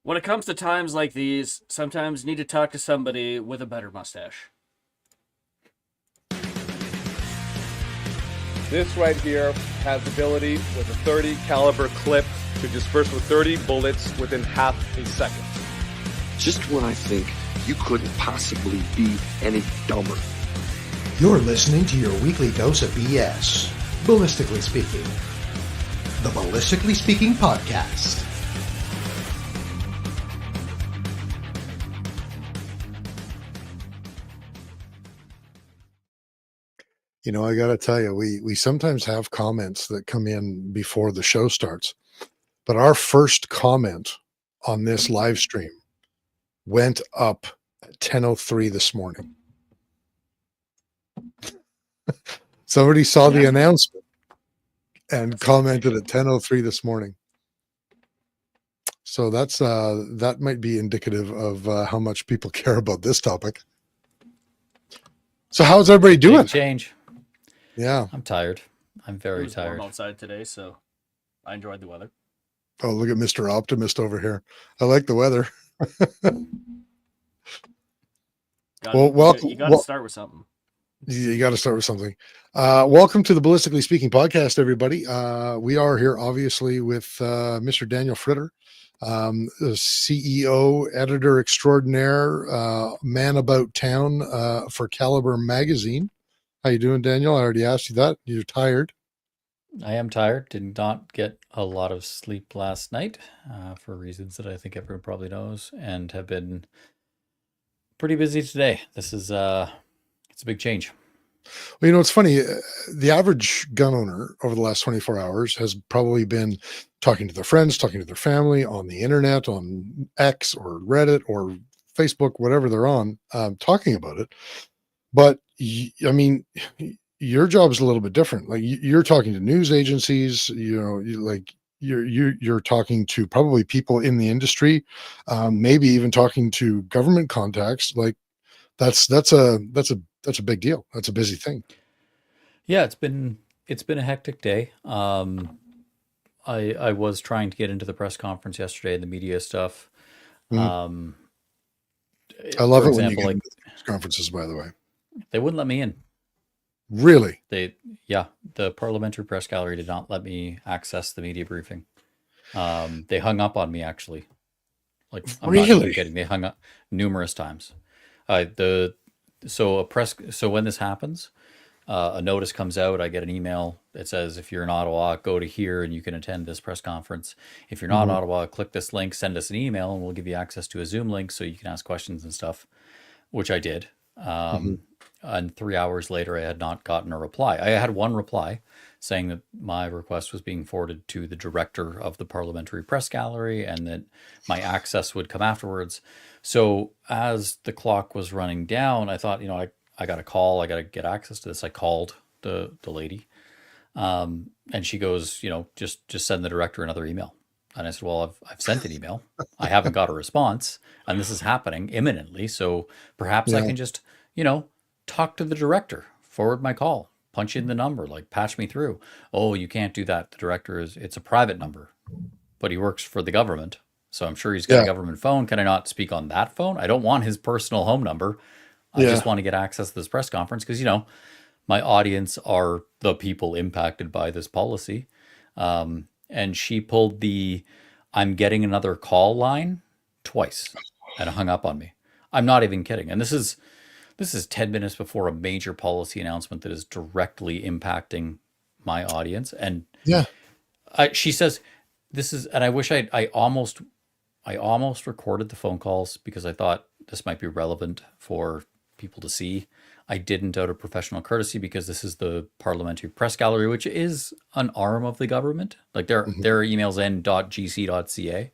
When it comes to times like these, sometimes you need to talk to somebody with a better mustache. This right here has the ability with a 30 caliber clip to disperse with 30 bullets within half a second. Just when I think you couldn't possibly be any dumber. You're listening to your weekly dose of BS, Ballistically Speaking. The Ballistically Speaking Podcast. You know, I got to tell you, we sometimes have comments that come in before the show starts, but our first comment on this live stream went up at 10:03 this morning. Somebody saw the announcement and commented at 10:03 this morning. So that might be indicative of how much people care about this topic. So how's everybody doing? Big change. Yeah. I'm tired. I'm It very was tired. warm outside today, so I enjoyed the weather. Oh, look at Mr. Optimist over here. I like the weather. You got to start with something. You got to start with something. Welcome to the Ballistically Speaking Podcast, everybody. We are here, obviously, with Mr. Daniel Fritter, the CEO, editor extraordinaire, man about town for Caliber Magazine. How you doing, Daniel? I already asked you that. You're tired. I am tired. Did not get a lot of sleep last night for reasons that I think everyone probably knows, and have been pretty busy today. This is it's a big change. Well, you know, it's funny. The average gun owner over the last 24 hours has probably been talking to their friends, talking to their family on the internet, on X or Reddit or Facebook, whatever they're on, talking about it. But I mean, your job is a little bit different. Like you're talking to news agencies, you know, you're talking to probably people in the industry, maybe even talking to government contacts. Like that's a big deal. That's a busy thing. Yeah, it's been a hectic day. I was trying to get into the press conference yesterday, the media stuff. I love For it when you example, get like into these conferences, by the way. they wouldn't let me in. Really? The parliamentary press gallery did not let me access the media briefing. They hung up on me, actually. Like, I'm not even Really? kidding. They hung up numerous times. So when this happens, a notice comes out. I get an email that says, if you're in Ottawa, go to here and you can attend this press conference. If you're not in Ottawa, click this link, send us an email, and we'll give you access to a Zoom link so you can ask questions and stuff, which I did. And 3 hours later, I had not gotten a reply. I had one reply saying that my request was being forwarded to the director of the parliamentary press gallery and that my access would come afterwards. So as the clock was running down, I thought, I got a call. I got to get access to this. I called the lady, and she goes, just send the director another email. And I said, well, I've sent an email. I haven't got a response, and this is happening imminently. So perhaps I can just, talk to the director, forward my call, punch in the number, like patch me through. Oh, you can't do that. The director it's a private number, but he works for the government. So I'm sure he's got a government phone. Can I not speak on that phone? I don't want his personal home number. I just want to get access to this press conference because, my audience are the people impacted by this policy. And she pulled I'm getting another call line twice and hung up on me. I'm not even kidding. And this is 10 minutes before a major policy announcement that is directly impacting my audience. And she says, and I wish I almost recorded the phone calls because I thought this might be relevant for people to see. I didn't, out of professional courtesy, because this is the parliamentary press gallery, which is an arm of the government. Like their emails n.gc.ca,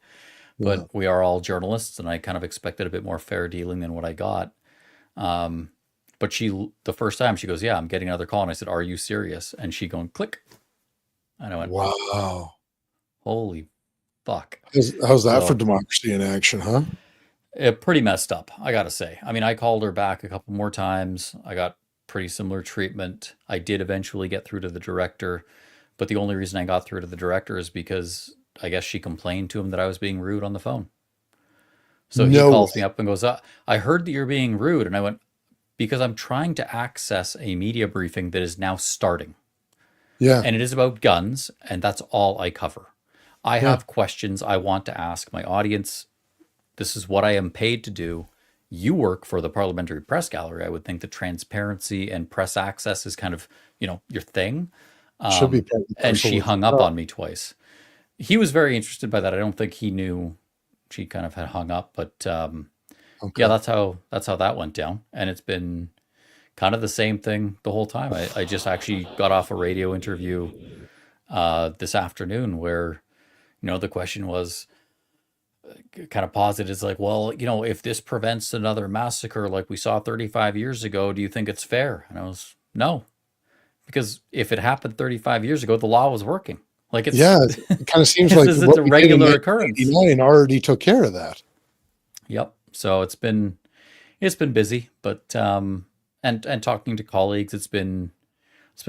but we are all journalists, and I kind of expected a bit more fair dealing than what I got. But the first time she goes, yeah, I'm getting another call. And I said, are you serious? And she going, click. And I went, Wow. Holy fuck. How's that for democracy in action, huh? Pretty messed up, I got to say. I mean, I called her back a couple more times. I got pretty similar treatment. I did eventually get through to the director, but the only reason I got through to the director is because I guess she complained to him that I was being rude on the phone. So he No calls way. me up and goes, I heard that you're being rude. And I went, because I'm trying to access a media briefing that is now starting. Yeah. And it is about guns, and that's all I cover. I Yeah. have questions I want to ask my audience. This is what I am paid to do. You work for the Parliamentary Press Gallery. I would think that transparency and press access is kind of, your thing. Should be part and And parcel she with the hung up job. on me twice. He was very interested by that. I don't think he knew she kind of had hung up, but Okay. yeah, that's how that went down. And it's been kind of the same thing the whole time. I just actually got off a radio interview this afternoon where, the question was kind of posited. It's like, well, if this prevents another massacre like we saw 35 years ago, do you think it's fair? And I was, no, because if it happened 35 years ago, the law was working. Like Yeah, it's, it kind of seems this like isn't what a we did in regular occurrence. 1989 already took care of that. Yep. So it's been busy, but and talking to colleagues, it's been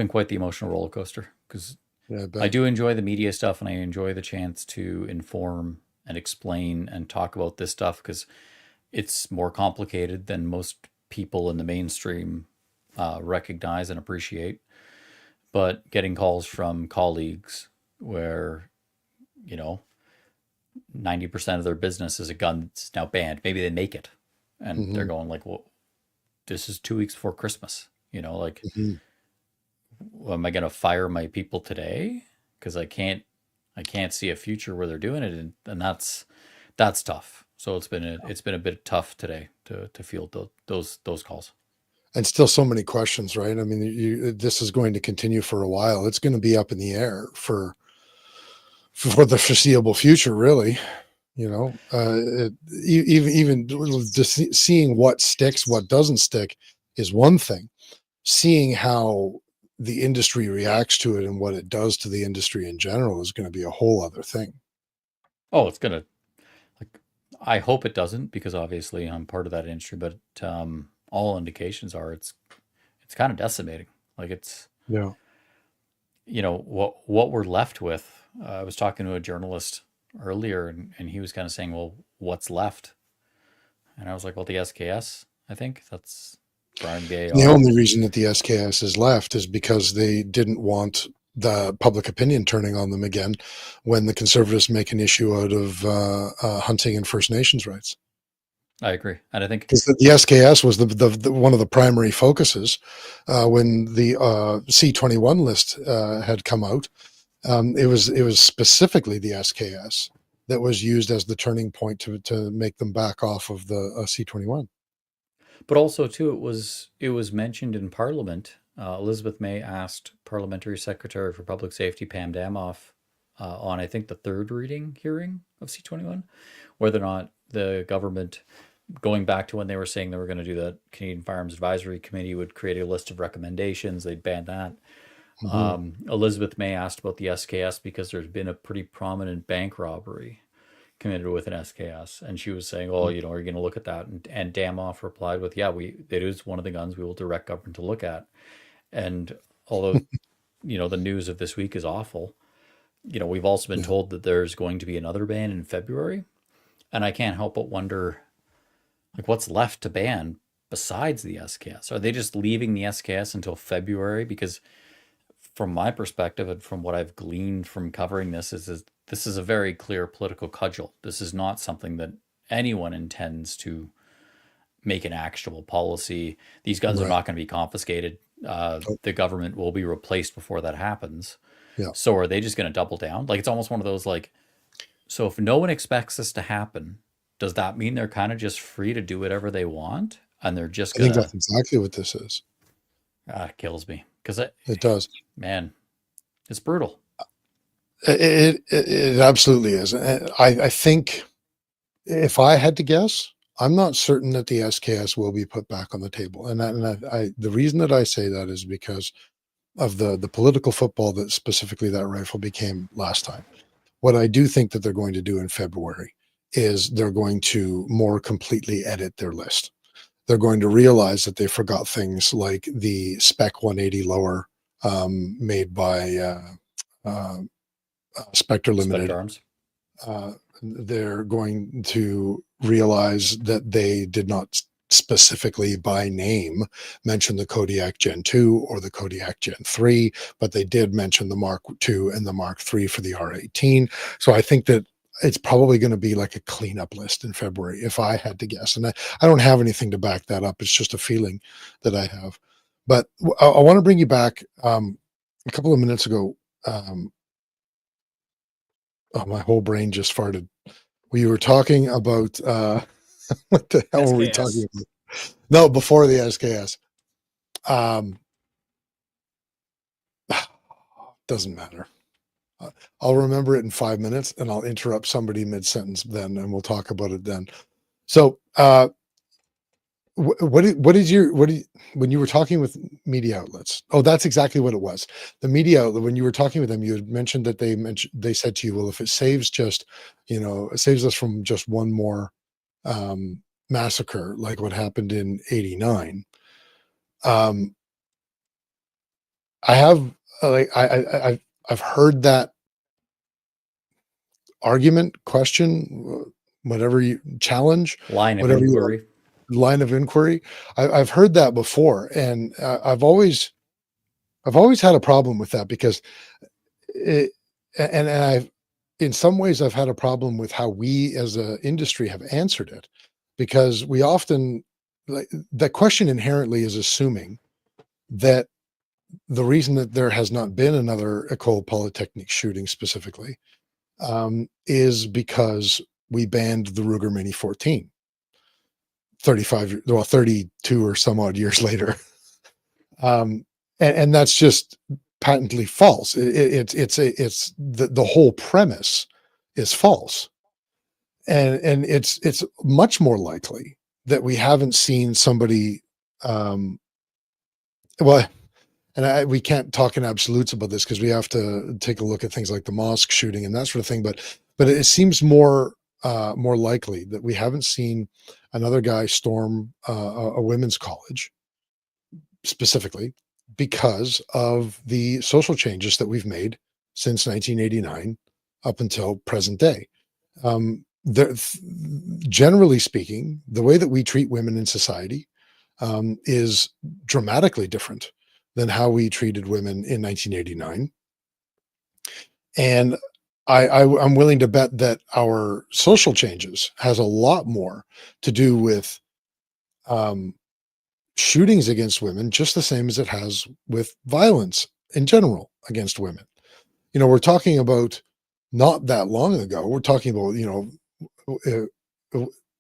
quite the emotional roller coaster because Yeah, I bet. I do enjoy the media stuff and I enjoy the chance to inform and explain and talk about this stuff because it's more complicated than most people in the mainstream recognize and appreciate. But getting calls from colleagues where, 90% of their business is a gun that's now banned. Maybe they make it and they're Mhm, going like, well, this is 2 weeks before Christmas. Like, mhm. am I going to fire my people today? Because I can't see a future where they're doing it, and that's tough. So it's been a bit tough today to field those calls. And still so many questions, right? I mean, this is going to continue for a while. It's going to be up in the air for the foreseeable future, really. Even just seeing what sticks, what doesn't stick is one thing. Seeing how the industry reacts to it and what it does to the industry in general is going to be a whole other thing. Oh, it's gonna, like, I hope it doesn't because obviously I'm part of that industry, but all indications are it's kind of decimating. Like it's Yeah. what we're left with. I was talking to a journalist earlier, and he was kind of saying, "Well, what's left?" And I was like, "Well, the SKS. I think that's Brian The BAR." only reason that the SKS is left is because they didn't want the public opinion turning on them again when the conservatives make an issue out of hunting and First Nations rights. I agree, and I think Because the SKS was the one of the primary focuses when the C21 list had come out. It was specifically the SKS that was used as the turning point to make them back off of the C21. But also too, it was mentioned in Parliament. Elizabeth May asked Parliamentary Secretary for Public Safety Pam Damoff on I think the third reading hearing of C21 whether or not the government, going back to when they were saying they were going to do that Canadian Firearms Advisory Committee would create a list of recommendations, they'd ban that. Mm-hmm. Elizabeth May asked about the SKS because there's been a pretty prominent bank robbery committed with an SKS, and she was saying, "Oh, are you going to look at that?" And Damoff replied with, "Yeah, it is one of the guns we will direct government to look at." And although the news of this week is awful, we've also been Yeah. told that there's going to be another ban in February, and I can't help but wonder, like, what's left to ban besides the SKS? Are they just leaving the SKS until February? Because from my perspective and from what I've gleaned from covering this is this is a very clear political cudgel. This is not something that anyone intends to make an actionable policy. These guns are Right. not going to be confiscated. Oh, The government will be replaced before that happens. yeah. So are they just going to double down? Like it's almost one of those like, so if no one expects this to happen, does that mean they're kind of just free to do whatever they want? And they're just I think gonna that's exactly what this is. kills me because It does. man, it's brutal. It absolutely is. I think if I had to guess, I'm not certain that the SKS will be put back on the table. The reason that I say that is because of the political football that specifically that rifle became last time. What I do think that they're going to do in February is they're going to more completely edit their list. They're going to realize that they forgot things like the Spec 180 lower made by Spectre Spectre Limited. Arms. they're going to realize that they did not specifically by name mention the Kodiak Gen 2 or the Kodiak Gen 3, but they did mention the Mark II and the Mark III for the R18. So I think that it's probably going to be like a cleanup list in February, if I had to guess. And I don't have anything to back that up. It's just a feeling that I have. But I want to bring you back a couple of minutes ago. Oh, my whole brain just farted. We were talking about what the hell were we SKS. talking about? No, before the SKS. Doesn't matter. I'll remember it in 5 minutes, and I'll interrupt somebody mid-sentence then, and we'll talk about it then. So, when you were talking with media outlets? Oh, that's exactly what it was. The media outlet, when you were talking with them, you had mentioned that they said to you, well, if it saves just, it saves us from just one more massacre, like what happened in '89. I have I've heard that argument, question, whatever you challenge, Line of whatever you inquiry. line of inquiry. I've heard that before, and I've always had a problem with that because and I've in some ways I've had a problem with how we as an industry have answered it, because we often, like, the question inherently is assuming that the reason that there has not been another Ecole Polytechnique shooting specifically is because we banned the Ruger Mini 14 32 or some odd years later. And that's just patently false. It's the whole premise is false. And it's much more likely that we haven't seen somebody, well, and we can't talk in absolutes about this because we have to take a look at things like the mosque shooting and that sort of thing. But it seems more likely that we haven't seen another guy storm a women's college specifically because of the social changes that we've made since 1989 up until present day. Generally speaking, the way that we treat women in society is dramatically different than how we treated women in 1989. And I'm willing to bet that our social changes has a lot more to do with shootings against women, just the same as it has with violence in general against women. We're talking about not that long ago. We're talking about, it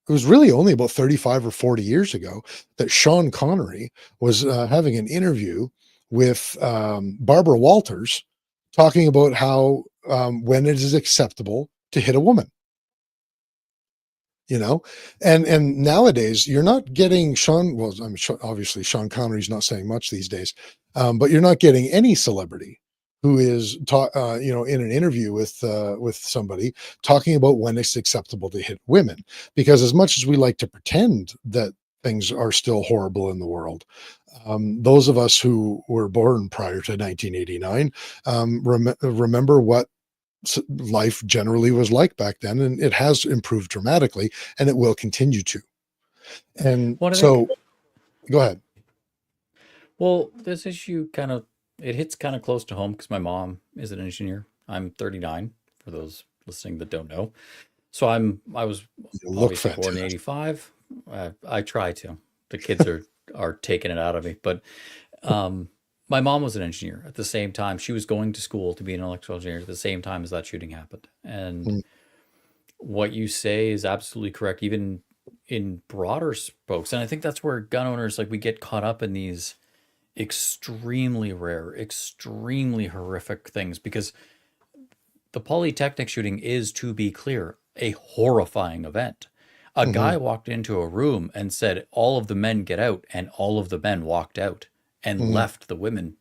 was really only about 35 or 40 years ago that Sean Connery was having an interview with Barbara Walters talking about how when it is acceptable to hit a woman. And nowadays you're not getting Sean. Well, I'm sure obviously Sean Connery's not saying much these days, but you're not getting any celebrity who is in an interview with somebody talking about when it's acceptable to hit women. Because as much as we like to pretend that things are still horrible in the world, those of us who were born prior to 1989 remember what life generally was like back then, and it has improved dramatically, and it will continue to. And What I so, think, go ahead. well, this issue it hits kind of close to home because my mom is an engineer. I'm 39, for those listening that don't know. So I was You look obviously born in fantastic. 85. I try to. The kids are taking it out of me, but my mom was an engineer at the same time. She was going to school to be an electrical engineer at the same time as that shooting happened. And Mm. what you say is absolutely correct, even in broader spokes. And I think that's where gun owners, like, we get caught up in these extremely rare, extremely horrific things, because the Polytechnic shooting is, to be clear, a horrifying event. A Mhm. guy walked into a room and said, all of the men get out, and all of the men walked out and Mhm. left the women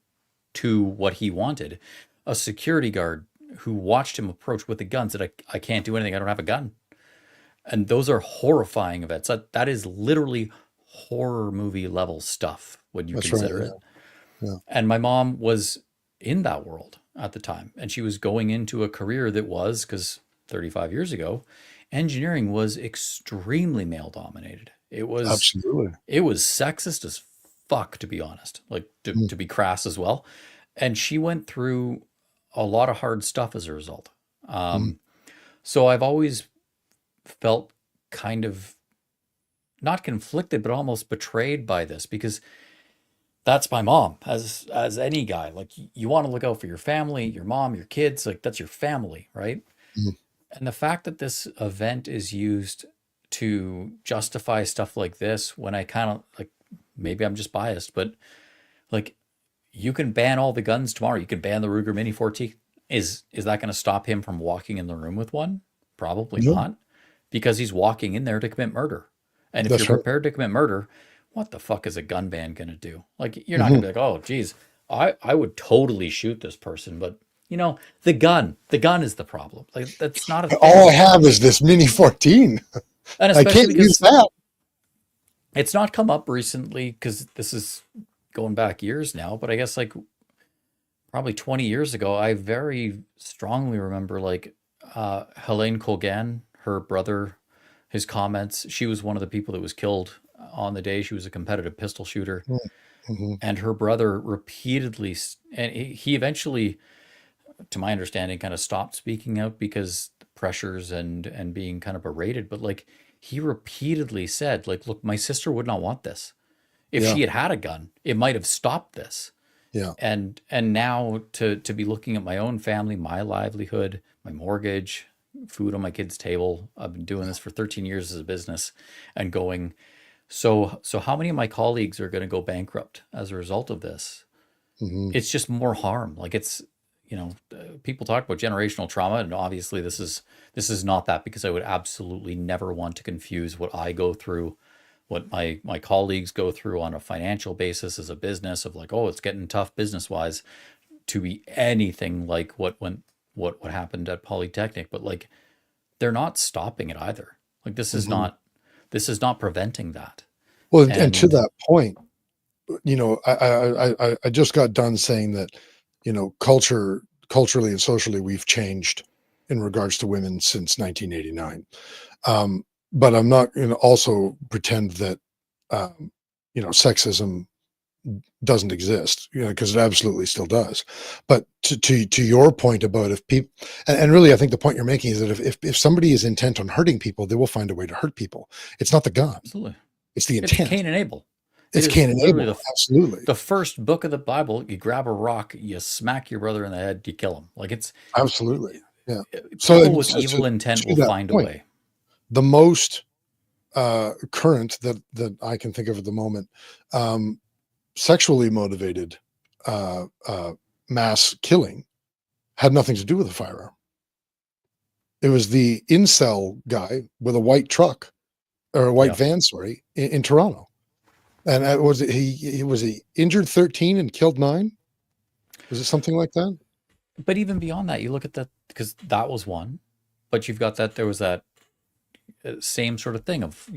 to what he wanted. A security guard who watched him approach with a gun said, I can't do anything. I don't have a gun. And those are horrifying events. That is literally horror movie level stuff when you That's right. consider it. Yeah. And my mom was in that world at the time, and she was going into a career that was, because 35 years ago, engineering was extremely male dominated. Absolutely. It was sexist as fuck, to be honest, like to be crass as well. And she went through a lot of hard stuff as a result. Mm. So I've always felt kind of not conflicted, but almost betrayed by this, because that's my mom. As any guy, like, you want to look out for your family, your mom, your kids, like that's your family, right? Mm. And the fact that this event is used to justify stuff like this, when I kind of like, maybe I'm just biased, but like, you can ban all the guns tomorrow. You can ban the Ruger Mini 40. Is that going to stop him from walking in the room with one? Probably No. not, because he's walking in there to commit murder. And if That's you're right. prepared to commit murder, what the fuck is a gun ban going to do? Like, you're not going to be like, oh, geez, I would totally shoot this person, but the gun is the problem. Like, that's not a thing. All I have is this Mini 14. And I especially can't use because that. it's not come up recently, because this is going back years now, but I guess like probably 20 years ago, I very strongly remember like Helene Colgan, her brother, his comments. She was one of the people that was killed on the day. She was a competitive pistol shooter. Mm-hmm. And her brother repeatedly, and he eventually, to my understanding, kind of stopped speaking out because pressures and being kind of berated. But like, he repeatedly said, like, look, my sister would not want this. If Yeah. she had a gun, it might have stopped this. Yeah. And now to be looking at my own family, my livelihood, my mortgage, food on my kids' table. I've been doing this for 13 years as a business, and going, so how many of my colleagues are going to go bankrupt as a result of this? Mm-hmm. It's just more harm. Like, it's, people talk about generational trauma, and obviously this is not that, because I would absolutely never want to confuse what I go through, what my colleagues go through on a financial basis as a business, of like, oh, it's getting tough business wise, to be anything like what happened at Polytechnic. But like, they're not stopping it either. Like, this is not preventing that. Well, and to And that point, I just got done saying that, culturally and socially, we've changed in regards to women since 1989. But I'm not going to also pretend that, sexism doesn't exist, because it absolutely still does. But to your point about, if people, and really, I think the point you're making is that if somebody is intent on hurting people, they will find a way to hurt people. It's not the gun; absolutely, it's the it's intent. Cain and Abel. It's It is Cain and literally Abel. Absolutely, the first book of the Bible. You grab a rock, you smack your brother in the head, you kill him. Like, it's absolutely, yeah. people with evil intent will that find a point, way. the most current that I can think of at the moment, sexually motivated mass killing had nothing to do with a firearm. It was the incel guy with a white truck, or a white Yeah. van, sorry, in Toronto. And he was injured 13 and killed 9? Was it something like that? But even beyond that, you look at that, because that was one, but you've got that, there was that same sort of thing of,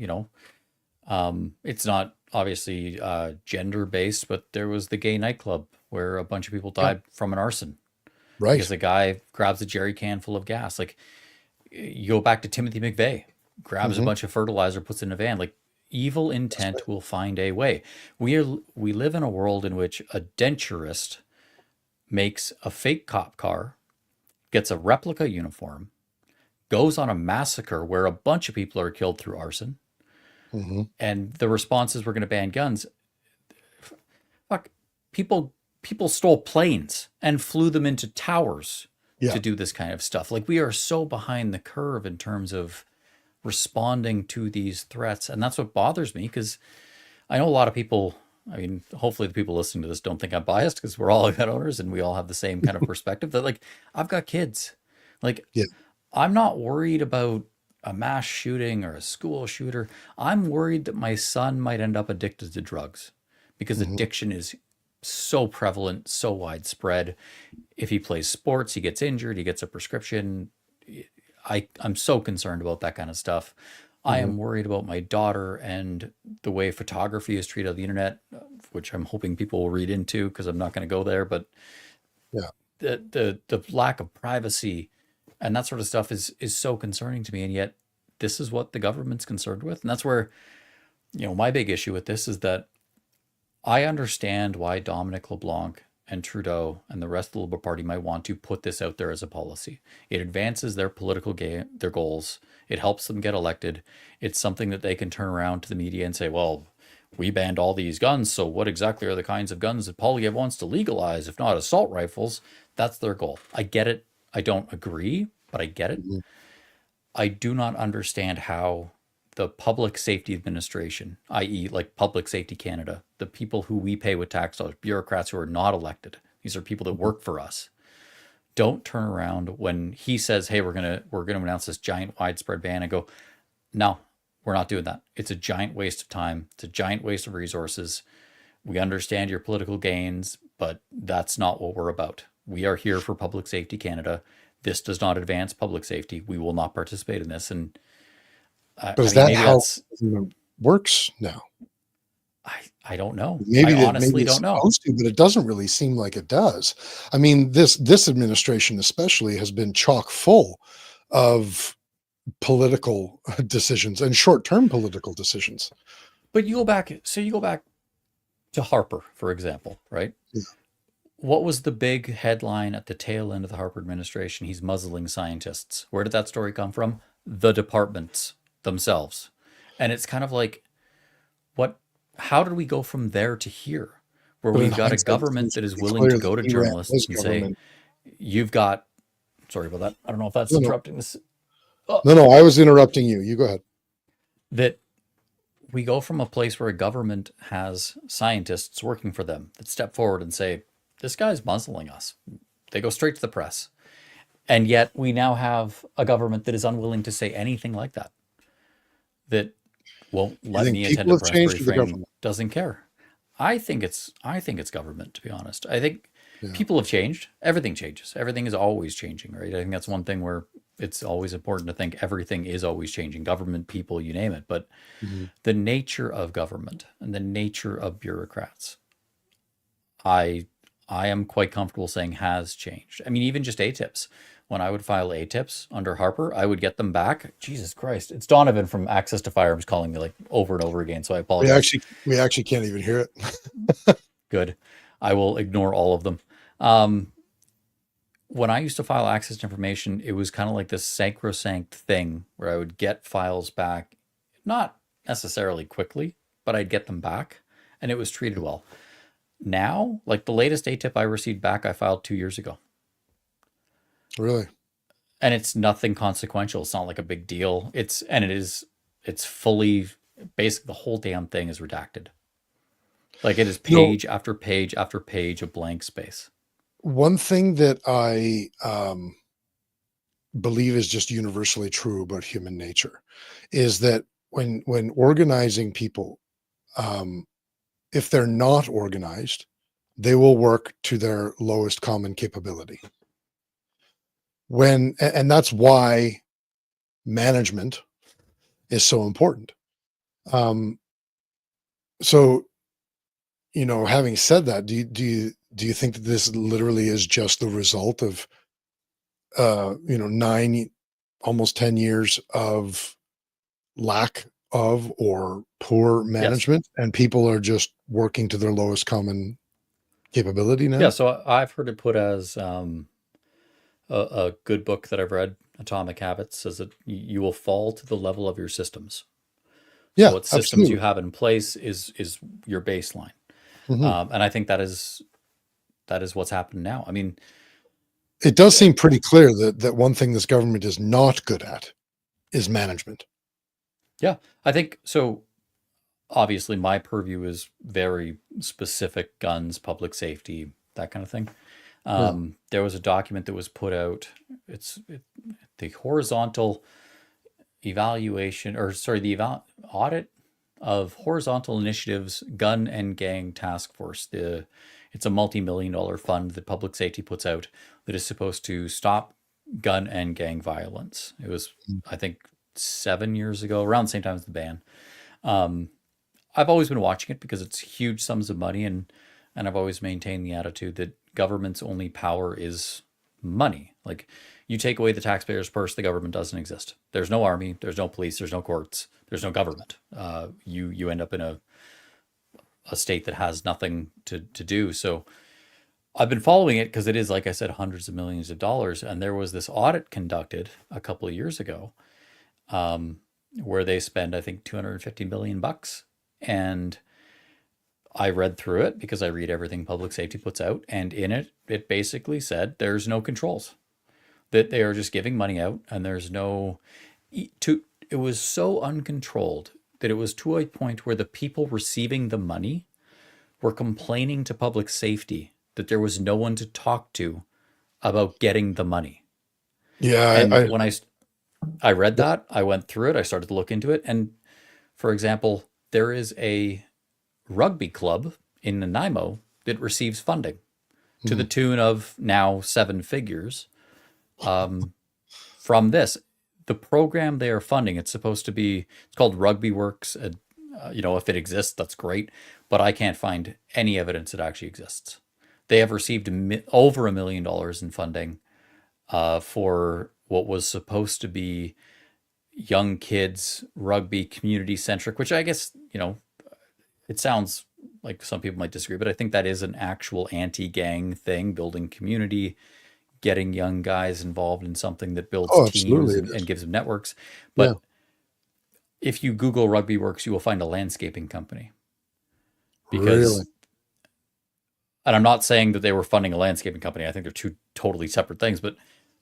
it's not obviously gender based, but there was the gay nightclub where a bunch of people died from an arson, Right. because a guy grabs a jerry can full of gas. Like, you go back to Timothy McVeigh, grabs a bunch of fertilizer, puts it in a van. Like, evil intent will find a way. We live in a world in which a denturist makes a fake cop car, gets a replica uniform, goes on a massacre where a bunch of people are killed through arson, and the response is, we're going to ban guns. Fuck, people stole planes and flew them into towers to do this kind of stuff. Like, we are so behind the curve in terms of responding to these threats, and that's what bothers me, because I know a lot of people, I mean, hopefully the people listening to this don't think I'm biased, because we're all gun owners and we all have the same kind of perspective, that like, I've got kids. Like, I'm not worried about a mass shooting or a school shooter. I'm worried that my son might end up addicted to drugs, because addiction is so prevalent, so widespread. If he plays sports, he gets injured, he gets a prescription. I'm so concerned about that kind of stuff. I am worried about my daughter and the way photography is treated on the internet, which I'm hoping people will read into, because I'm not going to go there. But the lack of privacy And that sort of stuff is so concerning to me. And yet this is what the government's concerned with. And that's where, my big issue with this is that I understand why Dominic LeBlanc and Trudeau and the rest of the Liberal Party might want to put this out there as a policy. It advances their political game, their goals. It helps them get elected. It's something that they can turn around to the media and say, well, we banned all these guns, so what exactly are the kinds of guns that Poilievre wants to legalize, if not assault rifles? That's their goal. I get it. I don't agree, but I get it. I do not understand how the Public Safety Administration, i.e., like Public Safety Canada, the people who we pay with tax dollars, bureaucrats who are not elected, these are people that work for us, don't turn around when he says, hey, we're gonna announce this giant widespread ban, and go, no, we're not doing that. It's a giant waste of time. It's a giant waste of resources. We understand your political gains, but that's not what we're about. We are here for Public Safety Canada. This does not advance public safety. We will not participate in this. And But is that how it works now? I don't know. Maybe I honestly don't know. Supposed to, but it doesn't really seem like it does. I mean, this administration especially has been chock full of political decisions and short-term political decisions. But you go back to Harper, for example, right? Yeah. What was the big headline at the tail end of the Harper administration? He's muzzling scientists. Where did that story come from? The departments themselves. And it's kind of like, how did we go from there to here, where we've got a government that is willing to go to journalists and say, you've got, sorry about that. I don't know if that's interrupting this. No, I was interrupting you. You go ahead. That we go from a place where a government has scientists working for them that step forward and say, this guy's muzzling us. They go straight to the press. And yet we now have a government that is unwilling to say anything like that. That won't let me attend a press briefing, doesn't care. I think it's government, to be honest. I think people have changed. Everything changes. Everything is always changing, right? I think that's one thing where it's always important to think everything is always changing. Government, people, you name it. But the nature of government and the nature of bureaucrats, I am quite comfortable saying has changed. I mean, even just ATIPs. When I would file ATIPs under Harper, I would get them back. Jesus Christ. It's Donovan from Access to Firearms calling me like over and over again. So I apologize. We actually can't even hear it. Good. I will ignore all of them. When I used to file access to information, it was kind of like this sacrosanct thing where I would get files back, not necessarily quickly, but I'd get them back and it was treated well. Now, like the latest ATIP I received back, I filed 2 years ago. Really? And it's nothing consequential. It's not like a big deal. It's fully, basically the whole damn thing is redacted. Like it is page after page after page of blank space. One thing that I believe is just universally true about human nature is that when organizing people, if they're not organized, they will work to their lowest common capability. And that's why management is so important. So, having said that, do you think that this literally is just the result of, 9, almost 10 years of lack of or poor management, and people are just working to their lowest common capability now? Yeah. So I've heard it put as, a good book that I've read, Atomic Habits, says that you will fall to the level of your systems. Yeah, so what systems you have in place is your baseline. And I think that is what's happened now. I mean, it does seem pretty clear that one thing this government is not good at is management. Yeah, I think so. Obviously, my purview is very specific: guns, public safety, that kind of thing. There was a document that was put out. It's the horizontal evaluation, audit of horizontal initiatives, gun and gang task force. It's a multi-million-dollar fund that public safety puts out that is supposed to stop gun and gang violence. It was, I think, 7 years ago, around the same time as the ban. I've always been watching it because it's huge sums of money, and I've always maintained the attitude that government's only power is money. Like, You take away the taxpayer's purse, the government doesn't exist. There's no army, there's no police, there's no courts, there's no government. You end up in a state that has nothing to do. So I've been following it because it is, like I said, hundreds of millions of dollars. And there was this audit conducted a couple of years ago, where they spend, I think, 250 million bucks. And I read through it because I read everything public safety puts out. And in it, it basically said there's no controls, that they are just giving money out, and there's no, it was so uncontrolled that it was to a point where the people receiving the money were complaining to public safety that there was no one to talk to about getting the money. Yeah, And when I read that, I went through it, I started to look into it. And for example, there is a rugby club in Nanaimo that receives funding to the tune of now 7 figures from this. The program they are funding, it's supposed to be, it's called Rugby Works. If it exists, that's great, but I can't find any evidence it actually exists. They have received over $1 million in funding for what was supposed to be young kids rugby, community centric, which I guess, it sounds like some people might disagree, but I think that is an actual anti-gang thing, building community, getting young guys involved in something that builds teams and gives them networks. But if you Google Rugby Works, you will find a landscaping company. And I'm not saying that they were funding a landscaping company. I think they're two totally separate things, but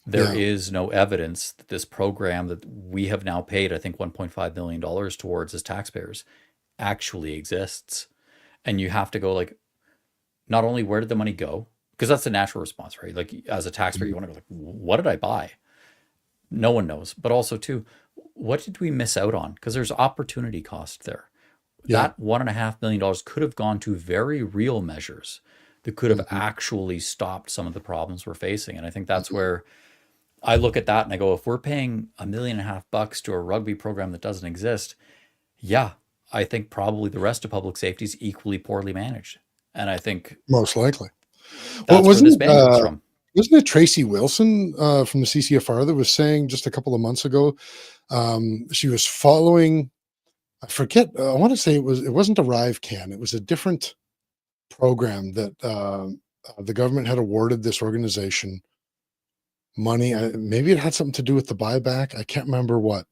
there is no evidence that this program that we have now paid, I think, $1.5 million towards as taxpayers actually exists. And you have to go like, not only where did the money go? Because that's the natural response, right? Like as a taxpayer, you want to go like, what did I buy? No one knows. But also too, what did we miss out on? Because there's opportunity cost there. That $1.5 million could have gone to very real measures that could have actually stopped some of the problems we're facing. And I think that's where I look at that and I go, if we're paying $1.5 million to a rugby program that doesn't exist, I think probably the rest of public safety is equally poorly managed. And I think most likely. That's where this ban comes from. Wasn't it Tracy Wilson from the CCFR that was saying just a couple of months ago, she was following, I forget, I want to say it wasn't ArriveCan. It was a different program that the government had awarded this organization money. Maybe it had something to do with the buyback. I can't remember what,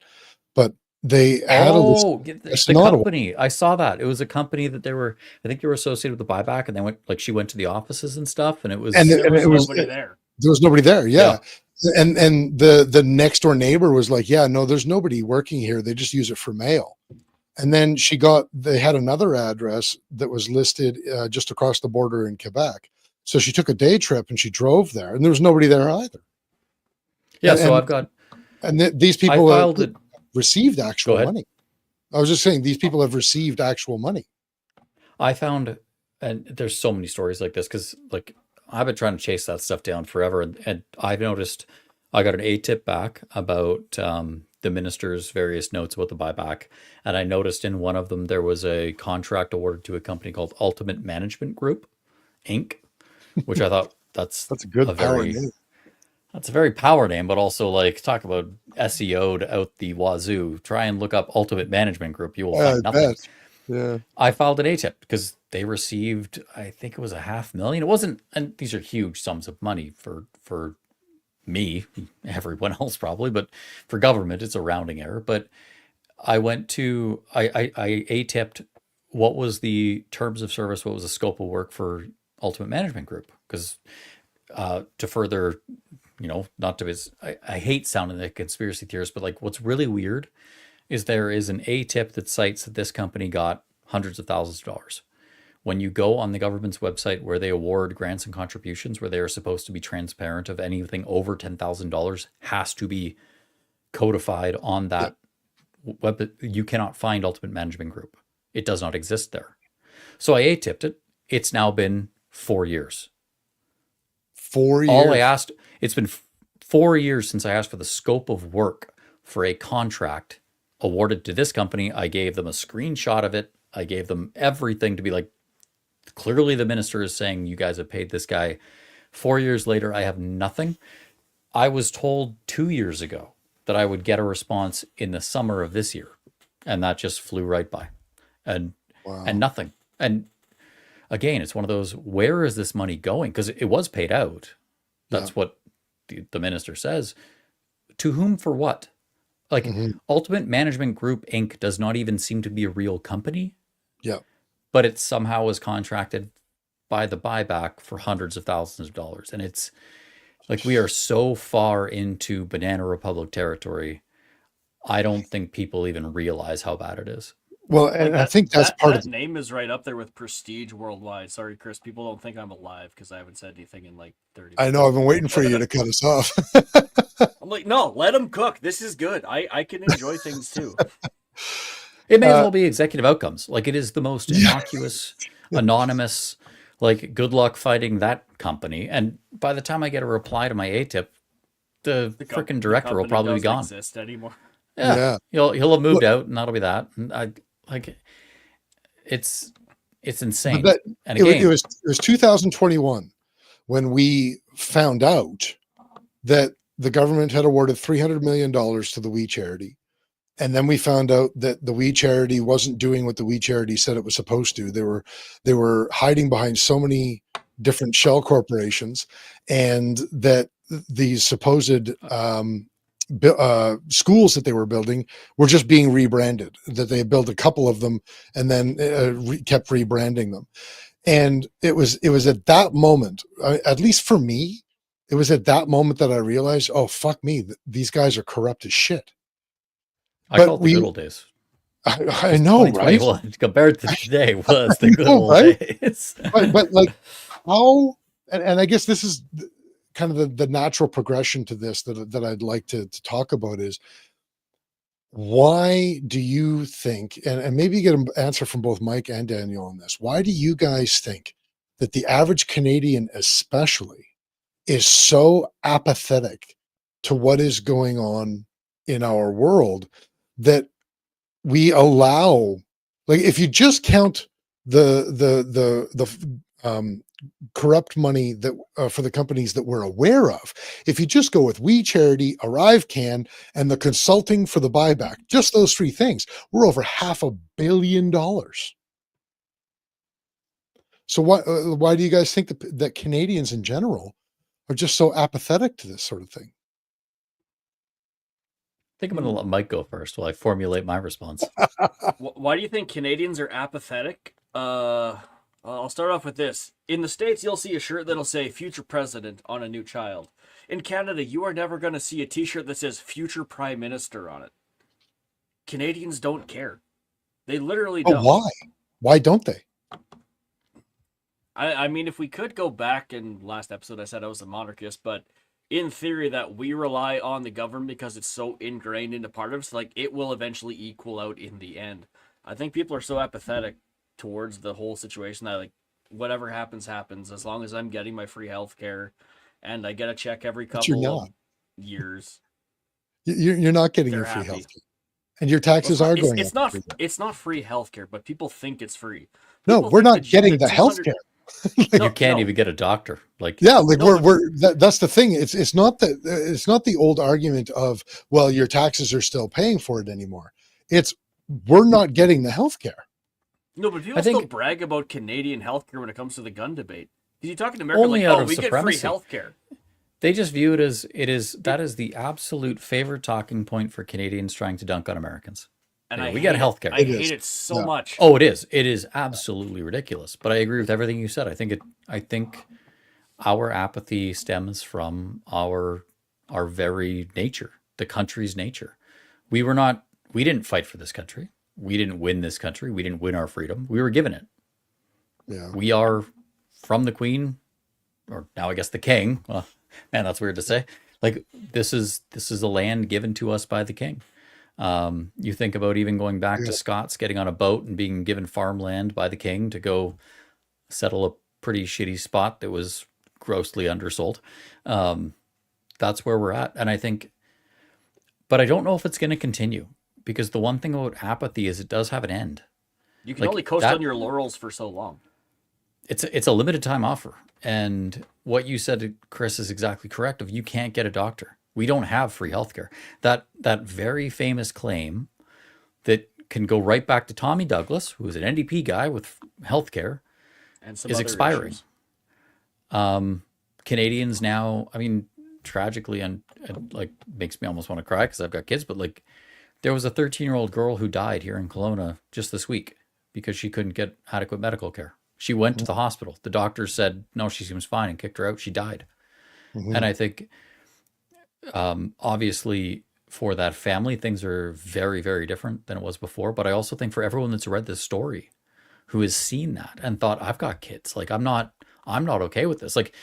but they had the company. I saw that. It was a company that I think they were associated with the buyback, and they went, like, she went to the offices and stuff, and it was, there was nobody there. There was nobody there. Yeah. And the next door neighbor was like, yeah, no, there's nobody working here. They just use it for mail. And then they had another address that was listed just across the border in Quebec. So she took a day trip and she drove there, and there was nobody there either. Yeah. These people received actual Go ahead. money. I was just saying, these people have received actual money. I found, and there's so many stories like this, because like I've been trying to chase that stuff down forever, and I've noticed I got an ATIP back about the minister's various notes about the buyback, and I noticed in one of them there was a contract awarded to a company called Ultimate Management Group, Inc., which I thought that's a good power name. That's a very power name, but also like talk about SEO'd out the wazoo. Try and look up Ultimate Management Group. You will find nothing. Yeah. I filed an ATIP because they received, I think it was $500,000. It wasn't, and these are huge sums of money for me, everyone else probably, but for government, it's a rounding error. But I went to, I ATIP'd what was the terms of service, what was the scope of work for Ultimate Management Group? Because to further, not to, I hate sounding like a conspiracy theorist, but like what's really weird is there is an ATIP that cites that this company got hundreds of thousands of dollars. When you go on the government's website where they award grants and contributions, where they are supposed to be transparent of anything over $10,000 has to be codified on that web, you cannot find Ultimate Management Group. It does not exist there. So I ATIP'd it. It's now been 4 years. 4 years? All I asked, it's been 4 years since I asked for the scope of work for a contract awarded to this company. I gave them a screenshot of it. I gave them everything to be like, clearly the minister is saying you guys have paid this guy. 4 years later, I have nothing. I was told 2 years ago that I would get a response in the summer of this year, and that just flew right by, and Wow. nothing. And again, it's one of those, where is this money going? Because it was paid out. That's what the minister says. To whom, for what? Like, Ultimate Management Group Inc. does not even seem to be a real company, Yeah. but it somehow was contracted by the buyback for hundreds of thousands of dollars. And it's like, we are so far into Banana Republic territory. I don't think people even realize how bad it is. Well, Like and I think that's part of that name is right up there with prestige worldwide. Sorry, Chris. People don't think I'm alive because I haven't said anything in like 30 I minutes. know I've been waiting for you to cut us off. I'm like, no, let them cook. This is good. I can enjoy things too. It may as well be executive outcomes. Like, it is the most innocuous, anonymous, like, good luck fighting that company. And by the time I get a reply to my ATIP, the freaking director will probably be gone. Exist anymore. Yeah. He'll have moved out, and that'll be that. And I like, it's insane. But and it again, was 2021 when we found out that the government had awarded $300 million to the We Charity. And then we found out that the We Charity wasn't doing what the We Charity said it was supposed to. They were hiding behind so many different shell corporations, and that these supposed schools that they were building were just being rebranded, that they had built a couple of them and then kept rebranding them. And it was at that moment, at least for me, it was at that moment that I realized, oh, fuck me, these guys are corrupt as shit. I call it the good old days. I know, right? 2021 compared to today was the good old days. but like, how, and I guess this is kind of the natural progression to this that I'd like to talk about is, why do you think, and maybe you get an answer from both Mike and Daniel on this, why do you guys think that the average Canadian especially is so apathetic to what is going on in our world, that we allow, like, if you just count the corrupt money that for the companies that we're aware of, if you just go with We Charity, ArriveCan, and the consulting for the buyback, just those three things, we're over $500 million. So why do you guys think that Canadians in general are just so apathetic to this sort of thing? I think I'm going to let Mike go first while I formulate my response. Why do you think Canadians are apathetic? I'll start off with this. In the States, you'll see a shirt that'll say future president on a new child. In Canada, you are never going to see a t-shirt that says future prime minister on it. Canadians don't care. They literally don't. Why? Why don't they? I mean, if we could go back, in last episode I said I was a monarchist, but in theory that we rely on the government because it's so ingrained into part of us, like, it will eventually equal out in the end. I think people are so apathetic towards the whole situation that, like, whatever happens, happens. As long as I'm getting my free health care and I get a check every couple of years. You're not getting your free health care. And your taxes are going up. It's not free health care, but people think it's free. No, we're not getting the health care. You can't even get a doctor. Like, yeah, like that's the thing. It's not the old argument of, well, your taxes are still paying for it anymore. It's, we're not getting the health care. No, but people still brag about Canadian healthcare when it comes to the gun debate. Because you talk to America like, oh, we get free healthcare. They just view it as that is the absolute favorite talking point for Canadians trying to dunk on Americans. And we get healthcare. I hate it so much. Oh, it is. It is absolutely ridiculous. But I agree with everything you said. I think our apathy stems from our very nature, the country's nature. We didn't fight for this country. We didn't win this country. We didn't win our freedom. We were given it. Yeah. We are from the Queen, or now I guess the King. Well, man, that's weird to say. Like, this is a land given to us by the King. You think about even going back to Scots getting on a boat and being given farmland by the King to go settle a pretty shitty spot that was grossly undersold. That's where we're at. And I think, but I don't know if it's going to continue, because the one thing about apathy is it does have an end. You can only coast on your laurels for so long. it's a limited time offer. And what you said, Chris, is exactly correct. If you can't get a doctor, we don't have free healthcare. That very famous claim that can go right back to Tommy Douglas, who was an NDP guy with healthcare, And some is other expiring. issues. Canadians now, I mean, tragically, and like makes me almost want to cry because I've got kids, but like there was a 13-year-old girl who died here in Kelowna just this week because she couldn't get adequate medical care. She went to the hospital. The doctor said, no, she seems fine, and kicked her out. She died. And I think, obviously, for that family, things are very, very different than it was before. But I also think for everyone that's read this story, who has seen that and thought, I've got kids, like I'm not okay with this. Like,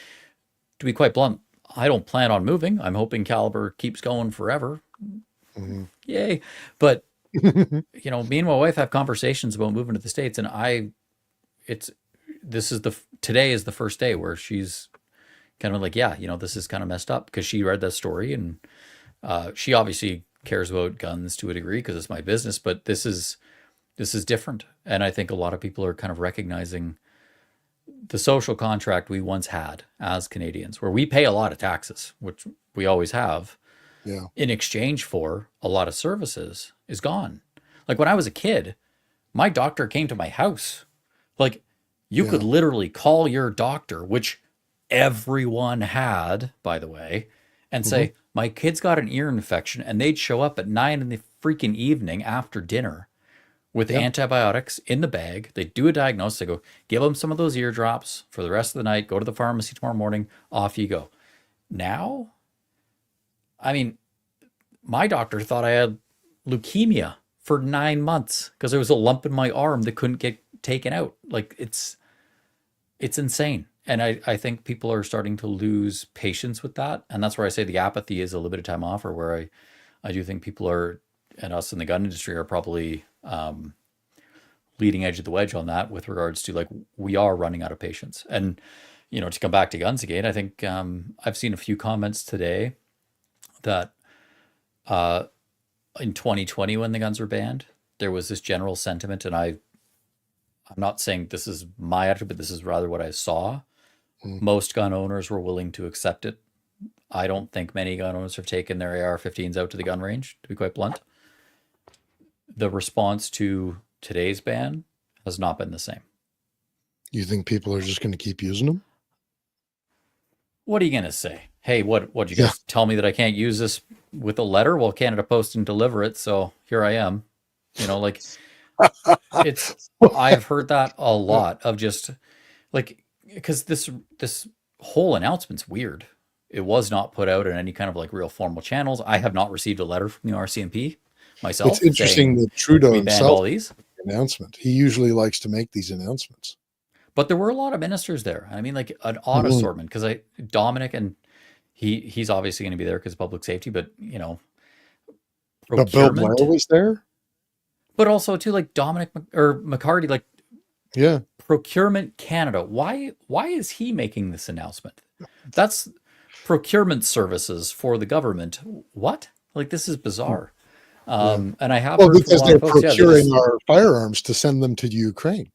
to be quite blunt, I don't plan on moving. I'm hoping Caliber keeps going forever. Yay. But, you know, me and my wife have conversations about moving to the States, and today is the first day where she's kind of like, yeah, you know, this is kind of messed up, because she read that story, and she obviously cares about guns to a degree because it's my business, but this is different. And I think a lot of people are kind of recognizing the social contract we once had as Canadians, where we pay a lot of taxes, which we always have, in exchange for a lot of services, is gone. Like when I was a kid, my doctor came to my house. Like you could literally call your doctor, which everyone had, by the way, and say, my kid's got an ear infection, and they'd show up at 9 in the freaking evening after dinner with antibiotics in the bag. They do a diagnosis. They go, give them some of those ear drops for the rest of the night. Go to the pharmacy tomorrow morning. Off you go. Now, I mean, my doctor thought I had leukemia for 9 months because there was a lump in my arm that couldn't get taken out. Like it's insane. And I think people are starting to lose patience with that. And that's where I say the apathy is a limited time offer, where I do think people are, and us in the gun industry are probably leading edge of the wedge on that, with regards to like, we are running out of patience. And, you know, to come back to guns again, I think I've seen a few comments today that in 2020, when the guns were banned, there was this general sentiment, and I'm not saying this is my attitude, but this is rather what I saw. Most gun owners were willing to accept it. I don't think many gun owners have taken their AR-15s out to the gun range, to be quite blunt. The response to today's ban has not been the same. You think people are just going to keep using them? What are you going to say? Hey, what you guys tell me that I can't use this with a letter? Well, Canada Post and deliver it, so here I am. You know, like I've heard that a lot, of just like, because this whole announcement's weird. It was not put out in any kind of like real formal channels. I have not received a letter from the RCMP myself. It's interesting that Trudeau himself all these announcement. He usually likes to make these announcements. But there were a lot of ministers there. I mean, like an odd assortment, because Dominic, and he's obviously going to be there because of public safety, but you know, But Bill Blair was there. But also too, like Dominic or McCarty, like Procurement Canada. Why is he making this announcement? That's procurement services for the government. What? Like, this is bizarre. And I have heard because they're folks, procuring our firearms to send them to Ukraine.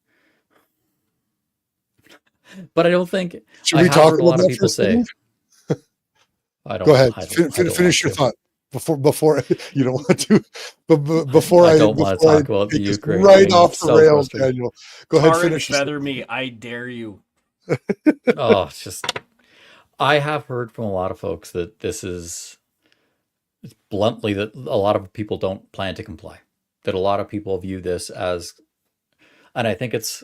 But I don't think. Should we talk about a lot of people say? I don't. Go ahead. Finish your thought before you don't want to. But before I don't want to talk about the Ukraine. Right off the rails, Daniel. Go ahead. Finish. Feather me. I dare you. Oh, it's just. I have heard from a lot of folks that this is, bluntly, that a lot of people don't plan to comply. That a lot of people view this as, and I think it's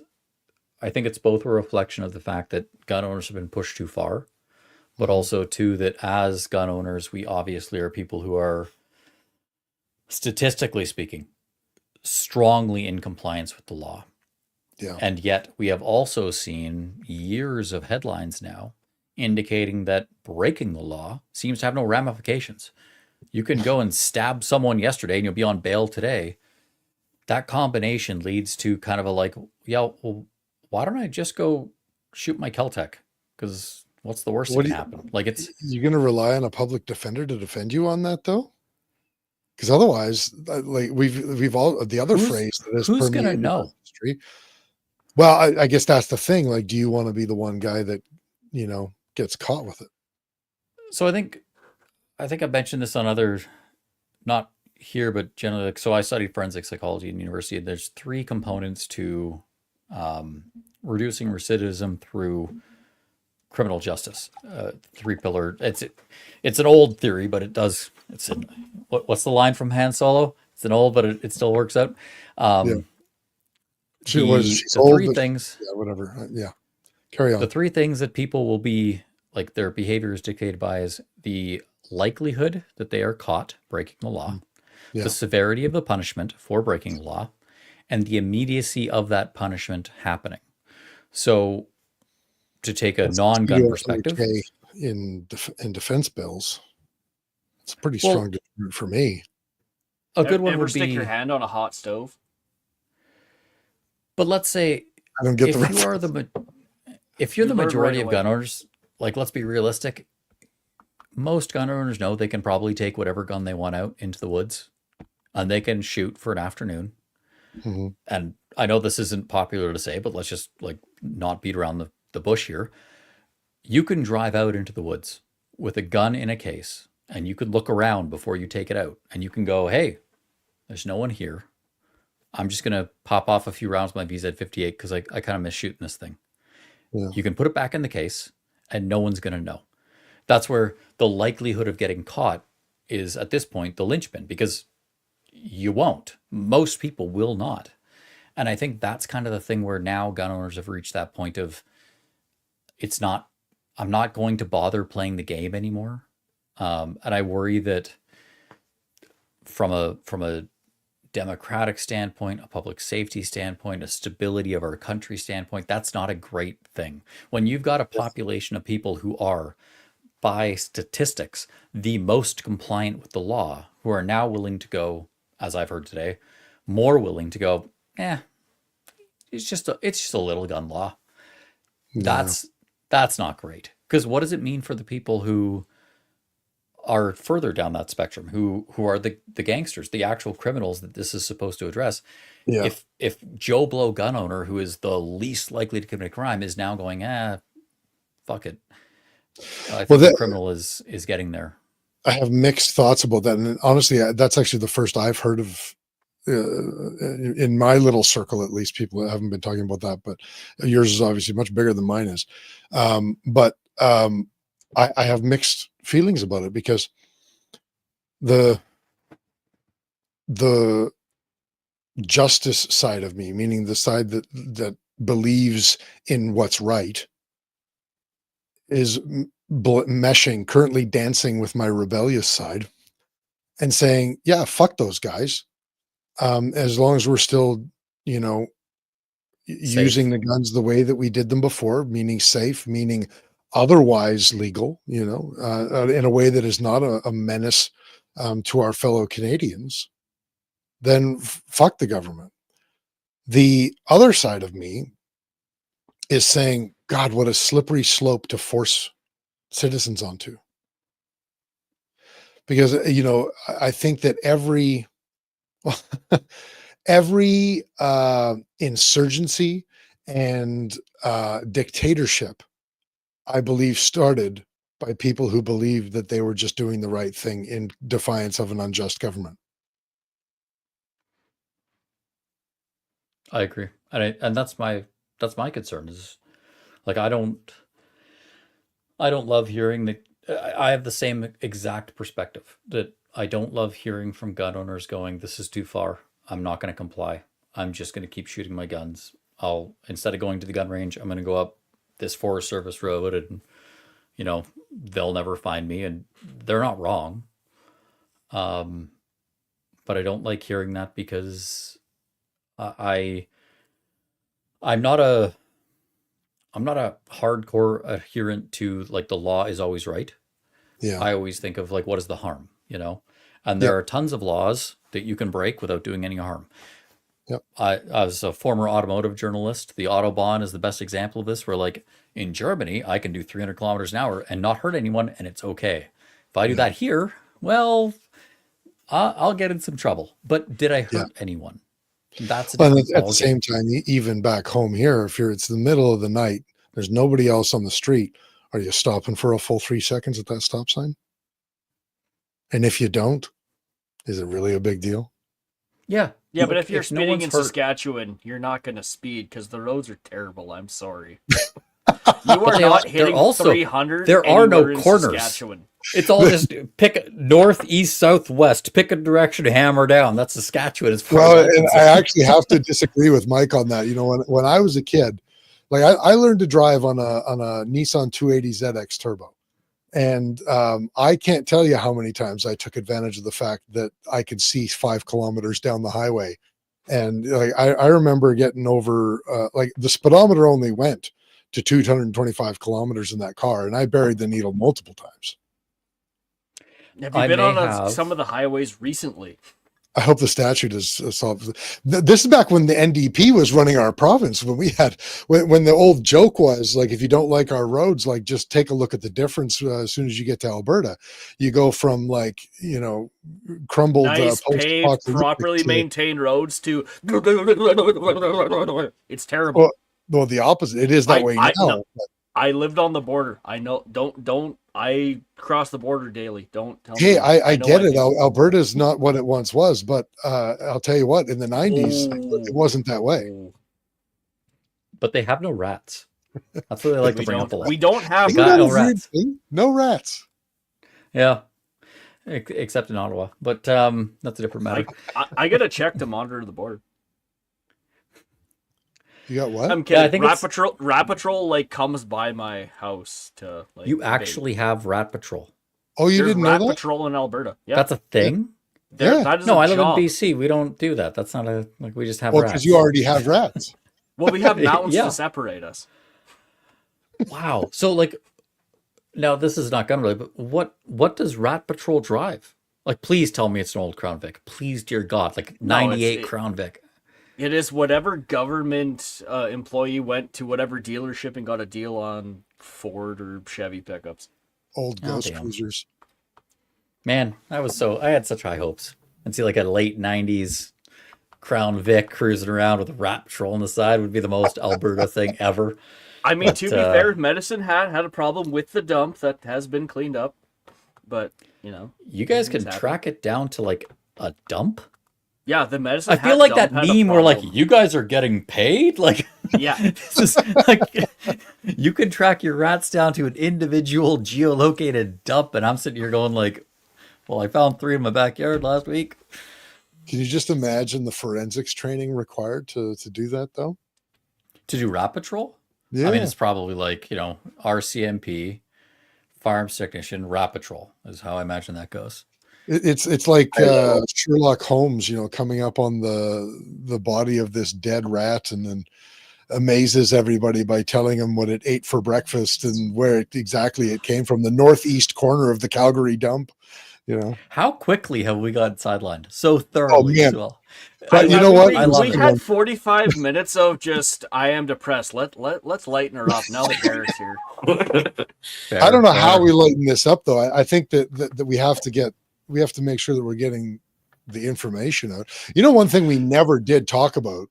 both a reflection of the fact that gun owners have been pushed too far, but also too that as gun owners, we obviously are people who are, statistically speaking, strongly in compliance with the law. Yeah. And yet we have also seen years of headlines now indicating that breaking the law seems to have no ramifications. You can go and stab someone yesterday and you'll be on bail today. That combination leads to kind of a like, yeah, well, why don't I just go shoot my Keltec? Because what's the worst that can happen? Like, it's, you're going to rely on a public defender to defend you on that, though? Because otherwise, like we've all the other phrase that is, who's going to know? Well, I guess that's the thing. Like, do you want to be the one guy that, gets caught with it? So I think I mentioned this on other, not here, but generally. So I studied forensic psychology in university, and there's three components to reducing recidivism through criminal justice. Three pillar. It's an old theory, but it does. What's the line from Han Solo? It's an old, but it still works out. Yeah. Um, She's the old, three but things. yeah, whatever. Yeah. Carry on. The three things that people will be like their behavior is dictated by is the likelihood that they are caught breaking the law, Yeah. the severity of the punishment for breaking the law, and the immediacy of that punishment happening. So, to take a non-gun perspective, okay, in defense bills, it's a pretty well, strong deterrent for me. a good one Ever would stick be, your hand on a hot stove? but let's say I don't get the if you are reference. if you're the You learn right majority of away. gun owners, like let's be realistic, most gun owners know they can probably take whatever gun they want out into the woods and they can shoot for an afternoon. Mhm. And I know this isn't popular to say, but let's just like not beat around the bush here. You can drive out into the woods with a gun in a case and you can look around before you take it out and you can go, hey, there's no one here. I'm just going to pop off a few rounds with my VZ58 because I kind of miss shooting this thing. Yeah. You can put it back in the case and no one's going to know. That's where the likelihood of getting caught is at this point the linchpin, because you won't. Most people will not. And I think that's kind of the thing where now gun owners have reached that point of I'm not going to bother playing the game anymore. And I worry that from a democratic standpoint, a public safety standpoint, a stability of our country standpoint, that's not a great thing. When you've got a population of people who are, by statistics, the most compliant with the law, who are now willing to go, as I've heard today, more willing to go, it's just a little gun law. Yeah. That's not great. Because what does it mean for the people who are further down that spectrum, who are the gangsters, the actual criminals that this is supposed to address? Yeah. If Joe Blow gun owner, who is the least likely to commit a crime, is now going, fuck it. I think the criminal is getting there. I have mixed thoughts about that, and honestly, that's actually the first I've heard of in my little circle. At least people haven't been talking about that, but yours is obviously much bigger than mine is. But I have mixed feelings about it because the justice side of me, meaning the side that believes in what's right, is meshing, currently dancing with my rebellious side and saying, yeah, fuck those guys. As long as we're still, using the guns the way that we did them before, meaning safe, meaning otherwise legal, in a way that is not a menace to our fellow Canadians, then fuck the government. The other side of me is saying, God, what a slippery slope to force citizens onto. Because, I think that every insurgency and dictatorship, I believe, started by people who believed that they were just doing the right thing in defiance of an unjust government. I agree, and that's my concern. Is like I don't love hearing that. I have the same exact perspective that I don't love hearing from gun owners going, "This is too far. I'm not going to comply. I'm just going to keep shooting my guns. Instead of going to the gun range, I'm going to go up this Forest Service road and they'll never find me." And they're not wrong. But I don't like hearing that because I'm not a hardcore adherent to like the law is always right. Yeah. I always think of like, what is the harm, And there are tons of laws that you can break without doing any harm. Yep. As a former automotive journalist, the Autobahn is the best example of this, where like in Germany, I can do 300 kilometers an hour and not hurt anyone, and it's okay. If I do that here, well, I'll get in some trouble. But did I hurt anyone? That's a But different at the ballgame. same time, even back home here, if it's the middle of the night, there's nobody else on the street. Are you stopping for a full 3 seconds at that stop sign? And if you don't, is it really a big deal? Yeah. Yeah, but Like, if you're no speeding one's in hurt- Saskatchewan, you're not going to speed because the roads are terrible. I'm sorry. You are they not are- they're hitting also- 300. there are no anywhere in corners. Saskatchewan. It's all just pick north, east, south, west. Pick a direction, hammer down. That's Saskatchewan as far Well, as I'm and I concerned. actually have to disagree with Mike on that. You know, when I was a kid, like I learned to drive on a Nissan 280 ZX Turbo, and I can't tell you how many times I took advantage of the fact that I could see 5 kilometers down the highway, and like I remember getting over like the speedometer only went to 225 kilometers in that car, and I buried the needle multiple times. Have you I been may on have. some of the highways recently? I hope the statute is solved. This is back when the NDP was running our province. When we had, when the old joke was like, if you don't like our roads, like just take a look at the difference. As soon as you get to Alberta, you go from like crumbled, Nice, paved, post-apocalyptic properly to- maintained roads to. It's terrible. Well, the opposite. It is that way now. No, I lived on the border. I know. Don't. I cross the border daily. Don't tell Hey, me. I know get it. do. Alberta's not what it once was, but I'll tell you what. In the '90s, it wasn't that way. But they have no rats. That's what they like to We bring up a don't. lot. We don't have Isn't that no a weird rats. thing? No rats. Yeah. Except in Ottawa. But that's a different matter. I gotta check to monitor the border. You got what? I'm kidding. I think Rat Patrol like comes by my house to like. You invade. actually have rat patrol. Oh, you There's didn't Rat know that? Patrol in Alberta. Yeah, That's a thing? Yeah. That is No, a I live job. in BC. We don't do that. That's not a like we just have Well, rats. because you already have rats. Well, we have mountains Yeah. to separate us. Wow. So like now this is not gun related, but what does Rat Patrol drive? Like please tell me it's an old Crown Vic. Please, dear God, like No, 98 Crown Vic. It is whatever government employee went to whatever dealership and got a deal on Ford or Chevy pickups. Old Oh, ghost damn. cruisers. Man, I had such high hopes. And see like a late 90s Crown Vic cruising around with a Rat Patrol on the side would be the most Alberta thing ever. I mean, But, to be fair, Medicine Hat had a problem with the dump that has been cleaned up, but You guys things can happen. track it down to like a dump? Yeah, the Medicine I Hat feel like that dump had a meme where like problem. you guys are getting paid? Like Yeah. this is like you can track your rats down to an individual geolocated dump, and I'm sitting here going like, well, I found 3 in my backyard last week. Can you just imagine the forensics training required to do that, though? To do rat patrol? Yeah. I mean, it's probably like, RCMP, firearms technician, rat patrol is how I imagine that goes. It's like Sherlock Holmes, coming up on the body of this dead rat and then amazes everybody by telling them what it ate for breakfast and where exactly it came from, the northeast corner of the Calgary dump. How quickly have we got sidelined so thoroughly man. as well? But you know what? I love We it. had 45 minutes of just I am depressed. Let's lighten her up now that Eric's here. Fair, I don't know how fair. we lighten this up, though. I think that we have to make sure that we're getting the information out. One thing we never did talk about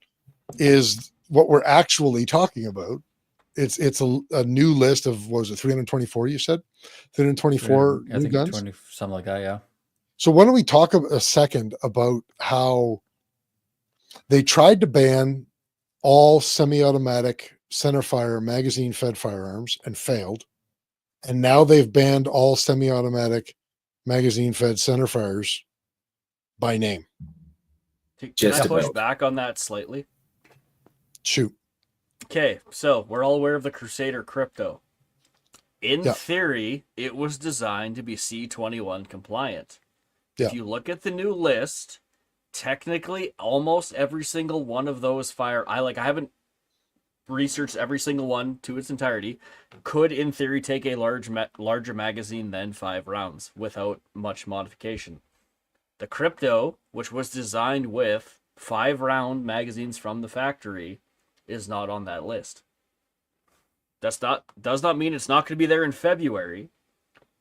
is what we're actually talking about. It's a new list of, what was it, 324? You said 324 I new think guns. 20, something like that. Yeah. So why don't we talk a second about how they tried to ban all semi-automatic centerfire magazine-fed firearms and failed, and now they've banned all semi-automatic magazine-fed centerfires by name. Can Just I push about. back on that slightly? Shoot. Okay, so we're all aware of the Crusader crypto. In Yeah. theory, it was designed to be C21 compliant. Yeah. If you look at the new list, technically almost every single one of those I haven't researched every single one to its entirety, could in theory take a larger magazine than 5 rounds without much modification. The crypto, which was designed with 5-round magazines from the factory, is not on that list. Does not mean it's not going to be there in February,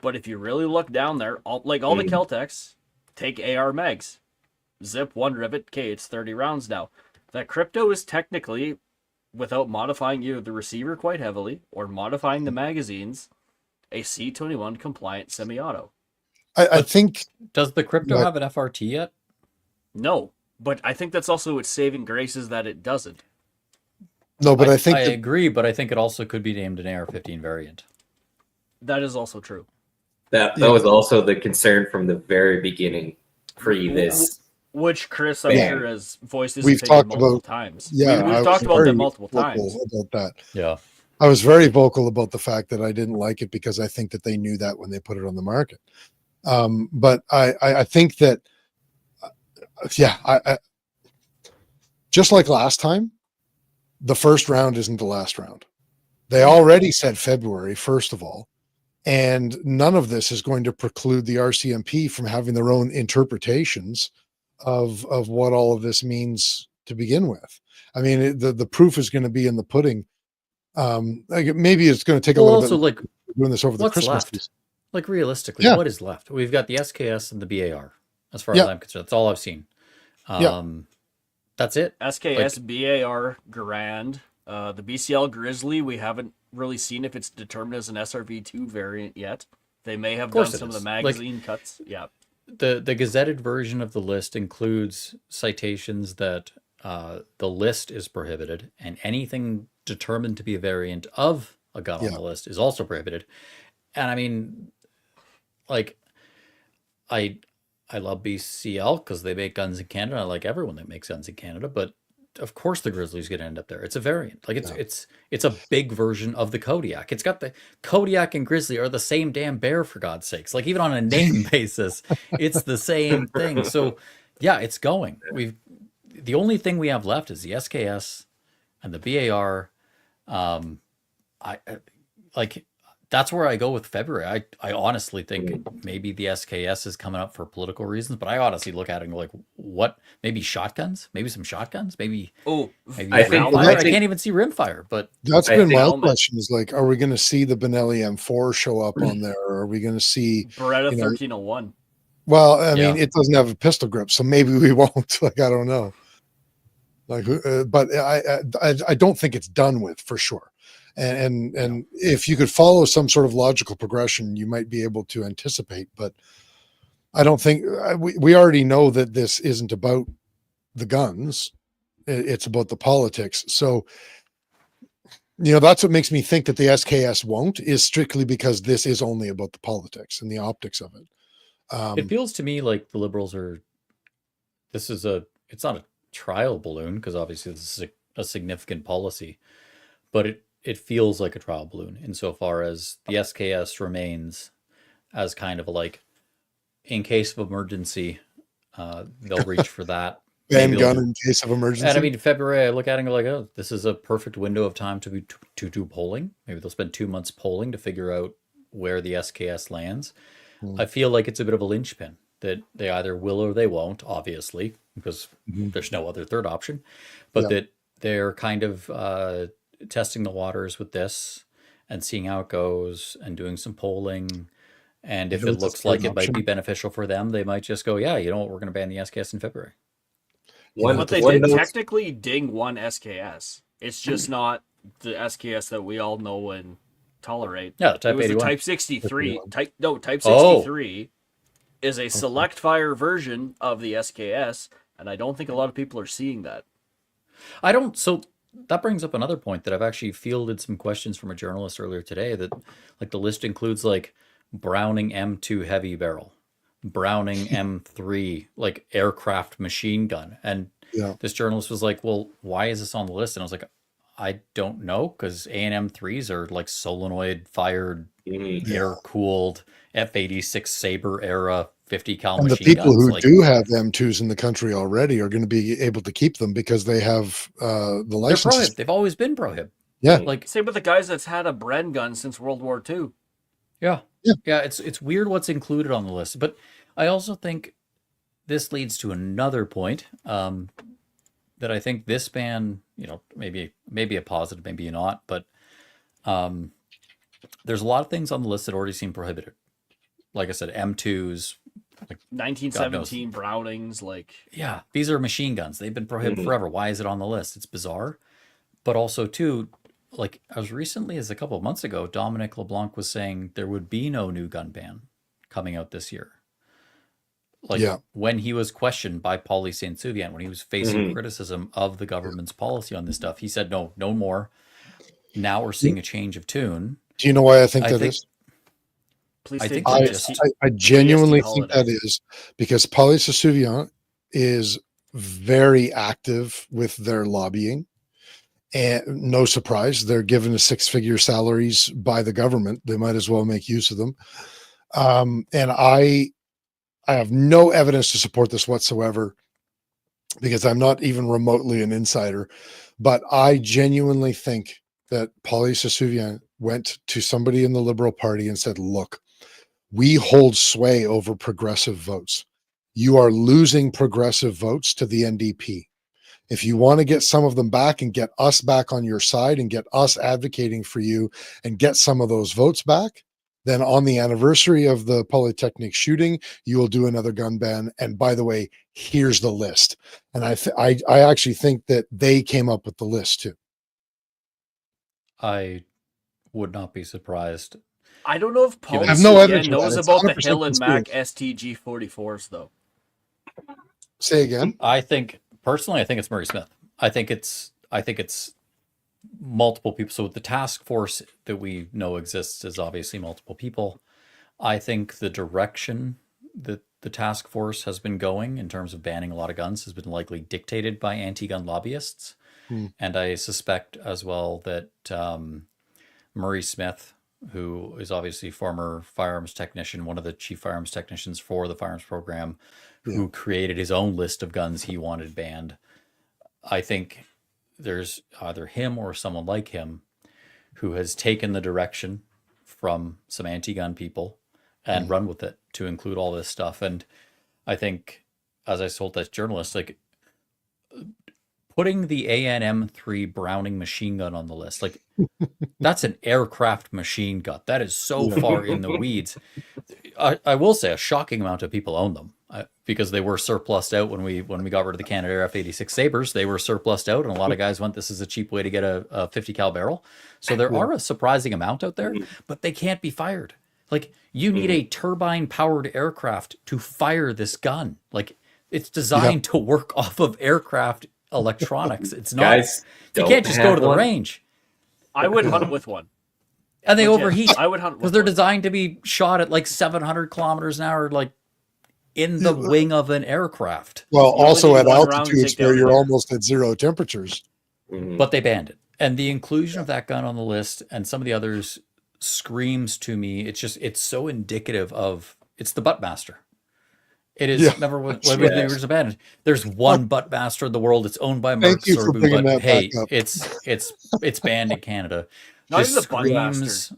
but if you really look down there, all the Kel-Tecs take AR mags, zip 1 rivet. Okay, it's 30 rounds now. that crypto is technically, without modifying either the receiver quite heavily or modifying the magazines, a C21 compliant semi-auto. I think Does the crypto that- have an FRT yet? No, but I think that's also its saving grace is that it doesn't. no, but I think I that, agree, but I think it also could be named an AR-15 variant. That is also true. That Yeah. was also the concern from the very beginning, pre this. Which Chris, I'm Yeah. sure, has voiced his We've opinion talked multiple about- times. yeah, We've I talked was about very that multiple vocal times. about that. Yeah. I was very vocal about the fact that I didn't like it because I think that they knew that when they put it on the market. But I think that, I just like last time, the first round isn't the last round. They already said February, first of all, and none of this is going to preclude the RCMP from having their own interpretations of what all of this means to begin with. I mean, the proof is going to be in the pudding. Like maybe it's going to take a Well, little also, bit like, doing this over the what's Christmas left? season. Like, realistically, Yeah. what is left? We've got the SKS and the BAR, as far Yeah. as I'm concerned. That's all I've seen. Yeah. That's it. SKS, BAR, Grand, the BCL Grizzly, we haven't really seen if it's determined as an SRV2 variant yet. They may have done course it some of is. the Like- magazine cuts. Yeah. The gazetted version of the list includes citations that the list is prohibited, and anything determined to be a variant of a gun on Yeah. the list is also prohibited. And I mean, like, I love BCL because they make guns in Canada. I like everyone that makes guns in Canada, but of course the Grizzly's going to end up there. It's a variant. Like it's a big version of the Kodiak. It's got the Kodiak and Grizzly are the same damn bear, for God's sakes. Like, even on a name basis, it's the same thing. So yeah, it's going. The only thing we have left is the SKS and the BAR. I like, that's where I go with February. I honestly think maybe the SKS is coming up for political reasons, but I honestly look at it and go like, what? Maybe shotguns? Maybe some shotguns? Maybe Maybe I think- rimfire? I I think- can't even see rimfire, but That's I been think my helmet. question is like, are we going to see the Benelli M4 show up on there? Or are we going to see, Beretta you know, 1301. well, I mean, Yeah. it doesn't have a pistol grip, so maybe we won't. Like, I don't know. Like, but I don't think it's done with for sure. And if you could follow some sort of logical progression, you might be able to anticipate. But I don't think we already know that this isn't about the guns; it's about the politics. So, you know, that's what makes me think that the SKS won't, is strictly because this is only about the politics and the optics of it. it feels to me like the Liberals are. It's not a trial balloon, because obviously this is a significant policy, but it feels like a trial balloon insofar as the SKS remains as kind of a, like, in case of emergency, they'll reach for that. Ban Maybe they'll gun do- in case of emergency. And I mean, February, I look at it and go like, oh, this is a perfect window of time to do polling. Maybe they'll spend 2 months polling to figure out where the SKS lands. I feel like it's a bit of a linchpin that they either will or they won't, obviously, because there's no other third option, but Yeah. that they're kind of testing the waters with this and seeing how it goes and doing some polling. And if Yeah, it it's a looks like third it might be option. beneficial for them, they might just go, yeah, you know what, we're going to ban the SKS in February. But they one did note- technically ding one SKS. It's just not the SKS that we all know and tolerate. Yeah, the Type it was 81. the Type 63. Type Oh. 63 is a select fire version of the SKS, and I don't think a lot of people are seeing that. So that brings up another point that I've actually fielded some questions from a journalist earlier today, that like the list includes like Browning M2 heavy barrel, Browning M3 like aircraft machine gun. And Yeah. this journalist was like, well, why is this on the list? And I was like, I don't know, because A&M 3s are like solenoid fired, air cooled F-86 Sabre era 50 cal And the machine people guns. who Like, do have M2s in the country already are going to be able to keep them because they have the they're licenses. prohib. They've always been prohib. Yeah. Like, Same with the guys that's had a Bren gun since World War II. yeah. Yeah. Yeah, it's weird what's included on the list, but I also think this leads to another point, that I think this ban, you know, maybe a positive, maybe not, but there's a lot of things on the list that already seem prohibited. Like I said, M2s, 1917 Brownings, like Yeah, these are machine guns. They've been prohibited forever. Why is it on the list? It's bizarre. But also, too, like as recently as a couple of months ago, Dominic LeBlanc was saying there would be no new gun ban coming out this year. Like Yeah. when he was questioned by Pauly Saint-Souvian, when he was facing criticism of the government's policy on this stuff, he said, no more. Now we're seeing a change of tune. Do you know why I think I that think- is? please I take think the just- I genuinely PST think holiday. that is because Pauly Saint-Souvian is very active with their lobbying. And no surprise, they're given a six-figure salaries by the government. They might as well make use of them. And I have no evidence to support this whatsoever because I'm not even remotely an insider. But I genuinely think that Pauly Saint-Souvian went to somebody in the Liberal Party and said, look, we hold sway over progressive votes. You are losing progressive votes to the NDP. If you want to get some of them back and get us back on your side and get us advocating for you and get some of those votes back, then on the anniversary of the Polytechnic shooting, you will do another gun ban. And by the way, here's the list. And I actually think that they came up with the list too. I would not be surprised. I don't know if Paul I have no evidence for knows that. It's about the 100% Hill and Mac conspiracy. STG 44s though. Say again. I think personally, I think it's Murray Smith. I think it's multiple people. So the task force that we know exists is obviously multiple people. I think the direction that the task force has been going in terms of banning a lot of guns has been likely dictated by anti-gun lobbyists. And I suspect as well that Murray Smith, who is obviously former firearms technician, one of the chief firearms technicians for the firearms program, who created his own list of guns he wanted banned. I think there's either him or someone like him who has taken the direction from some anti-gun people and run with it to include all this stuff. And I think, as I told that journalist, like putting the ANM3 Browning machine gun on the list, like that's an aircraft machine gun. That is so far in the weeds. I will say a shocking amount of people own them because they were surplused out when we got rid of the Canadair F86 Sabres. They were surplused out, and a lot of guys went, this is a cheap way to get a 50 cal barrel. So there are a surprising amount out there, but they can't be fired. Like you need a turbine powered aircraft to fire this gun. Like it's designed to work off of aircraft electronics. It's not. Guys, you don't can't just go have to the one? range. I would hunt with one. And they Legit. overheat I would hunt because with they're one. designed to be shot at like 700 kilometers an hour, like in the wing of an aircraft. Well, only also need at one round to altitudes take down where the you're air. almost at zero temperatures. But they banned it. And the inclusion of that gun on the list and some of the others screams to me. It's so indicative of, it's the Buttmaster. It is, remember when we were abandoned, there's one Buttmaster in the world. It's owned by Thank Merck, you for Sorbu, bringing but that hey, back up. it's banned in Canada. Not Just even the screams,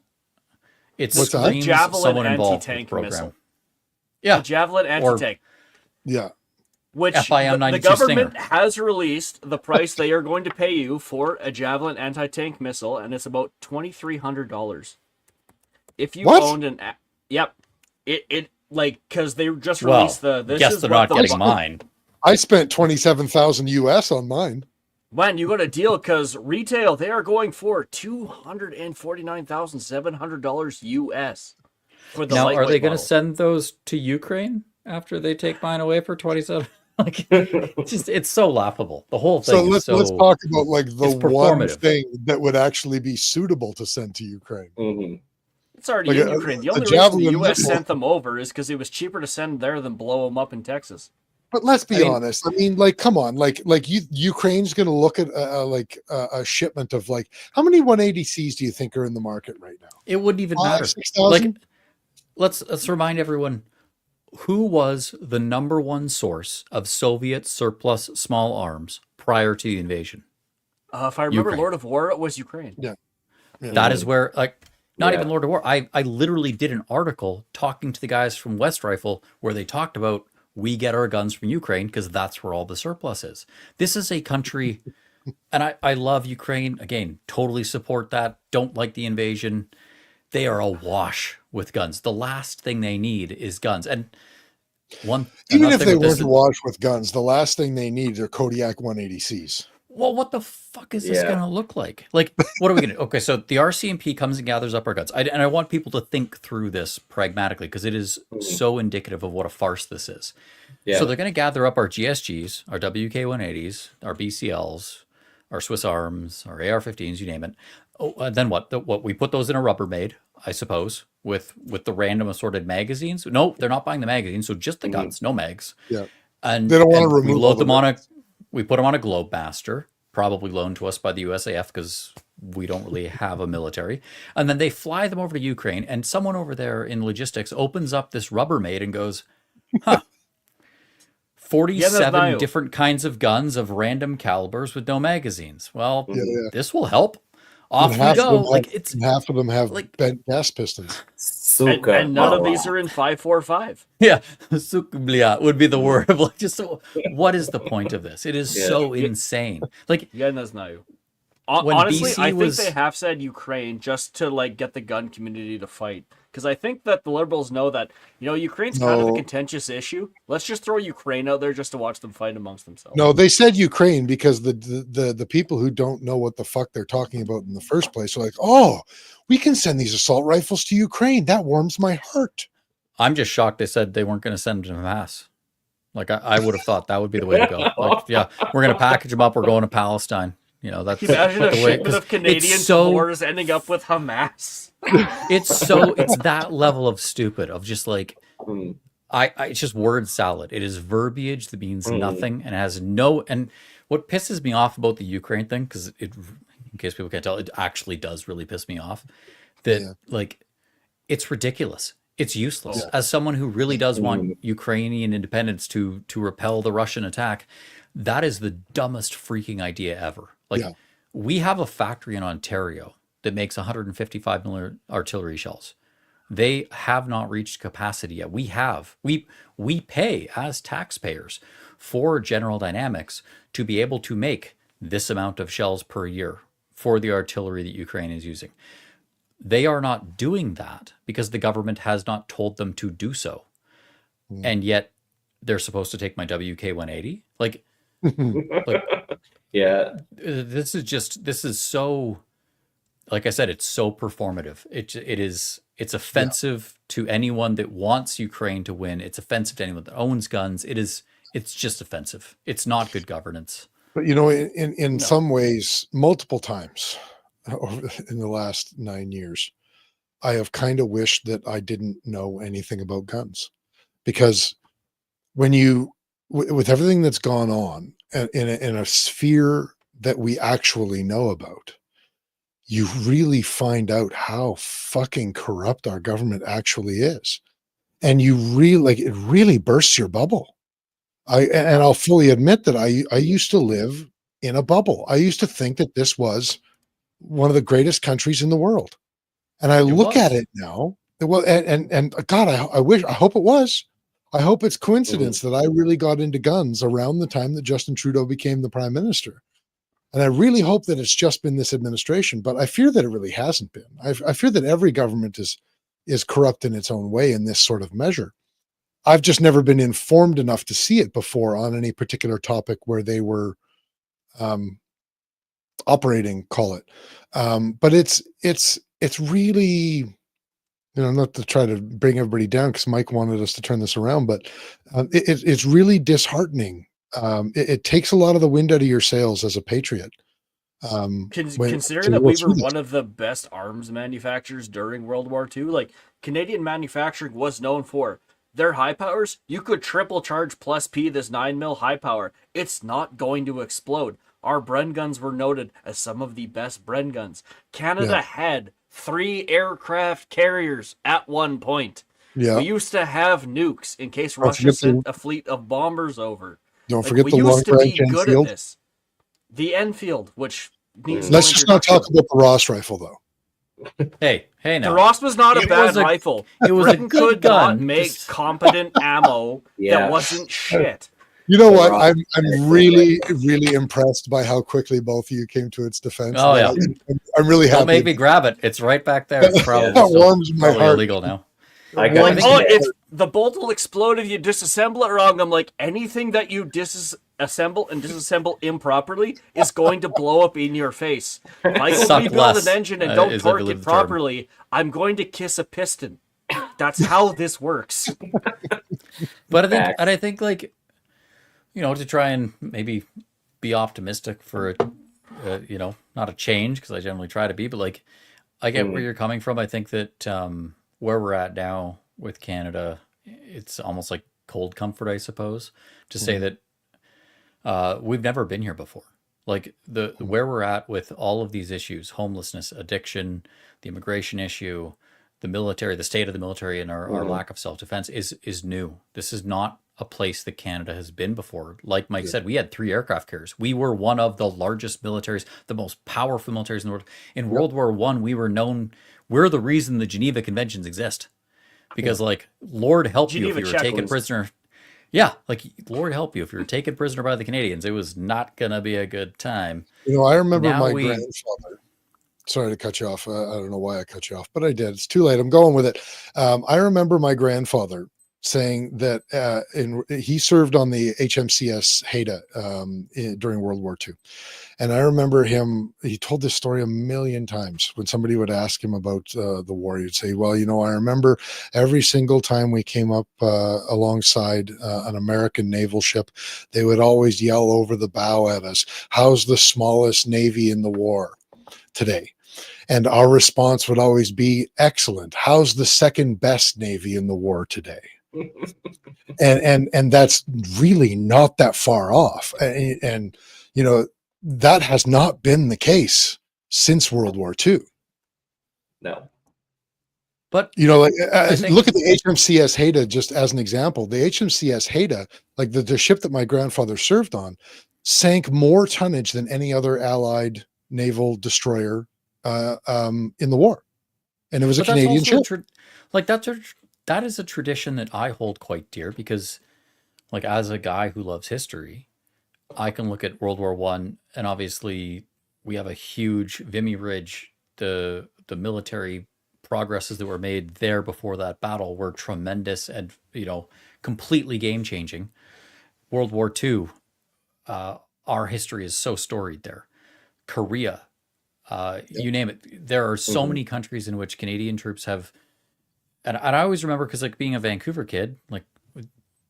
it What's that? screams Javelin someone involved with the anti-tank program. missile. Yeah, The Javelin anti-tank. Yeah. Which FIM the 92 government Stinger. has released the price they are going to pay you for a Javelin anti-tank missile, and it's about $2,300. If you What? owned an, yep, it like because they just Well, released the. This guess is they're what not the getting mine. I spent 27,000 US on mine. When you got a deal, because retail they are going for $249,700 US for the Now, are lightweight they going to model. send those to Ukraine after they take mine away for 27? Like, it's so laughable. The whole thing. So is let's talk about like the it's one performative. thing that would actually be suitable to send to Ukraine. It's already Like in a- Ukraine. The a only reason the Javelin U.S. missile. sent them over is because it was cheaper to send there than blow them up in Texas. But let's be I mean- honest. I mean, like, come on, like Ukraine's going to look at a shipment of like how many 180Cs do you think are in the market right now? It wouldn't even 5,000, matter. 6,000? Like, let's remind everyone who was the number one source of Soviet surplus small arms prior to the invasion. If I remember, Ukraine. Lord of War, it was Ukraine. Yeah. That is where, like, not Yeah. even Lord of War. I literally did an article talking to the guys from West Rifle where they talked about we get our guns from Ukraine because that's where all the surplus is. This is a country, and I love Ukraine. Again, totally support that. Don't like the invasion. They are awash with guns. The last thing they need is guns. And Even if they with weren't awash with guns, the last thing they need are Kodiak 180Cs. Well, what the fuck is this going to look like? Like, what are we going to? Okay, so the RCMP comes and gathers up our guns. And I want people to think through this pragmatically because it is so indicative of what a farce this is. So they're going to gather up our GSGs, our WK-180s, our BCLs, our Swiss Arms, our AR-15s, you name it. Oh, then what? What we put those in a Rubbermaid, I suppose, with the random assorted magazines. No, they're not buying the magazines, so just the guns, no mags. Yeah, and they don't want to remove. We load them on we put them on a Globemaster, probably loaned to us by the USAF because we don't really have a military. And then they fly them over to Ukraine, and someone over there in logistics opens up this Rubbermaid and goes, "Huh." 47 different kinds of guns of random calibers with no magazines. Well, this will help. Off we go. Half of them have bent gas pistons. And none of these are in 5.45. Yeah, sukblia would be the word of like just so. What is the point of this? It is so insane. Like honestly, I think they have said Ukraine just to like get the gun community to fight. Because I think that the liberals know that, Ukraine's kind of a contentious issue. Let's just throw Ukraine out there just to watch them fight amongst themselves. No, they said Ukraine because the people who don't know what the fuck they're talking about in the first place are like, oh, we can send these assault rifles to Ukraine. That warms my heart. I'm just shocked they said they weren't going to send them to mass. Like, I would have thought that would be the way to go. Like, we're going to package them up. We're going to Palestine. That's imagine a shipment of Canadian tours ending up with Hamas. It's that level of stupid of just like it's just word salad. It is verbiage that means nothing and has no. And what pisses me off about the Ukraine thing, because in case people can't tell, it actually does really piss me off. That like it's ridiculous. It's useless. As someone who really does want Ukrainian independence to repel the Russian attack, that is the dumbest freaking idea ever. Like we have a factory in Ontario that makes 155 million artillery shells. They have not reached capacity yet. We pay as taxpayers for General Dynamics to be able to make this amount of shells per year for the artillery that Ukraine is using. They are not doing that because the government has not told them to do so. And yet they're supposed to take my WK-180. Like, this is so, like I said, it's so performative. It's offensive to anyone that wants Ukraine to win. It's offensive to anyone that owns guns. It's just offensive. It's not good governance. But in some ways, multiple times in the last 9 years, I have kind of wished that I didn't know anything about guns, because when with everything that's gone on in a sphere that we actually know about, you really find out how fucking corrupt our government actually is. And you really, it really bursts your bubble. I'll fully admit that I used to live in a bubble. I used to think that this was one of the greatest countries in the world. And I look at it now. Well, and God, I hope it was. I hope it's coincidence that I really got into guns around the time that Justin Trudeau became the prime minister. And I really hope that it's just been this administration, but I fear that it really hasn't been. I fear that every government is corrupt in its own way in this sort of measure. I've just never been informed enough to see it before on any particular topic where they were operating, call it. But it's really, not to try to bring everybody down because Mike wanted us to turn this around, but it's really disheartening. It takes a lot of the wind out of your sails as a patriot. Considering that we were one of the best arms manufacturers during World War II, like Canadian manufacturing was known for their high powers. You could triple charge plus P this 9mm high power. It's not going to explode. Our Bren guns were noted as some of the best Bren guns. Canada had 3 aircraft carriers at one point. Yeah. We used to have nukes in case Russia sent a fleet of bombers over. Don't forget the long range Enfield. At this. The Enfield, which needs Let's just not talk about the Ross rifle, though. Hey, now. The Ross was not a bad rifle. It was Britain a good could gun. not make competent ammo that wasn't shit. You know what? I'm really, really impressed by how quickly both of you came to its defense. Oh, I'm really happy. Don't make me grab it. It's right back there. It's probably, that warms my heart. Illegal now. I Like, got oh, it. if the bolt will explode if you disassemble it wrong. I'm like, anything that you disassemble and disassemble improperly is going to blow up in your face. If I go Suck rebuild less, an engine and don't is, I torque believe, it the term. properly, I'm going to kiss a piston. That's how this works. But Facts. I think like, you know, to try and maybe be optimistic for you know, not a change, because I generally try to be, but like, I get where you're coming from. I think that where we're at now with Canada, it's almost like cold comfort, I suppose, to say that we've never been here before. Like the where we're at with all of these issues, homelessness, addiction, the immigration issue, the military, the state of the military, and our lack of self-defense is new. This is not a place that Canada has been before. Like Mike said, we had 3 aircraft carriers. We were one of the largest militaries, the most powerful militaries in the world. In World War One, we were known. We're the reason the Geneva Conventions exist, because like Lord help you if Geneva you were taken checklist. prisoner. Yeah, like Lord help you if you were taken prisoner by the Canadians. It was not gonna be a good time. You know, I remember Now my we- grandfather. Sorry to cut you off. I don't know why I cut you off, but I did. It's too late. I'm going with it. I remember my grandfather saying that he served on the HMCS Haida during World War II. And I remember he told this story a million times. When somebody would ask him about the war, he'd say, well, you know, I remember every single time we came up alongside an American naval ship, they would always yell over the bow at us, how's the smallest navy in the war today? And our response would always be, excellent. How's the second best navy in the war today? and that's really not that far off. And you know, that has not been the case since World War II. No. But You know, like think- look at the HMCS Haida just as an example. The HMCS Haida, like the ship that my grandfather served on, sank more tonnage than any other Allied naval destroyer in the war, and it was a But that's Canadian also ship. that is a tradition that I hold quite dear, because like as a guy who loves history, I can look at World War One, and obviously we have a huge Vimy Ridge. The military progresses that were made there before that battle were tremendous and, you know, completely game changing. World War Two, our history is so storied there. Korea, you name it. There are so many countries in which Canadian troops have, and I always remember, because like being a Vancouver kid, like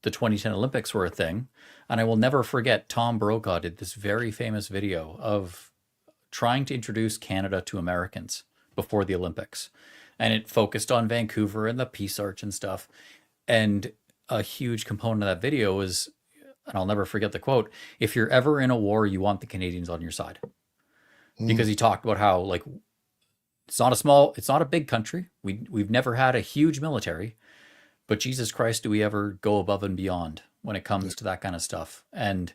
the 2010 Olympics were a thing, and I will never forget Tom Brokaw did this very famous video of trying to introduce Canada to Americans before the Olympics, and it focused on Vancouver and the Peace Arch and stuff. And a huge component of that video was, and I'll never forget the quote, if you're ever in a war, you want the Canadians on your side. Because he talked about how like it's not a big country. We've never had a huge military, but Jesus Christ, do we ever go above and beyond when it comes to that kind of stuff? And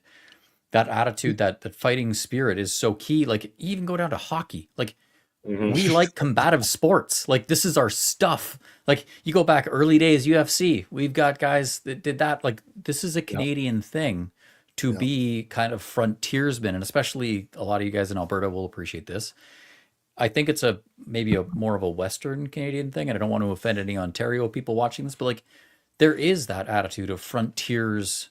that attitude, that fighting spirit is so key. Like even go down to hockey. Like we like combative sports. Like this is our stuff. Like you go back early days UFC, we've got guys that did that. Like this is a Canadian thing. To be kind of frontiersmen, and especially a lot of you guys in Alberta will appreciate this. I think it's maybe more of a Western Canadian thing, and I don't want to offend any Ontario people watching this, but like there is that attitude of frontiers,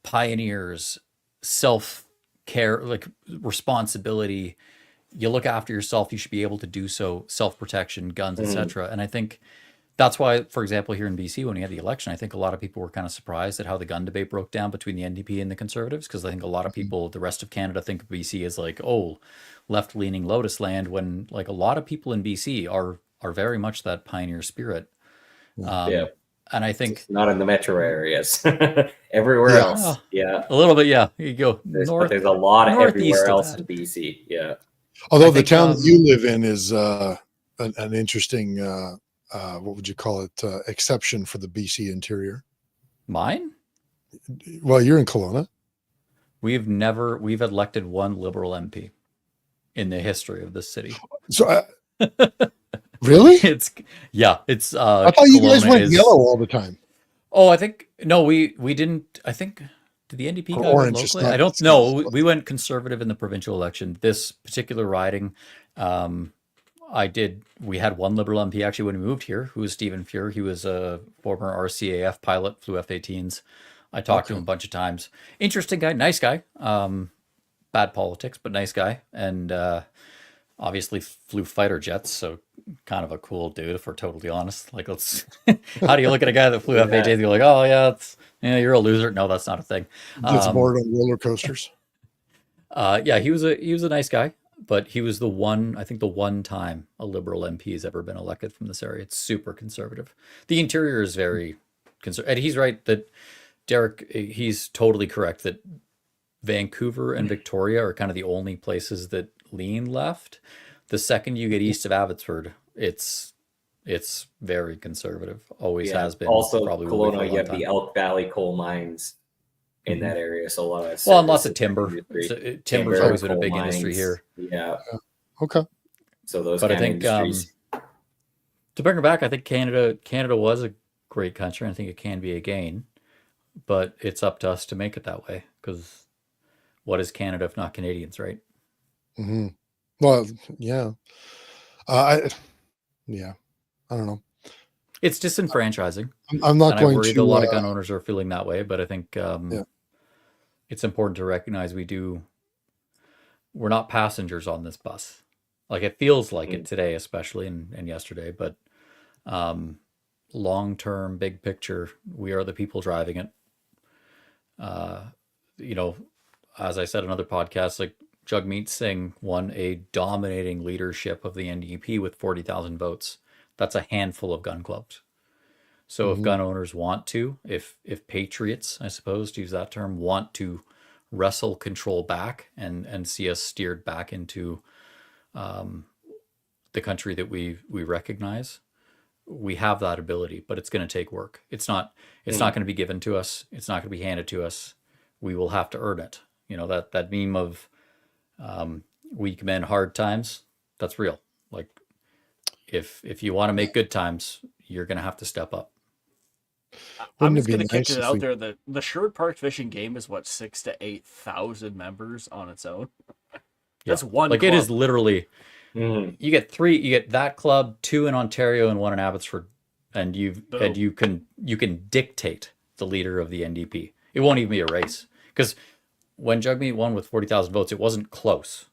pioneers, self-care, like responsibility. You look after yourself, you should be able to do so, self-protection, guns, etc. And I think that's why, for example, here in BC, when we had the election, I think a lot of people were kind of surprised at how the gun debate broke down between the NDP and the Conservatives, because I think a lot of people, the rest of Canada, think of BC as like, oh, left-leaning Lotus land, when like a lot of people in BC are very much that pioneer spirit. Yeah. And I think It's not in the metro areas. Everywhere Yeah. else. Yeah. a little bit, yeah. You go There's north. a lot of northeast everywhere of else that. in BC. Yeah. Although I the think, town that you live in is an interesting, what would you call it, exception for the BC interior. Mine? Well, you're in Kelowna. We've elected one Liberal MP in the history of this city. So, really? It's I thought you guys Kelowna went is- yellow all the time. Oh, I think no, we didn't. I think did the NDP Or go orange, it's locally? not- I don't it's know. not- We went conservative in the provincial election. This particular riding, We had one Liberal MP actually when we moved here, who was Stephen Fuhr. He was a former RCAF pilot, flew F-18s. I talked to him a bunch of times. Interesting guy, nice guy. Bad politics, but nice guy. And obviously flew fighter jets, so kind of a cool dude, if we're totally honest. Like, let's. How do you look at a guy that flew F-18s? You're like, oh yeah, you're a loser. No, that's not a thing. Gets bored on roller coasters. Yeah, he was a nice guy, but he was the one time a Liberal MP has ever been elected from this area. It's super conservative. The interior is very conservative. And he's right that Derek, he's totally correct that Vancouver and Victoria are kind of the only places that lean left. The second you get east of Abbotsford, it's very conservative. Always has been. Also, probably will be for a Kelowna, you long have time. the Elk Valley coal mines in that area, so a lot of and lots of services timber. industry. Timber's always been a coal big industry mines. here. Yeah. Okay. So those But I kind of think industries. to bring her back, I think Canada was a great country. And I think it can be again, but it's up to us to make it that way. Because what is Canada if not Canadians, right? Mm-hmm. Well, yeah. I don't know. It's disenfranchising. I'm not And going I worry to. that a lot of gun owners are feeling that way. But I think Yeah. it's important to recognize we're not passengers on this bus. Like it feels like it today, especially and yesterday. But long term, big picture, we are the people driving it. As I said in other podcasts, like Jagmeet Singh won a dominating leadership of the NDP with 40,000 votes. That's a handful of gun clubs. So if gun owners want to, if patriots, I suppose, to use that term, want to wrestle control back and see us steered back into the country that we recognize, we have that ability, but it's going to take work. It's not going to be given to us. It's not going to be handed to us. We will have to earn it. That meme of weak men, hard times, that's real. Like if you want to make good times, you're going to have to step up. I'm Wouldn't it just be going to nice kick it if out we- there. The Sherwood Park Fishing Game is what 6,000 to 8,000 members on its own. That's one. Like club. it is literally. You get three. You get that club, two in Ontario and one in Abbotsford, and you can dictate the leader of the NDP. It won't even be a race because when Jagmeet won with 40,000 votes, it wasn't close.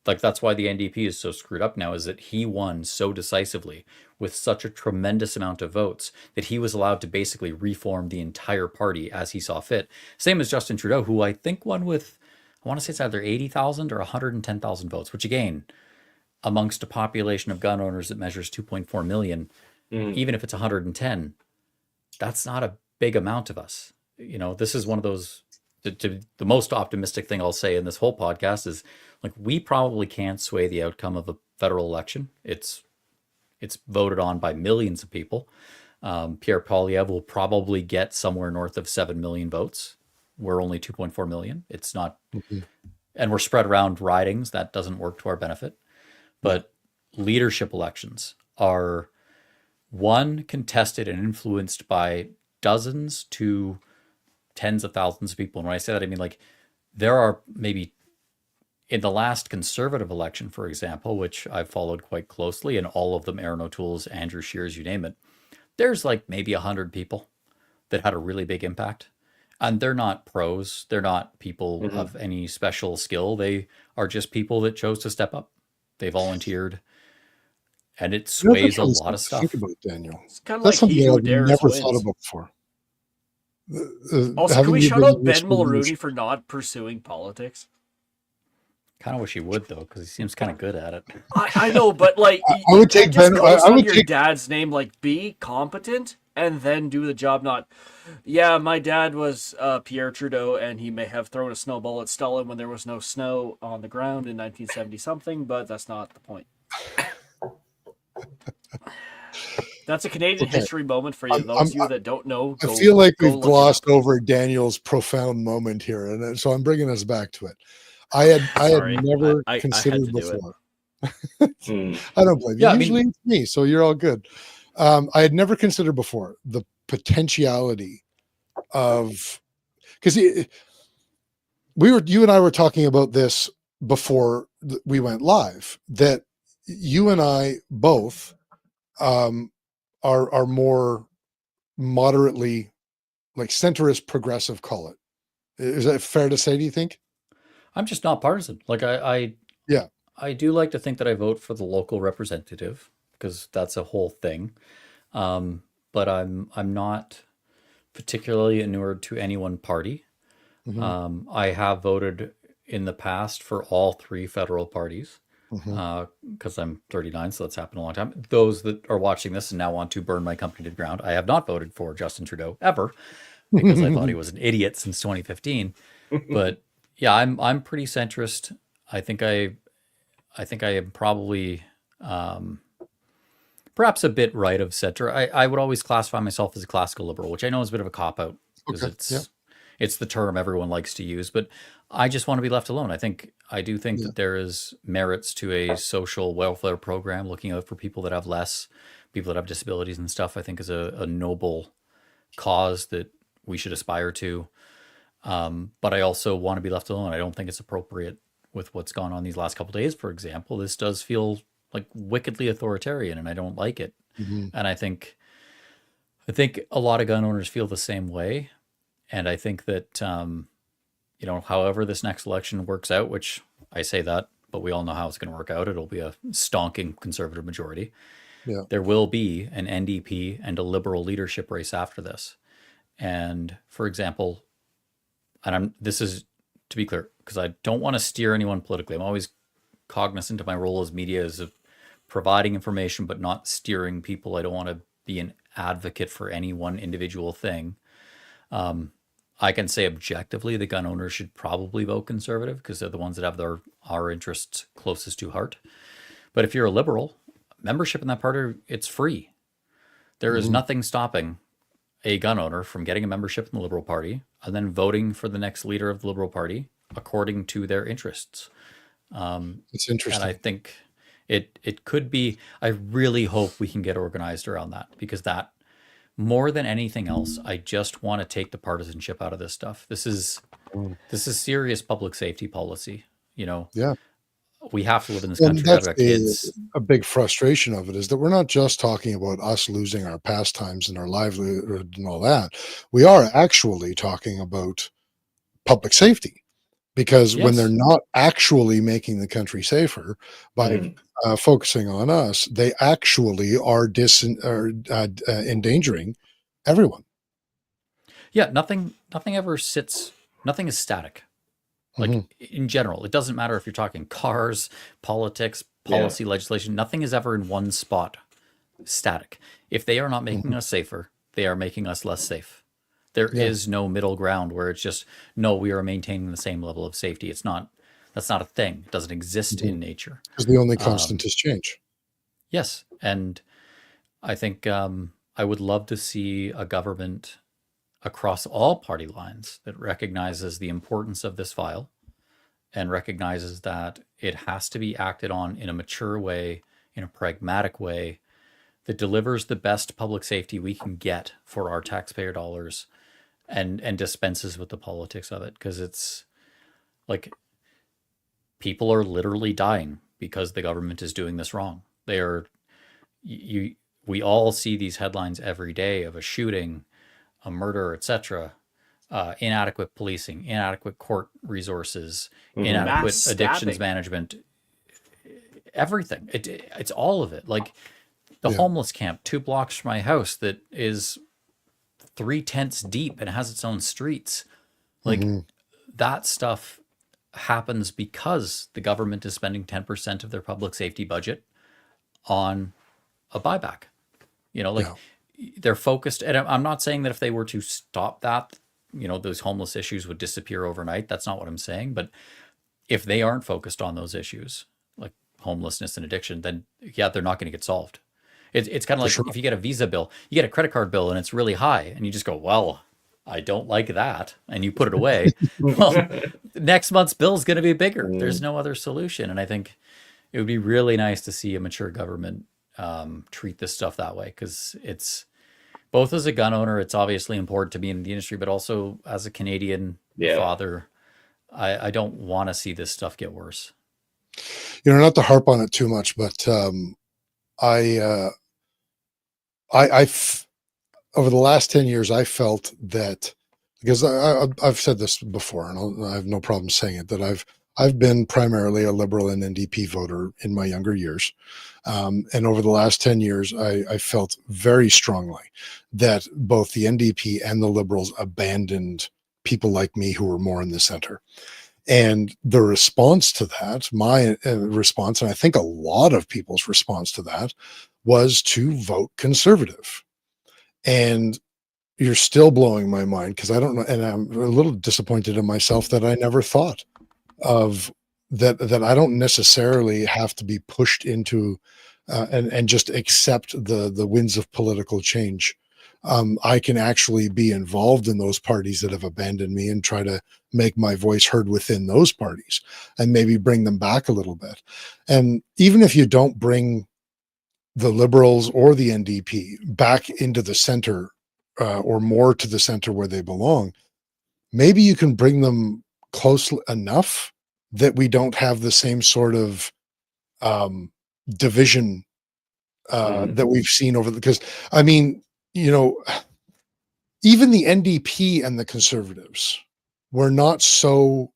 Like that's why the NDP is so screwed up now, is that he won so decisively with such a tremendous amount of votes that he was allowed to basically reform the entire party as he saw fit. Same as Justin Trudeau, who I think won with, I want to say it's either 80,000 or 110,000 votes, which again, amongst a population of gun owners that measures 2.4 million, even if it's 110, that's not a big amount of us. This is one of those, the most optimistic thing I'll say in this whole podcast is like, we probably can't sway the outcome of a federal election. It's voted on by millions of people. Pierre Poilievre will probably get somewhere north of 7 million votes. We're only 2.4 million. It's not, and we're spread around ridings. That doesn't work to our benefit. But leadership elections are contested and influenced by dozens to tens of thousands of people. And when I say that, I mean, like, there are maybe in the last Conservative election, for example, which I've followed quite closely, and all of them, Aaron O'Toole's, Andrew Scheer's, you name it, there's like maybe 100 people that had a really big impact. And they're not pros. They're not people of any special skill. They are just people that chose to step up. They volunteered. And it sways a lot of stuff. Think about it, Daniel. It's kind of That's like he something who I've dares never wins. thought about before. Also, can Having we you shout been out Ben listening to Mulrooney this- for not pursuing politics? Kind of wish he would, though, because he seems kind of good at it. I know, but like, I would take just Ben- coast I on would your take- dad's name, like be competent and then do the job. Not, yeah, my dad was Pierre Trudeau, and he may have thrown a snowball at Stalin when there was no snow on the ground in 1970 something, but that's not the point. That's a Canadian Okay. history moment for you. Those of you that don't know, I feel like we've look it glossed up. over Daniel's profound moment here, and so I'm bringing us back to it. I had Sorry, never I had considered to do it. before. I don't blame you. Yeah, I mean- Usually it's me, so you're all good. I had never considered before the potentiality of, because you and I were talking about this before we went live, that you and I both are more moderately, like, centrist progressive, call it. Is that fair to say, do you think? I'm just not partisan. Like Yeah. I do like to think that I vote for the local representative because that's a whole thing. But I'm not particularly inured to any one party. Hmm. I have voted in the past for all three federal parties Hmm. because I'm 39, so that's happened a long time. Those that are watching this and now want to burn my company to the ground, I have not voted for Justin Trudeau ever because I thought he was an idiot since 2015. But yeah, I'm pretty centrist. I think I am probably perhaps a bit right of center. I would always classify myself as a classical liberal, which I know is a bit of a cop out because Okay. Yeah. it's the term everyone likes to use, but I just want to be left alone. I do think Yeah. that there is merits to a social welfare program looking out for people that have less, people that have disabilities and stuff. I think is a noble cause that we should aspire to. But I also want to be left alone. I don't think it's appropriate with what's gone on these last couple of days. For example, this does feel like wickedly authoritarian, and I don't like it. Hmm. And I think a lot of gun owners feel the same way. And I think that however this next election works out, which I say that, but we all know how it's going to work out. It'll be a stonking conservative majority. Yeah. There will be an NDP and a liberal leadership race after this. And for example, this is to be clear, because I don't want to steer anyone politically. I'm always cognizant of my role as media as of providing information, but not steering people. I don't want to be an advocate for any one individual thing. I can say objectively the gun owners should probably vote conservative because they're the ones that have our interests closest to heart. But if you're a liberal, membership in that party, it's free. There is nothing stopping a gun owner from getting a membership in the Liberal Party and then voting for the next leader of the Liberal Party according to their interests. It's And I interesting. think it could be. I really hope we can get organized around that because that more than anything else, I just want to take the partisanship out of this stuff. This is serious public safety policy. Yeah. We have to live in this And country. I've that's got kids. a big frustration of it, is that we're not just talking about us losing our pastimes and our livelihood and all that. We are actually talking about public safety, because when they're Yes. not actually making the country safer by focusing on us, they actually are endangering everyone. Yeah. Nothing ever sits. Nothing is static. Like Mhm. in general, it doesn't matter if you're talking cars, politics, Yeah. policy, legislation. Nothing is ever in one spot static. If they are not making Mhm. us safer, they are making us less safe. There Yeah, is no middle ground where it's just no, we are maintaining the same level of safety. It's not. That's not a thing. It doesn't exist in nature. because the only Um, constant is change. yes, and I think I would love to see a government across all party lines that recognizes the importance of this file and recognizes that it has to be acted on in a mature way, in a pragmatic way that delivers the best public safety we can get for our taxpayer dollars and dispenses with the politics of it. Because it's like people are literally dying because the government is doing this wrong. They are you we all see these headlines every day of a shooting, a murder, etc. Inadequate policing, inadequate court resources, inadequate Mass addictions stabbing. management, everything. It's all of it. Like the Yeah. homeless camp 2 blocks from my house that is 3 tents deep and has its own streets. Like Mhm. that stuff happens because the government is spending 10% of their public safety budget on a buyback. Like Yeah. they're focused. And I'm not saying that if they were to stop that, those homeless issues would disappear overnight. That's not what I'm saying. But if they aren't focused on those issues, like homelessness and addiction, then yeah, they're not going to get solved. It's kind of For like sure. if you get a Visa bill, you get a credit card bill and it's really high, and you just go, well, I don't like that, and you put it away. Well, next month's bill is going to be bigger. There's no other solution. And I think it would be really nice to see a mature government treat this stuff that way, because it's both as a gun owner, it's obviously important to be in the industry, but also as a Canadian Yeah. father, I don't want to see this stuff get worse. not to harp on it too much, but I, over the last 10 years, I felt that, because I've said this before, and I have no problem saying it, that I've been primarily a Liberal and NDP voter in my younger years. And over the last 10 years, I felt very strongly that both the NDP and the Liberals abandoned people like me who were more in the center. And the response to that, my response, and I think a lot of people's response to that, was to vote conservative. And you're still blowing my mind, because I don't know, and I'm a little disappointed in myself that I never thought of that I don't necessarily have to be pushed into and just accept the winds of political change. I can actually be involved in those parties that have abandoned me and try to make my voice heard within those parties and maybe bring them back a little bit. And even if you don't bring the Liberals or the NDP back into the center, or more to the center where they belong, maybe you can bring them close enough that we don't have the same sort of division that we've seen over because I mean, even the NDP and the Conservatives were not so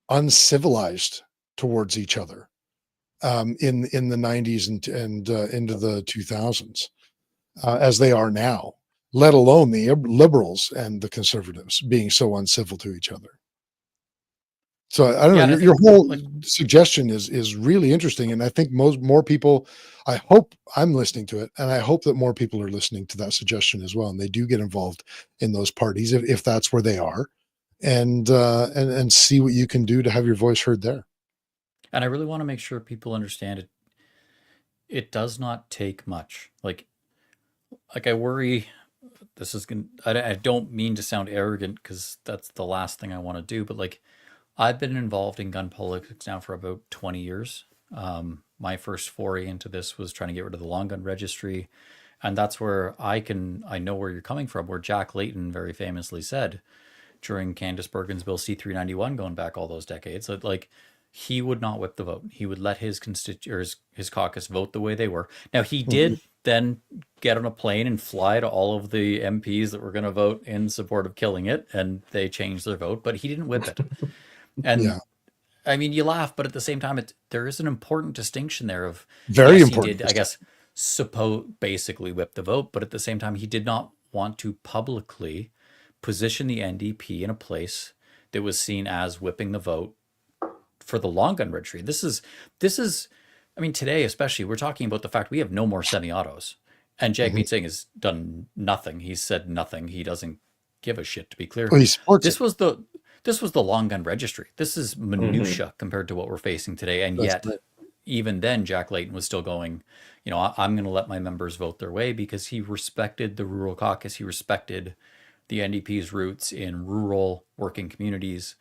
uncivilized towards each other in the 90s and into the 2000s as they are now, let alone the Liberals and the Conservatives being so uncivil to each other. So I don't know. Your whole suggestion is really interesting, and I think more people. I hope I'm listening to it, and I hope that more people are listening to that suggestion as well, and they do get involved in those parties if that's where they are, and see what you can do to have your voice heard there. And I really want to make sure people understand it. It does not take much. Like I worry. This is gonna. I don't mean to sound arrogant, because that's the last thing I want to do, but like, I've been involved in gun politics now for about 20 years. My first foray into this was trying to get rid of the long gun registry. And that's where I know where you're coming from, where Jack Layton very famously said during Candace Bergen's Bill C-391, going back all those decades, that like, he would not whip the vote. He would let his his caucus vote the way they were. Now, he did then get on a plane and fly to all of the MPs that were going to vote in support of killing it, and they changed their vote, but he didn't whip it. And Yeah. I mean, you laugh, but at the same time, there is an important distinction there of, Very yes, important. he did, I guess, basically whip the vote, but at the same time, he did not want to publicly position the NDP in a place that was seen as whipping the vote for the long gun registry. This is, I mean, today especially, we're talking about the fact we have no more semi-autos, and Jagmeet Singh has done nothing. He's said nothing. He doesn't give a shit, to be clear. Well, he supports This it. was the long gun registry. This is minutia compared to what we're facing today. And yet, even then, Jack Layton was still going, I'm going to let my members vote their way, because he respected the rural caucus. He respected the NDP's roots in rural working communities.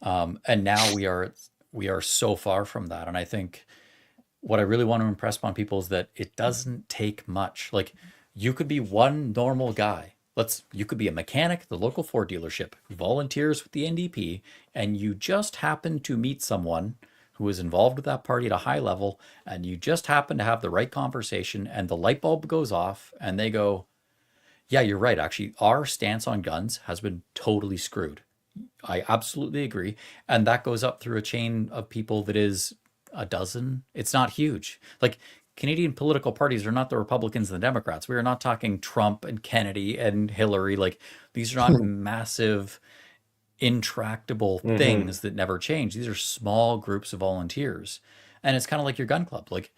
And now we are so far from that. And I think what I really want to impress upon people is that it doesn't take much. Like, you could be one normal guy. You could be a mechanic at the local Ford dealership, volunteers with the NDP, and you just happen to meet someone who is involved with that party at a high level, and you just happen to have the right conversation, and the light bulb goes off, and they go, yeah, you're right. Actually, our stance on guns has been totally screwed. I absolutely agree. And that goes up through a chain of people that is a dozen. It's not huge. Like, Canadian political parties are not the Republicans and the Democrats. We are not talking Trump and Kennedy and Hillary. Like, these are not massive, intractable things that never change. These are small groups of volunteers. And it's kind of like your gun club. Like,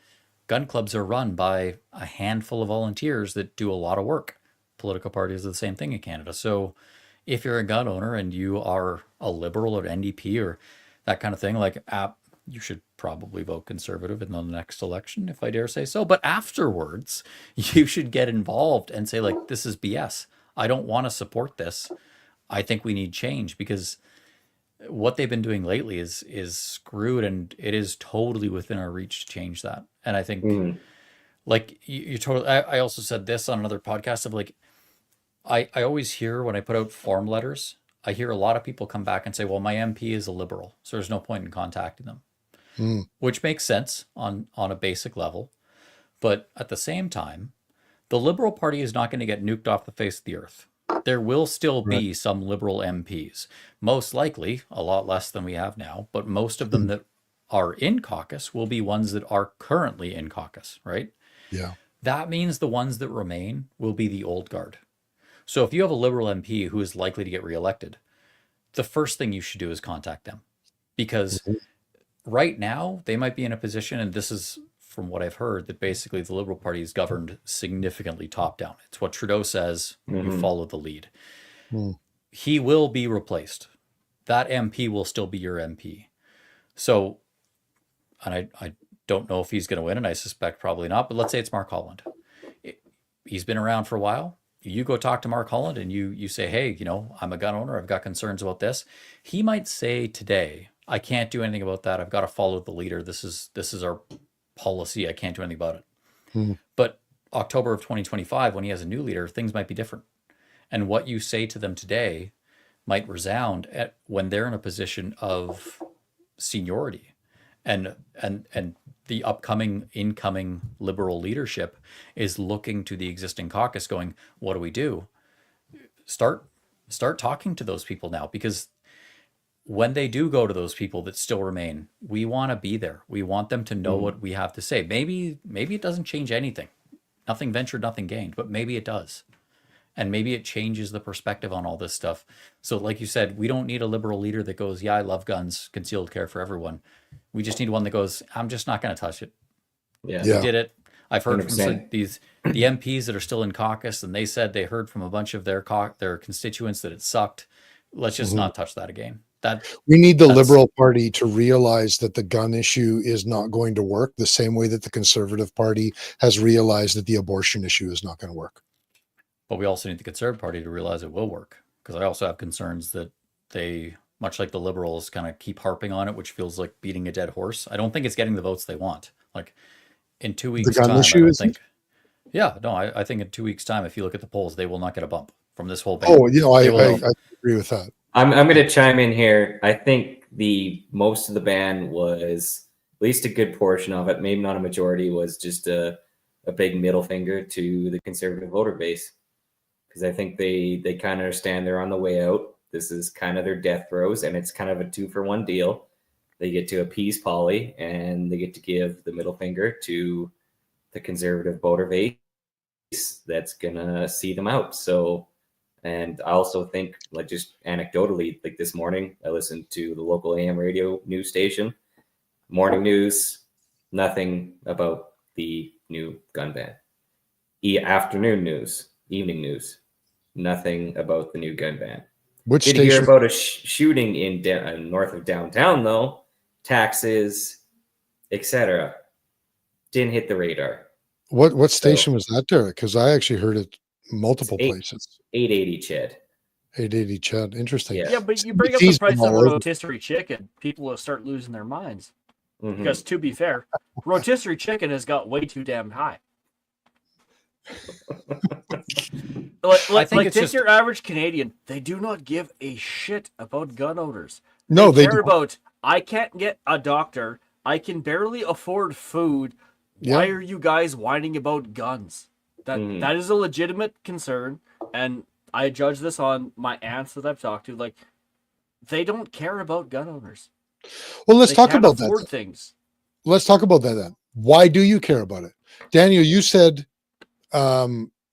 gun clubs are run by a handful of volunteers that do a lot of work. Political parties are the same thing in Canada. So if you're a gun owner and you are a Liberal or NDP or that kind of thing, like, you should probably vote Conservative in the next election, if I dare say so. But afterwards, you should get involved and say, like, this is BS. I don't want to support this. I think we need change, because what they've been doing lately is screwed, and it is totally within our reach to change that. And I think, like, you totally. I also said this on another podcast of, like, I always hear when I put out form letters, I hear a lot of people come back and say, well, my MP is a Liberal, so there's no point in contacting them. which makes sense on a basic level. But at the same time, the Liberal Party is not going to get nuked off the face of the earth. There will still be some Liberal MPs, most likely a lot less than we have now, but most of them that are in caucus will be ones that are currently in caucus, right? Yeah. That means the ones that remain will be the old guard. So if you have a Liberal MP who is likely to get reelected, the first thing you should do is contact them, because right now they might be in a position, and this is from what I've heard, that basically the Liberal Party is governed significantly top down. It's what Trudeau says, you follow the lead. He will be replaced. That MP will still be your MP. So, and I don't know if he's going to win, and I suspect probably not, but let's say it's Mark Holland. He's been around for a while. You go talk to Mark Holland and you say, hey, I'm a gun owner. I've got concerns about this. He might say today, I can't do anything about that. I've got to follow the leader. This is our policy. I can't do anything about it. But October of 2025, when he has a new leader, things might be different. And what you say to them today might resound when they're in a position of seniority. And the incoming Liberal leadership is looking to the existing caucus going, what do we do? Start talking to those people now, because when they do go to those people that still remain, we want to be there. We want them to know what we have to say. Maybe it doesn't change anything. Nothing ventured, nothing gained, but maybe it does. And maybe it changes the perspective on all this stuff. So like you said, we don't need a Liberal leader that goes, yeah, I love guns, concealed carry for everyone. We just need one that goes, I'm just not going to touch it. Yeah. We did it. I've heard 100%. from the MPs that are still in caucus, and they said they heard from a bunch of their constituents that it sucked. Let's just not touch that again. We need the Liberal Party to realize that the gun issue is not going to work the same way that the Conservative Party has realized that the abortion issue is not going to work. But we also need the Conservative Party to realize it will work, because I also have concerns that they, much like the Liberals, kind of keep harping on it, which feels like beating a dead horse. I don't think it's getting the votes they want. Like in 2 weeks' gun time, issue I don't is think. Yeah, no, I think in 2 weeks' time, if you look at the polls, they will not get a bump from this whole ban. Oh, I They will- agree with that. I'm going to chime in here. I think the most of the ban was, at least a good portion of it, maybe not a majority, was just a big middle finger to the Conservative voter base. Because I think they kind of understand they're on the way out. This is kind of their death throes, and it's kind of a 2-for-1 deal. They get to appease Polly, and they get to give the middle finger to the Conservative voter base that's going to see them out. So, and I also think, like, just anecdotally, like this morning, I listened to the local AM radio news station. Morning news, nothing about the new gun ban. Afternoon news, evening news, nothing about the new gun ban. Which Did station? hear about a shooting in north of downtown, though. Taxes, etc. Didn't hit the radar. What station was that, Derek? Because I actually heard it multiple places. 880 Ched. 880 Chad. Interesting. Yeah. Yeah, but you bring up the price of rotisserie chicken, people will start losing their minds. Mm-hmm. Because to be fair, rotisserie chicken has got way too damn high. Take your average Canadian. They do not give a shit about gun owners. No, they care don't. about, I can't get a doctor. I can barely afford food. Why are you guys whining about guns? That is a legitimate concern, and I judge this on my aunts that I've talked to. Like, they don't care about gun owners. Well, let's talk about that. that. Things. Let's talk about that then. Why do you care about it? Daniel, you said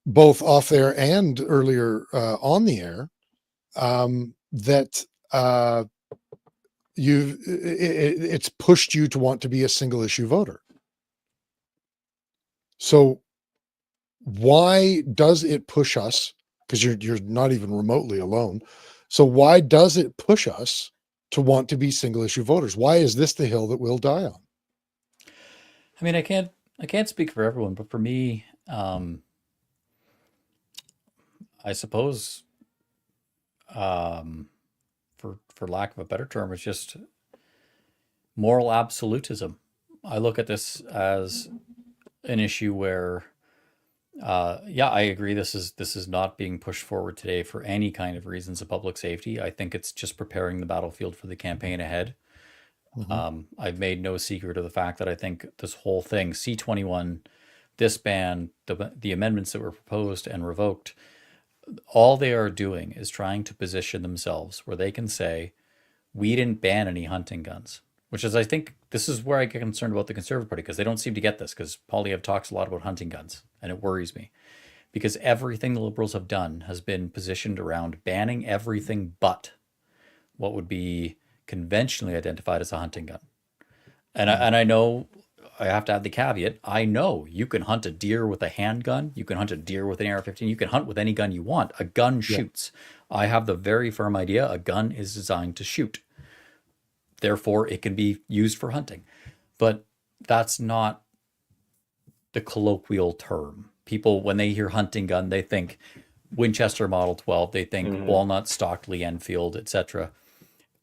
both off air and earlier on the air that it's pushed you to want to be a single issue voter. So why does it push us? Because you're not even remotely alone. So why does it push us to want to be single issue voters? Why is this the hill that we'll die on? I mean, I can't speak for everyone, but for me, I suppose, for lack of a better term, it's just moral absolutism. I look at this as an issue where, I agree. This is not being pushed forward today for any kind of reasons of public safety. I think it's just preparing the battlefield for the campaign ahead. I've made no secret of the fact that I think this whole thing, C-21, this ban, the amendments that were proposed and revoked, all they are doing is trying to position themselves where they can say, we didn't ban any hunting guns, which is, I think, this is where I get concerned about the Conservative Party, because they don't seem to get this, because Polyev talks a lot about hunting guns, and it worries me. Because everything the Liberals have done has been positioned around banning everything but what would be conventionally identified as a hunting gun. And I know I have to add the caveat. I know you can hunt a deer with a handgun. You can hunt a deer with an AR-15. You can hunt with any gun you want. A gun shoots. I have the very firm idea a gun is designed to shoot. Therefore, it can be used for hunting. But that's not the colloquial term. People, when they hear hunting gun, they think Winchester Model 12. They think Walnut, Stockley, Enfield, etc.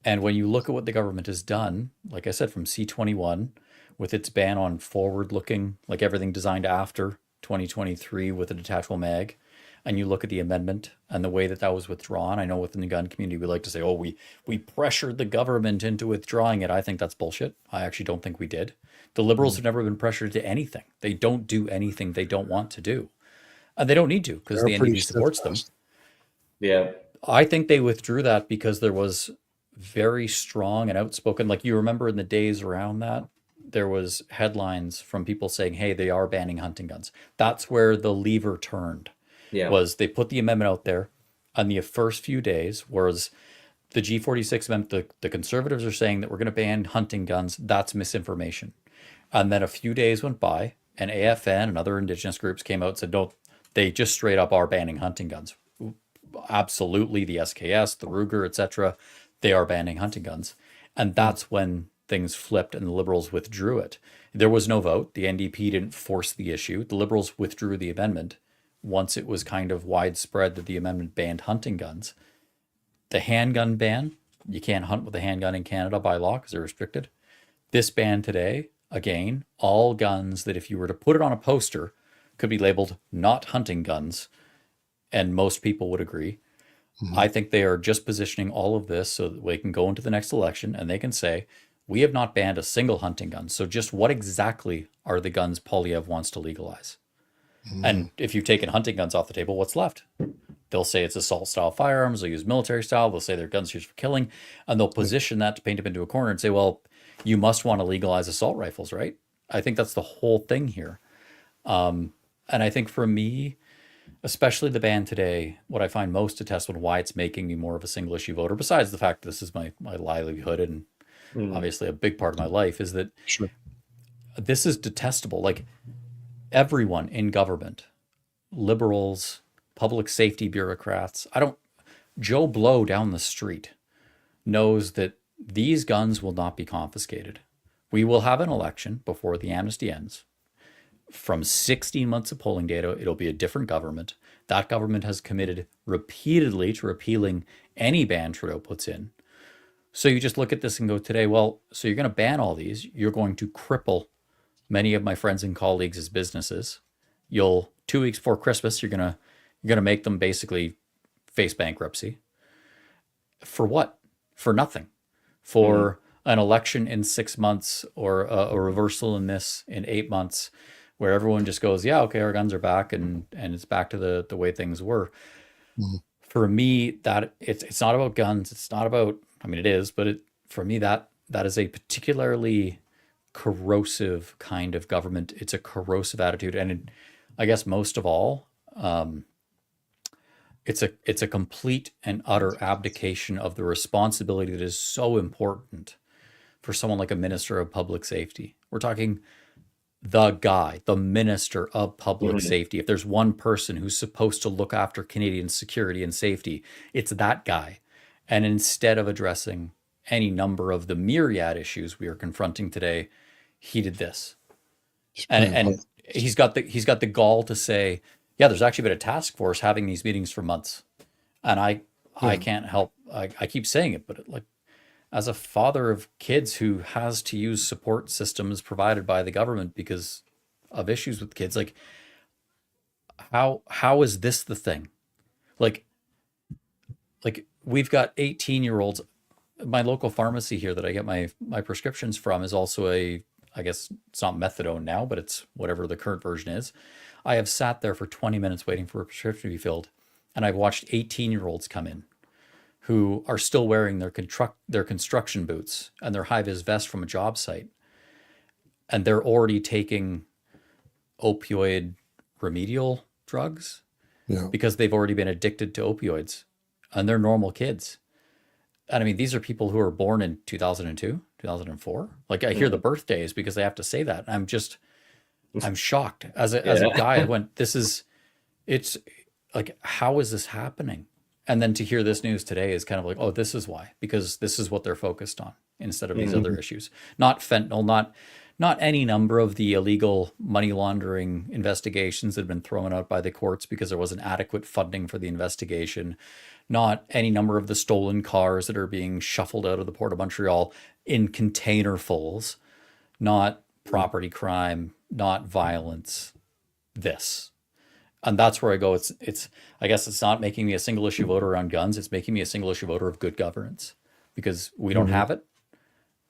And when you look at what the government has done, like I said, from C-21, with its ban on forward-looking, like everything designed after 2023 with a detachable mag, and you look at the amendment and the way that that was withdrawn, I know within the gun community we like to say, oh, we pressured the government into withdrawing it. I think that's bullshit. I actually don't think we did. The Liberals have never been pressured to anything. They don't do anything they don't want to do. And they don't need to, because the NDP supports them. Yeah. I think they withdrew that because there was very strong and outspoken, like you remember in the days around that, there was headlines from people saying, hey, they are banning hunting guns. That's where the lever turned. Yeah. Was they put the amendment out there on the first few days, whereas the G46 amendment, the Conservatives are saying that we're going to ban hunting guns. That's misinformation. And then a few days went by, and AFN and other Indigenous groups came out and said, no, they just straight up are banning hunting guns. Absolutely, the SKS, the Ruger, etc., they are banning hunting guns. And that's when things flipped and the Liberals withdrew it. There was no vote. The NDP didn't force the issue. The Liberals withdrew the amendment once it was kind of widespread that the amendment banned hunting guns. The handgun ban, you can't hunt with a handgun in Canada by law because they're restricted. This ban today, again, all guns that if you were to put it on a poster could be labeled not hunting guns, and most people would agree. I think they are just positioning all of this so that we can go into the next election and they can say, we have not banned a single hunting gun. So just what exactly are the guns Polyev wants to legalize? And if you've taken hunting guns off the table, what's left? They'll say it's assault style firearms. They'll use military style. They'll say they're guns used for killing. And they'll position that to paint them into a corner and say, well, you must want to legalize assault rifles, right? I think that's the whole thing here. And I think for me, especially the ban today, what I find most detestable and why it's making me more of a single issue voter, besides the fact that this is my livelihood and obviously a big part of my life, is that this is detestable. Like everyone in government, liberals, public safety bureaucrats, Joe Blow down the street knows that these guns will not be confiscated. We will have an election before the amnesty ends. From 16 months of polling data, it'll be a different government. That government has committed repeatedly to repealing any ban Trudeau puts in. So you just look at this and go today, well, so you're going to ban all these. You're going to cripple many of my friends and colleagues' businesses. 2 weeks before Christmas, you're gonna make them basically face bankruptcy. For what? For nothing. For an election in 6 months or a reversal in this in 8 months, where everyone just goes, yeah, okay, our guns are back and it's back to the way things were. For me, that it's not about guns. It's not about, I mean, it is, but for me, that is a particularly corrosive kind of government. It's a corrosive attitude. And I guess most of all, it's a complete and utter abdication of the responsibility that is so important for someone like a minister of public safety. We're talking the guy, the minister of public safety. If there's one person who's supposed to look after Canadian security and safety, it's that guy. And instead of addressing any number of the myriad issues we are confronting today, he did this. And he's got the gall to say, yeah, there's actually been a task force having these meetings for months. And I can't help, I keep saying it, but as a father of kids who has to use support systems provided by the government because of issues with kids, like how is this the thing? Like we've got 18-year-olds my local pharmacy here that I get my prescriptions from is also I guess it's not methadone now, but it's whatever the current version is. I have sat there for 20 minutes waiting for a prescription to be filled, and I've watched 18-year-olds come in who are still wearing their construction boots and their high-vis vest from a job site, and they're already taking opioid remedial drugs Yeah. because they've already been addicted to opioids, and they're normal kids. And I mean, these are people who are born in 2002, 2004. Like, I hear the birthdays because they have to say that. I'm shocked as a guy. I went, it's like, how is this happening? And then to hear this news today is kind of like, oh, this is why, because this is what they're focused on instead of these other issues. Not fentanyl, not any number of the illegal money laundering investigations that have been thrown out by the courts because there wasn't adequate funding for the investigation. Not any number of the stolen cars that are being shuffled out of the Port of Montreal in containerfuls. Not property crime, not violence. This. And that's where I go. It's. I guess it's not making me a single issue voter around guns. It's making me a single issue voter of good governance, because we don't have it,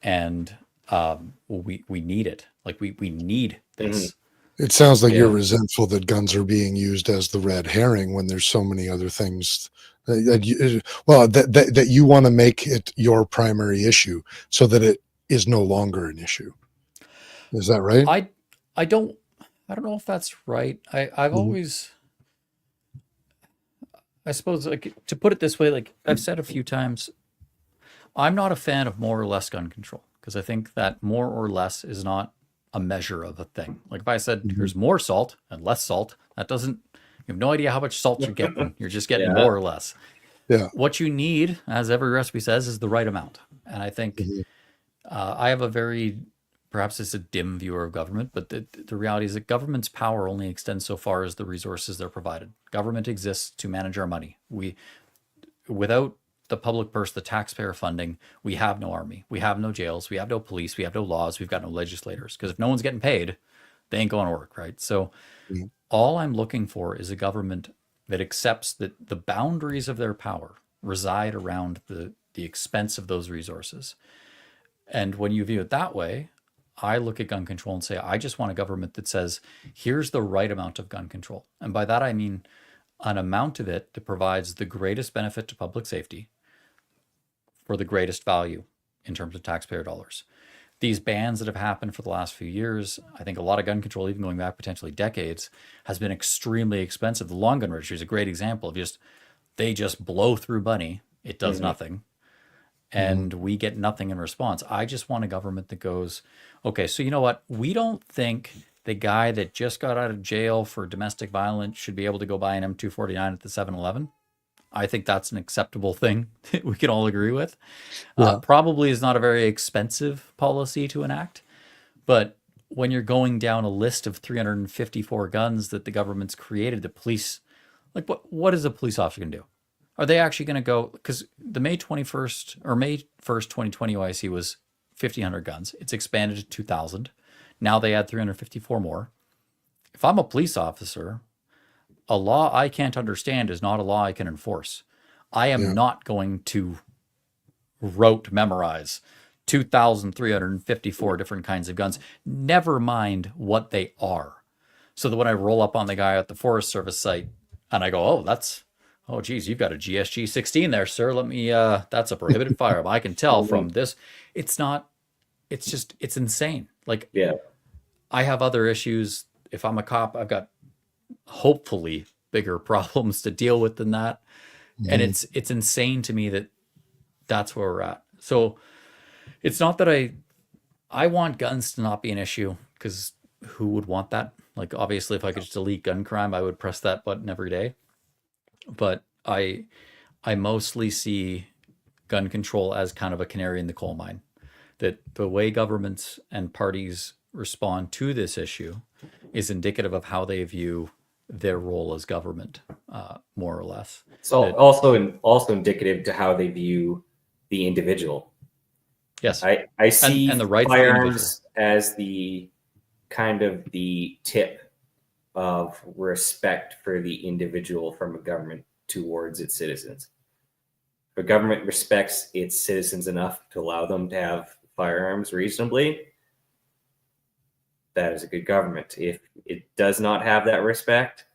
and we need it. Like we need this. It sounds like you're resentful that guns are being used as the red herring when there's so many other things that you want to make it your primary issue so that it is no longer an issue. Is that right? I don't know if that's right. I've always, I suppose, like, to put it this way, like I've said a few times, I'm not a fan of more or less gun control, because I think that more or less is not a measure of a thing. Like if I said here's more salt and less salt, that doesn't, you have no idea how much salt you're getting. You're just getting more or less. Yeah. What you need, as every recipe says, is the right amount. And I think I have a very, perhaps it's a dim viewer of government, but the reality is that government's power only extends so far as the resources they're provided. Government exists to manage our money. Without the public purse, the taxpayer funding, we have no army, we have no jails, we have no police, we have no laws, we've got no legislators. Because if no one's getting paid, they ain't going to work, right? So all I'm looking for is a government that accepts that the boundaries of their power reside around the expense of those resources. And when you view it that way, I look at gun control and say, I just want a government that says, here's the right amount of gun control. And by that, I mean an amount of it that provides the greatest benefit to public safety for the greatest value in terms of taxpayer dollars. These bans that have happened for the last few years, I think a lot of gun control, even going back potentially decades, has been extremely expensive. The long gun registry is a great example of they just blow through money. It does nothing. And we get nothing in response. I just want a government that goes, okay, so you know what? We don't think the guy that just got out of jail for domestic violence should be able to go buy an M249 at the 7-Eleven. I think that's an acceptable thing that we can all agree with. Probably is not a very expensive policy to enact. But when you're going down a list of 354 guns that the government's created, the police, like what is a police officer going to do? Are they actually going to go, because the May 21st or May 1st, 2020 OIC was 1,500 guns. It's expanded to 2,000. Now they add 354 more. If I'm a police officer, a law I can't understand is not a law I can enforce. I am not going to rote memorize 2,354 different kinds of guns, never mind what they are. So that when I roll up on the guy at the Forest Service site and I go, oh, geez, you've got a GSG 16 there, sir. Let me, that's a prohibited firearm. I can tell from this. It's insane. Like, I have other issues. If I'm a cop, I've got hopefully bigger problems to deal with than that. And it's insane to me that that's where we're at. So it's not that I want guns to not be an issue, because who would want that? Like, obviously, if I could just delete gun crime, I would press that button every day. But I mostly see gun control as kind of a canary in the coal mine. That the way governments and parties respond to this issue is indicative of how they view their role as government, more or less. So also indicative to how they view the individual. Yes, I see and the rights firearms as the kind of the tip of respect for the individual from a government towards its citizens. a government respects its citizens enough to allow them to have firearms reasonably, that is a good government. If it does not have that respect,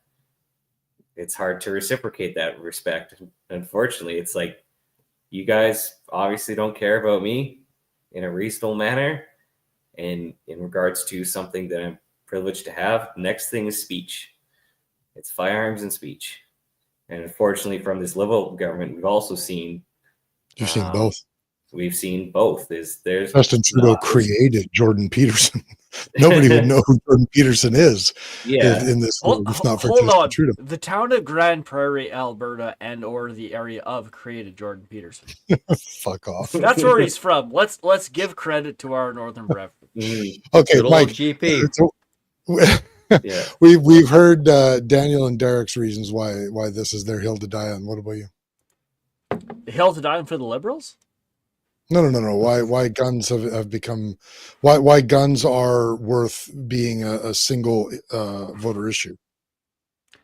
it's hard to reciprocate that respect. Unfortunately, it's like, you guys obviously don't care about me in a reasonable manner. And in regards to something that I'm privileged to have, next thing is speech. It's firearms and speech. And unfortunately, from this Liberal government, we've also seen You've seen both. We've seen both. There's Justin Trudeau created Jordan Peterson. Nobody would know who Jordan Peterson is in this world, if not for hold Justin on. Trudeau. The town of Grand Prairie, Alberta, and or the area of created Jordan Peterson. Fuck off. That's where he's from. Let's give credit to our northern brethren. Okay, Good old Mike. GP. Yeah. We've heard Daniel and Derek's reasons why this is their hill to die on. What about you? The hill to die on for the Liberals? No. Why guns have become why guns are worth being a single voter issue?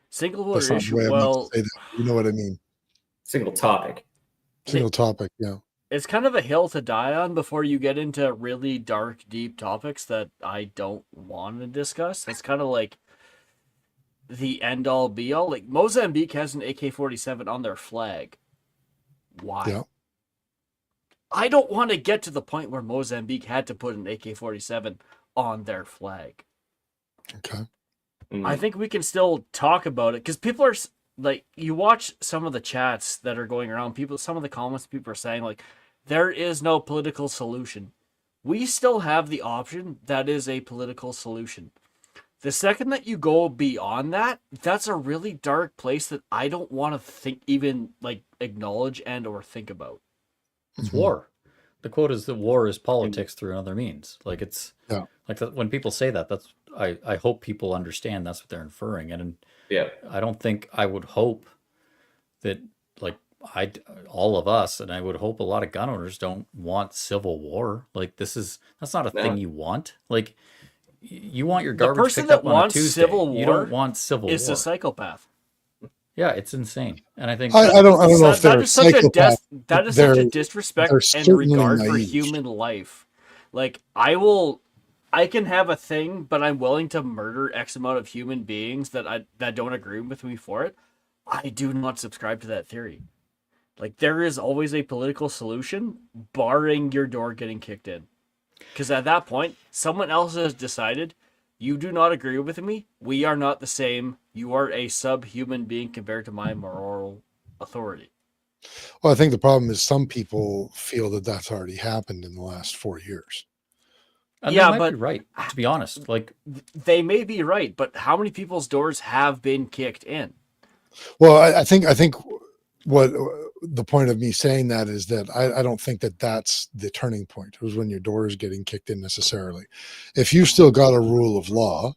Single That's voter not the issue. way I meant to Well, say that. You know what I mean. Single topic. Single topic. Yeah. it's kind of a hill to die on before you get into really dark, deep topics that I don't want to discuss. It's kind of like the end all be all. Like Mozambique has an AK-47 on their flag. Why? Yeah. I don't want to get to the point where Mozambique had to put an AK-47 on their flag. Okay. I think we can still talk about it because people are like, you watch some of the chats that are going around, some of the comments people are saying, like, there is no political solution. We still have the option that is a political solution. The second that you go beyond that, that's a really dark place that I don't want to think, even like acknowledge and or think about. It's war. The quote is that war is politics through other means. Like it's like that, when people say that, that's I hope people understand that's what they're inferring. And Yeah. I don't think I would hope that like all of us, and I would hope a lot of gun owners don't want civil war. Like that's not a thing you want. Like you want your garbage picked up on a Tuesday. Civil war you don't want civil is war. a psychopath. Yeah, it's insane. And I think I don't know if they're psychopaths. That is such a disrespect and regard for naive. human life. Like I can have a thing, but I'm willing to murder X amount of human beings that don't agree with me for it. I do not subscribe to that theory. Like there is always a political solution, barring your door getting kicked in. Because at that point, someone else has decided, you do not agree with me. We are not the same. You are a subhuman being compared to my moral authority. Well, I think the problem is some people feel that that's already happened in the last 4 years. And yeah, they might but be right, to be honest. Like they may be right, but how many people's doors have been kicked in? Well, I think what the point of me saying that is that I don't think that that's the turning point. It was when your door is getting kicked in necessarily. If you still got a rule of law,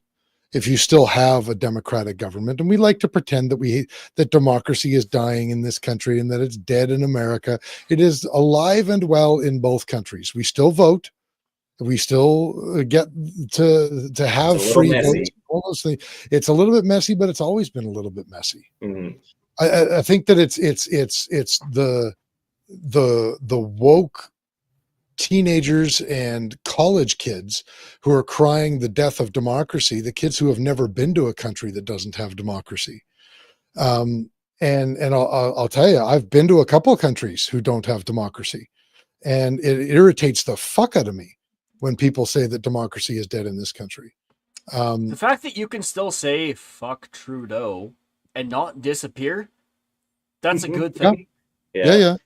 if you still have a democratic government, and we like to pretend that democracy is dying in this country and that it's dead in America, it is alive and well in both countries. We still vote. We still get to have free votes. All those things. It's a little bit messy, but it's always been a little bit messy. Mm-hmm. I think that it's the woke teenagers and college kids who are crying the death of democracy, the kids who have never been to a country that doesn't have democracy. And I'll tell you, I've been to a couple of countries who don't have democracy, and it irritates the fuck out of me when people say that democracy is dead in this country. The fact that you can still say fuck Trudeau and not disappear, that's a good thing. Yeah.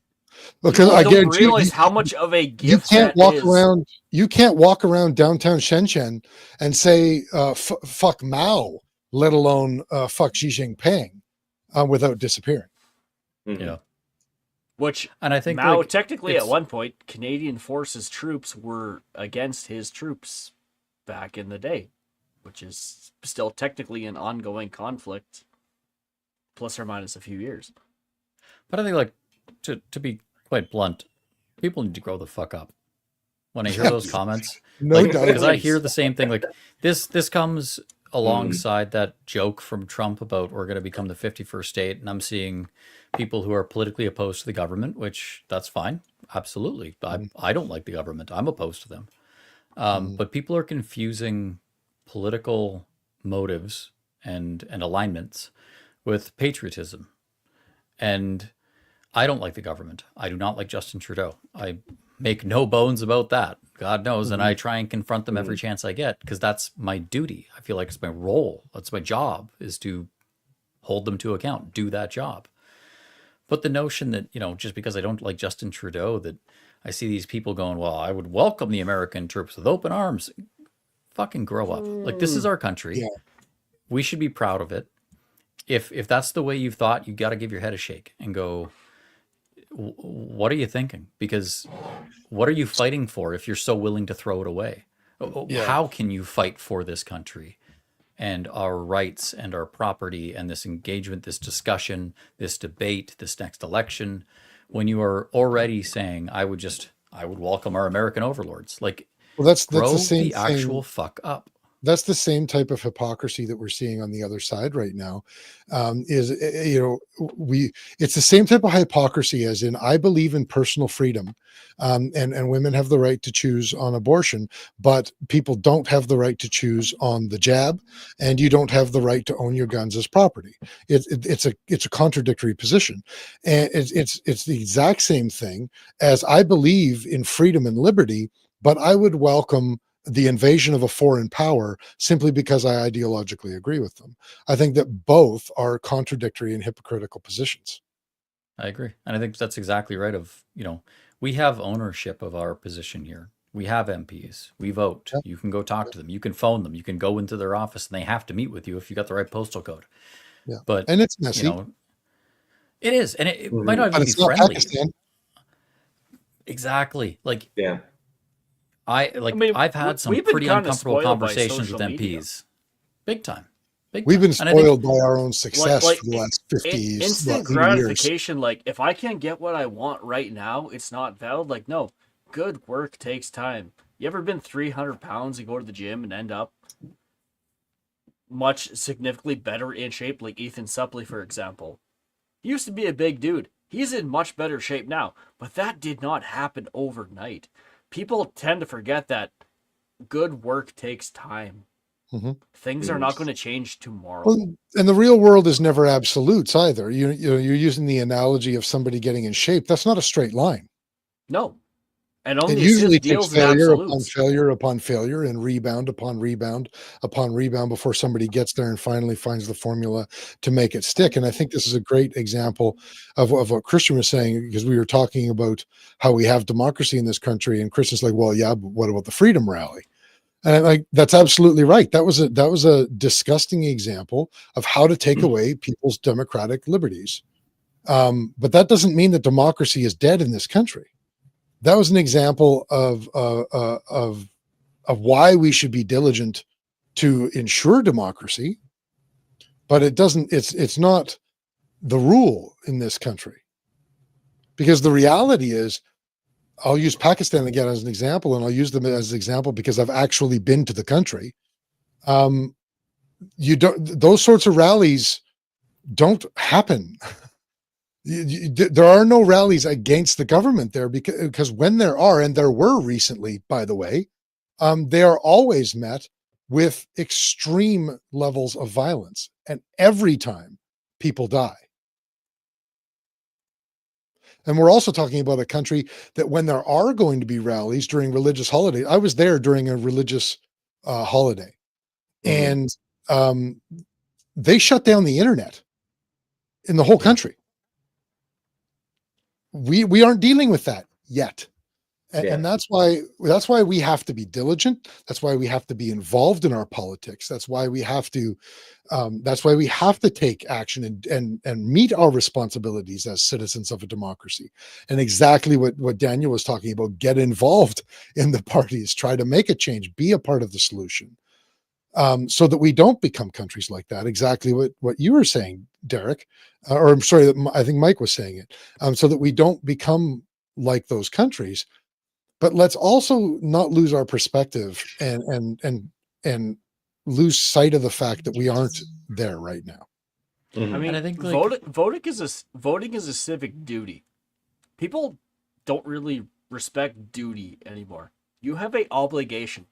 Because I I don't realize how much of a gift you can't that walk is. around. You can't walk around downtown Shenzhen and say "fuck Mao," let alone "fuck Xi Jinping," without disappearing. Yeah. Which, and I think Mao technically at one point, Canadian Forces troops were against his troops back in the day, which is still technically an ongoing conflict, plus or minus a few years. But I think, like, to be quite blunt, people need to grow the fuck up. When I hear those comments, No like, doubt. because I hear the same thing. Like this comes alongside that joke from Trump about we're going to become the 51st state, and I'm seeing people who are politically opposed to the government, which that's fine. Absolutely. I don't like the government. I'm opposed to them. But people are confusing political motives and alignments with patriotism. And I don't like the government. I do not like Justin Trudeau. I make no bones about that. God knows. And I try and confront them every chance I get because that's my duty. I feel like it's my role. That's my job, is to hold them to account, do that job. But the notion that, just because I don't like Justin Trudeau, that I see these people going, well, I would welcome the American troops with open arms. Fucking grow up. Like, this is our country. Yeah. We should be proud of it. If that's the way you've thought, you got to give your head a shake and go, what are you thinking? Because what are you fighting for if you're so willing to throw it away? Yeah. How can you fight for this country and our rights and our property and this engagement, this discussion, this debate, this next election, when you are already saying, I would welcome our American overlords? Like, Well, that's grow the same the actual thing. fuck up. That's the same type of hypocrisy that we're seeing on the other side right now. It's the same type of hypocrisy as in, I believe in personal freedom, and women have the right to choose on abortion, but people don't have the right to choose on the jab, and you don't have the right to own your guns as property. It's a contradictory position, and it's the exact same thing as I believe in freedom and liberty, but I would welcome the invasion of a foreign power simply because I ideologically agree with them. I think that both are contradictory and hypocritical positions. I agree. And I think that's exactly right. We have ownership of our position here. We have MPs. We vote. Yeah. You can go talk to them. You can phone them. You can go into their office, and they have to meet with you if you got the right postal code. Yeah. But and it's messy. It is. And it might not But even be it's not friendly. Pakistan. Exactly. Like, Yeah. I've had some we've been pretty kinda uncomfortable spoiled by conversations with social media. MPs. Big time. We've been And I think- spoiled by our own success like, for the last 50 instant 100 years. gratification. Like, if I can't get what I want right now, it's not valid. Like, no, good work takes time. You ever been 300 pounds and go to the gym and end up much significantly better in shape? Like Ethan Suppley, for example. He used to be a big dude. He's in much better shape now, but that did not happen overnight. People tend to forget that good work takes time. Things are not going to change tomorrow. Well, and the real world is never absolutes either. You're using the analogy of somebody getting in shape. That's not a straight line. No. And It only usually assist takes deals in failure upon absolutes. failure upon failure and rebound upon rebound upon rebound before somebody gets there and finally finds the formula to make it stick. And I think this is a great example of what Christian was saying, because we were talking about how we have democracy in this country, and Christian's like, well, yeah, but what about the Freedom Rally? And I'm like, that's absolutely right. That was a disgusting example of how to take away people's democratic liberties. But that doesn't mean that democracy is dead in this country. That was an example of why we should be diligent to ensure democracy, but it's not the rule in this country. Because the reality is, I'll use Pakistan again as an example, and I'll use them as an example because I've actually been to the country. Those sorts of rallies don't happen. There are no rallies against the government there, because when there are, and there were recently, by the way, they are always met with extreme levels of violence, and every time people die. And we're also talking about a country that when there are going to be rallies during religious holidays, I was there during a religious holiday, and they shut down the internet in the whole country. We aren't dealing with that yet. And that's why we have to be diligent. That's why we have to be involved in our politics. That's why we have to take action and meet our responsibilities as citizens of a democracy. And exactly what Daniel was talking about, get involved in the parties, try to make a change, be a part of the solution, so that we don't become countries like that. Exactly what you were saying, Derek, or I'm sorry, I think Mike was saying it, so that we don't become like those countries. But let's also not lose our perspective and lose sight of the fact that we aren't there right now. Mhm. I mean, I think, voting is a civic duty. People don't really respect duty anymore. You have a obligation.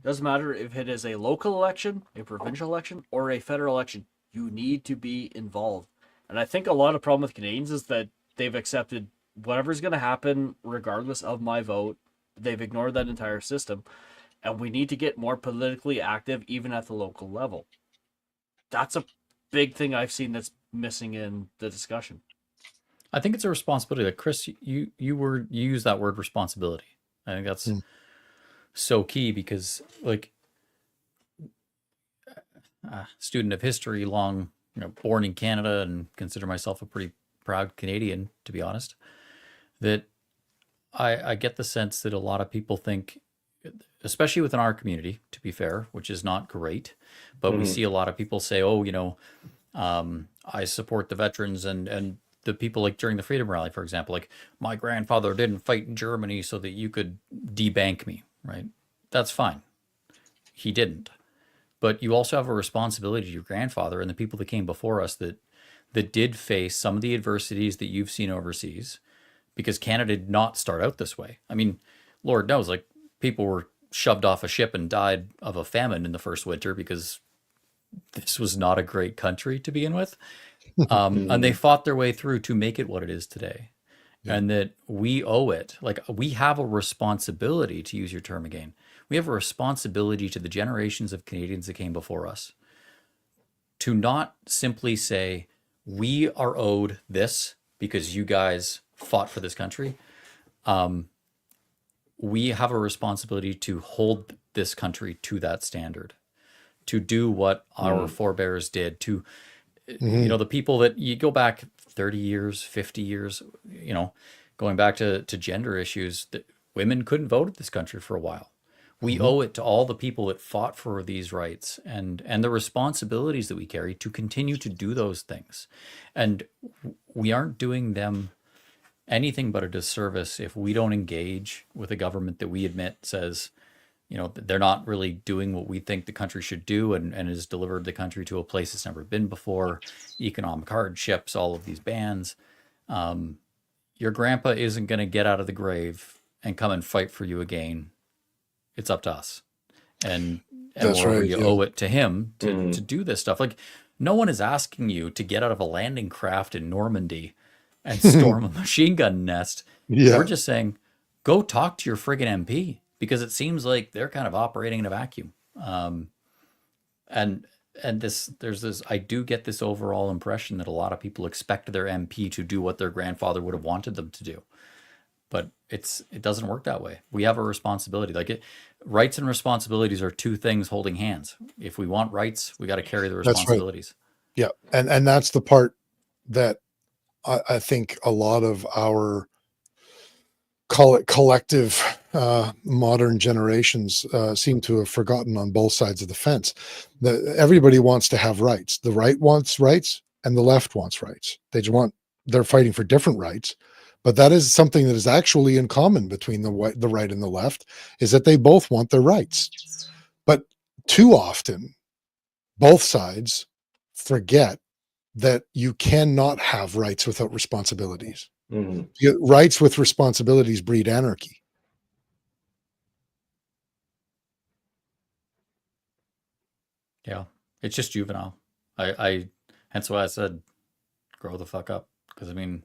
Doesn't matter if it is a local election, a provincial election, or a federal election. You need to be involved. And I think a lot of problem with Canadians is that they've accepted whatever's going to happen regardless of my vote. They've ignored that entire system. And we need to get more politically active even at the local level. That's a big thing I've seen that's missing in the discussion. I think it's a responsibility. Like Chris, you use that word responsibility. I think that's so key because, like, student of history, born in Canada, and consider myself a pretty proud Canadian, to be honest. That I get the sense that a lot of people think, especially within our community, to be fair, which is not great, but we see a lot of people say, "Oh, I support the veterans and the people, like during the Freedom Rally, for example, like my grandfather didn't fight in Germany so that you could debank me," right? That's fine. He didn't. But you also have a responsibility to your grandfather and the people that came before us that did face some of the adversities that you've seen overseas, because Canada did not start out this way. I mean, Lord knows, like, people were shoved off a ship and died of a famine in the first winter because this was not a great country to begin with. And they fought their way through to make it what it is today. Yeah. And that we owe it. Like, we have a responsibility, to use your term again. We have a responsibility to the generations of Canadians that came before us to not simply say, we are owed this because you guys fought for this country. We have a responsibility to hold this country to that standard, to do what our forebears did, to, the people that you go back 30 years, 50 years, going back to gender issues, that women couldn't vote in this country for a while. We owe it to all the people that fought for these rights and the responsibilities that we carry to continue to do those things. And we aren't doing them anything but a disservice if we don't engage with a government that we admit says, they're not really doing what we think the country should do and has delivered the country to a place it's never been before, economic hardships, all of these bans. Your grandpa isn't going to get out of the grave and come and fight for you again. It's up to us. And That's right, you owe it to him to do this stuff. Like, no one is asking you to get out of a landing craft in Normandy and storm a machine gun nest. Yeah. We're just saying, go talk to your friggin' MP, because it seems like they're kind of operating in a vacuum. And there's this, I do get this overall impression that a lot of people expect their MP to do what their grandfather would have wanted them to do. But it doesn't work that way. We have a responsibility. Rights and responsibilities are two things holding hands. If we want rights, we got to carry the responsibilities. Right. Yeah. And that's the part that I think a lot of our, call it collective, modern generations seem to have forgotten on both sides of the fence. That everybody wants to have rights. The right wants rights and the left wants rights. They're fighting for different rights. But that is something that is actually in common between the right and the left, is that they both want their rights. But too often, both sides forget that you cannot have rights without responsibilities. Rights with responsibilities breed anarchy. Yeah, it's just juvenile. Hence why I said, grow the fuck up. Because I mean,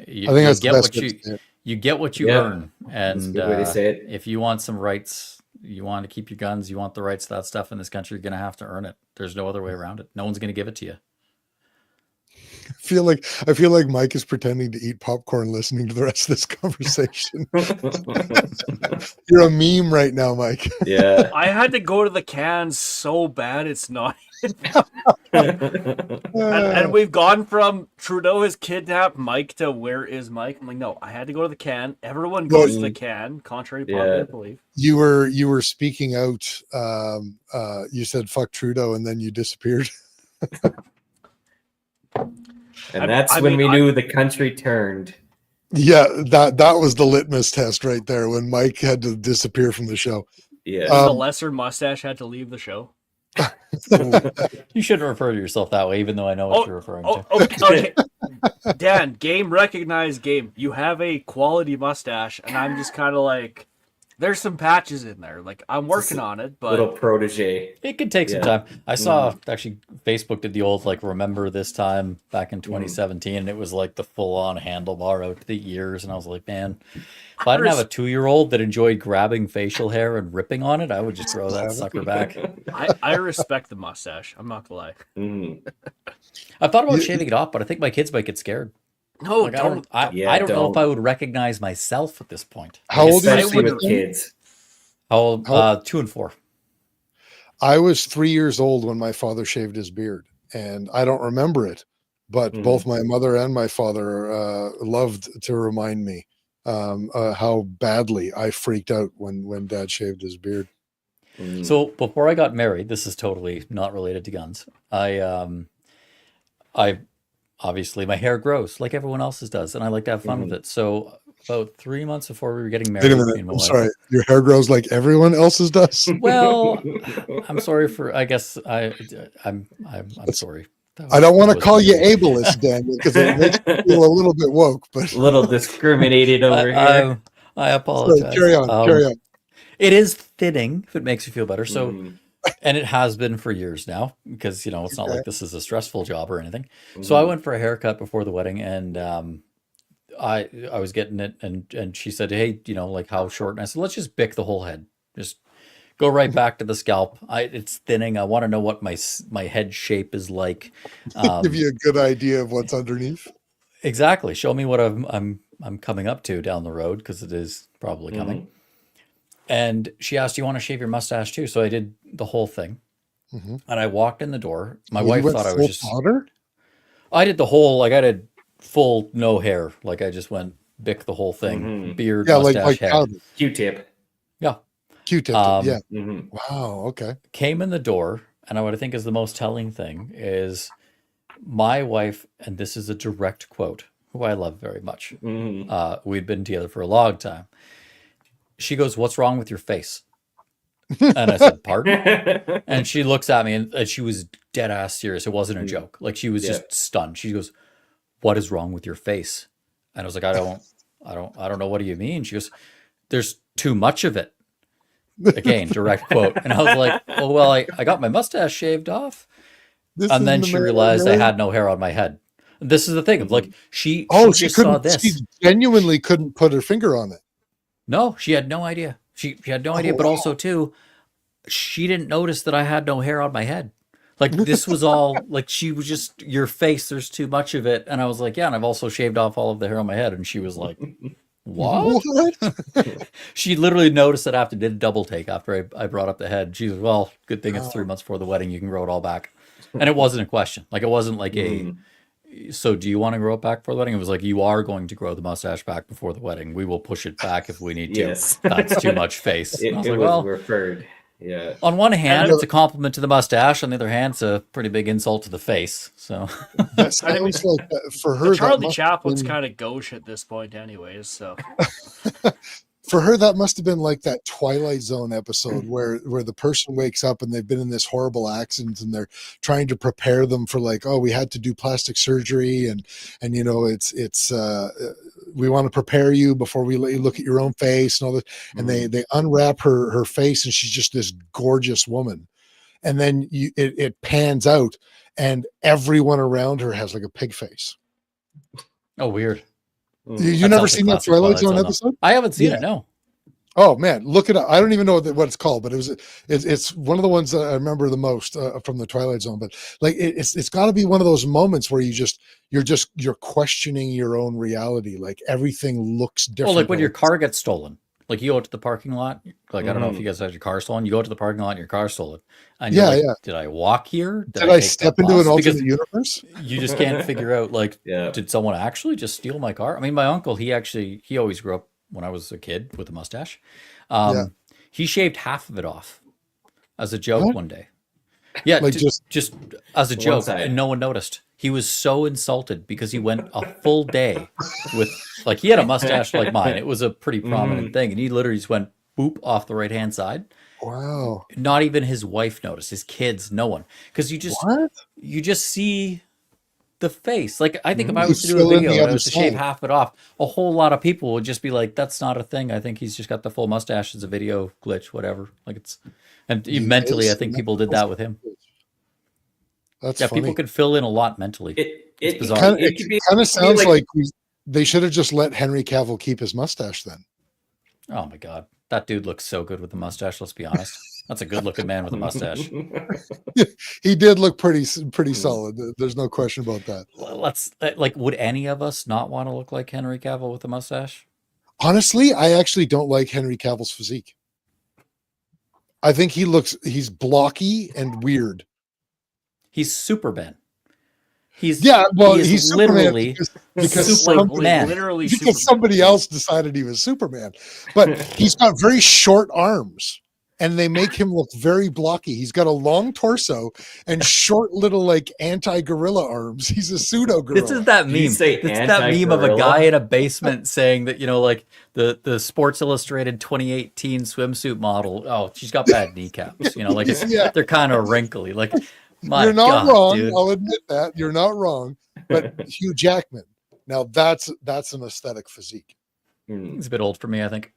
you get what you earn, and good way to say it. If you want some rights, you want to keep your guns, you want the rights to that stuff in this country, you're gonna have to earn it. There's no other way around it. No one's gonna give it to you. I feel like Mike is pretending to eat popcorn listening to the rest of this conversation. You're a meme right now, Mike. Yeah. I had to go to the can so bad it's not. and we've gone from Trudeau has kidnapped Mike to where is Mike? I'm like, no, I had to go to the can. Everyone goes to the can, contrary to popular belief. You were speaking out. You said fuck Trudeau, and then you disappeared. And that's when we knew the country turned. Yeah, that was the litmus test right there, when Mike had to disappear from the show. Yeah, the lesser mustache had to leave the show. You shouldn't refer to yourself that way, even though I know what you're referring to. Okay. Dan, game recognized game. You have a quality mustache, and I'm just kind of like, there's some patches in there. Like, I'm working on it, but Little protege. It could take some time. I saw actually Facebook did the old like remember this time back in 2017, and it was like the full on handlebar out to the ears, and I was like, man, if I didn't have a 2-year-old that enjoyed grabbing facial hair and ripping on it, I would just throw that sucker back. I respect the mustache. I'm not gonna lie. I thought about shaving it off, but I think my kids might get scared. No, Like, don't. I don't know if I would recognize myself at this point. How old are Especially you? with kids. How old? 2 and 4. I was 3 years old when my father shaved his beard, and I don't remember it, but both my mother and my father loved to remind me how badly I freaked out when Dad shaved his beard. So before I got married, this is totally not related to guns. I obviously my hair grows like everyone else's does, and I like to have fun with it. So about 3 months before we were getting married, Wait a me minute. and my I'm wife- sorry. Your hair grows like everyone else's does. Well, I'm sorry for. I guess I'm sorry. I don't want to was call you confusing. ableist, Daniel, because it makes me feel a little bit woke. But A little discriminated over here. I sorry, apologize. carry on. Carry on. It is thinning, if it makes you feel better. So, and it has been for years now, because it's not like this is a stressful job or anything. So I went for a haircut before the wedding, and I was getting it, and she said, "Hey, like how short?" And I said, "Let's just bick the whole head. Just go right back to the scalp. It's thinning. I want to know what my head shape is like." Give you a good idea of what's underneath. Exactly. Show me what I'm coming up to down the road, because it is probably coming. And she asked, "Do you want to shave your mustache too?" So I did the whole thing, and I walked in the door. My wife thought I was just. Powder? I did the whole I did full no hair. Like I just went bick the whole thing, beard, Yeah, mustache, like head. powder. Q-tip. Yeah. Q-tip. Yeah. Wow. Okay. Came in the door, and what I think is the most telling thing is my wife, and this is a direct quote, who I love very much. We'd been together for a long time. She goes, "What's wrong with your face?" And I said, "Pardon?" And she looks at me, and she was dead ass serious. It wasn't a joke. Like she was just stunned. She goes, "What is wrong with your face?" And I was like, I don't know. What do you mean? She goes, "There's too much of it." Again, direct quote. And I was like, "Oh, well, I got my mustache shaved off." And then she realized I had no hair on my head. This is the thing of like, she just saw this. She genuinely couldn't put her finger on it. No, she had no idea. She had no idea, but also too, she didn't notice that I had no hair on my head. Like this was all like she was just your face. There's too much of it, and I was like, "Yeah," and I've also shaved off all of the hair on my head, and she was like, "What?" She literally noticed it after did a double take after I brought up the head. She was, "Well, good thing it's 3 months before the wedding. You can grow it all back," and it wasn't a question. Like it wasn't like so do you want to grow it back for the wedding? It was like, you are going to grow the mustache back before the wedding. We will push it back if we need to. Yes. That's too much face. It And I was was like, well, referred. Yeah. on one hand, it's a compliment to the mustache. On the other hand, it's a pretty big insult to the face. So That sounds like for her. Charlie Chaplin's kind of gauche at this point, anyways. So for her, that must have been like that Twilight Zone episode where the person wakes up and they've been in this horrible accident and they're trying to prepare them for like, oh, we had to do plastic surgery and it's we want to prepare you before we let you look at your own face and all this. And they unwrap her face and she's just this gorgeous woman. And then it pans out and everyone around her has like a pig face. oh, weird. You That never sounds seen like that classic Twilight Zone no. episode? I haven't seen Yeah. it. No. Oh man, look it up. I don't even know what it's called, but it's one of the ones that I remember the most from the Twilight Zone. But like it's got to be one of those moments where you're questioning your own reality. Like everything looks different. Well, like when your car gets stolen, like you go to the parking lot. Like I don't know if you guys had your car stolen. You go to the parking lot and your car's stolen. And you're like, did I walk here? Did I take step that into bus? an Because alternate universe? you just can't figure out like, Yeah. did someone actually just steal my car? I mean, my uncle, he always grew up when I was a kid with a mustache. He shaved half of it off as a joke one day. Yeah, Like just as a One joke, side. and no one noticed. He was so insulted because he went a full day with he had a mustache like mine. It was a pretty prominent thing, and he literally just went boop off the right hand side, Wow. Not even his wife noticed, his kids, no one. Because What? you just see the face. Like, I think if I You was to do a fill in the video and I other was to shave side. half it off, a whole lot of people would just be like, "That's not a thing. I think he's just got the full mustache. It's a video glitch, whatever." Like, it's, and He mentally, I is think people did that with him. That's Yeah, people funny. could fill in a lot mentally. It's It bizarre. Kind of, it could be sounds like like they should have just let Henry Cavill keep his mustache then. Oh my God, that dude looks so good with the mustache. Let's be honest. That's a good-looking man with a mustache. He did look pretty solid. There's no question about that. Let's like, would any of us not want to look like Henry Cavill with a mustache? Honestly, I actually don't like Henry Cavill's physique. I think he's blocky and weird. He's Superman. He's he's Superman literally because Superman. Literally because Superman. somebody else decided he was Superman. But he's got very short arms and they make him look very blocky. He's got a long torso and short little like anti-gorilla arms. He's a pseudo gorilla. This is that Did you meme. say It's that meme of a anti-gorilla? guy in a basement saying that, like the Sports Illustrated 2018 swimsuit model. Oh, she's got bad kneecaps. Like Yeah. they're kind of wrinkly. Like, my You're not God, wrong. dude. I'll admit that. You're not wrong. But Hugh Jackman, now that's an aesthetic physique. He's a bit old for me, I think.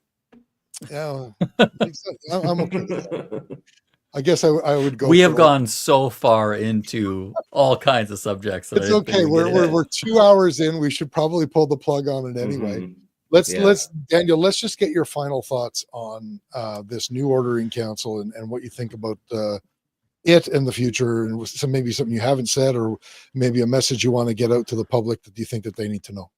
Yeah, I'm okay with that. I guess I would go. We for have gone so far into all kinds of subjects. That It's I didn't think okay. we'd get into. We're 2 hours in. We should probably pull the plug on it anyway. Mhm. Let's Yeah. Daniel. Let's just get your final thoughts on this new ordering council and what you think about it in the future, and maybe something you haven't said, or maybe a message you want to get out to the public that you think that they need to know.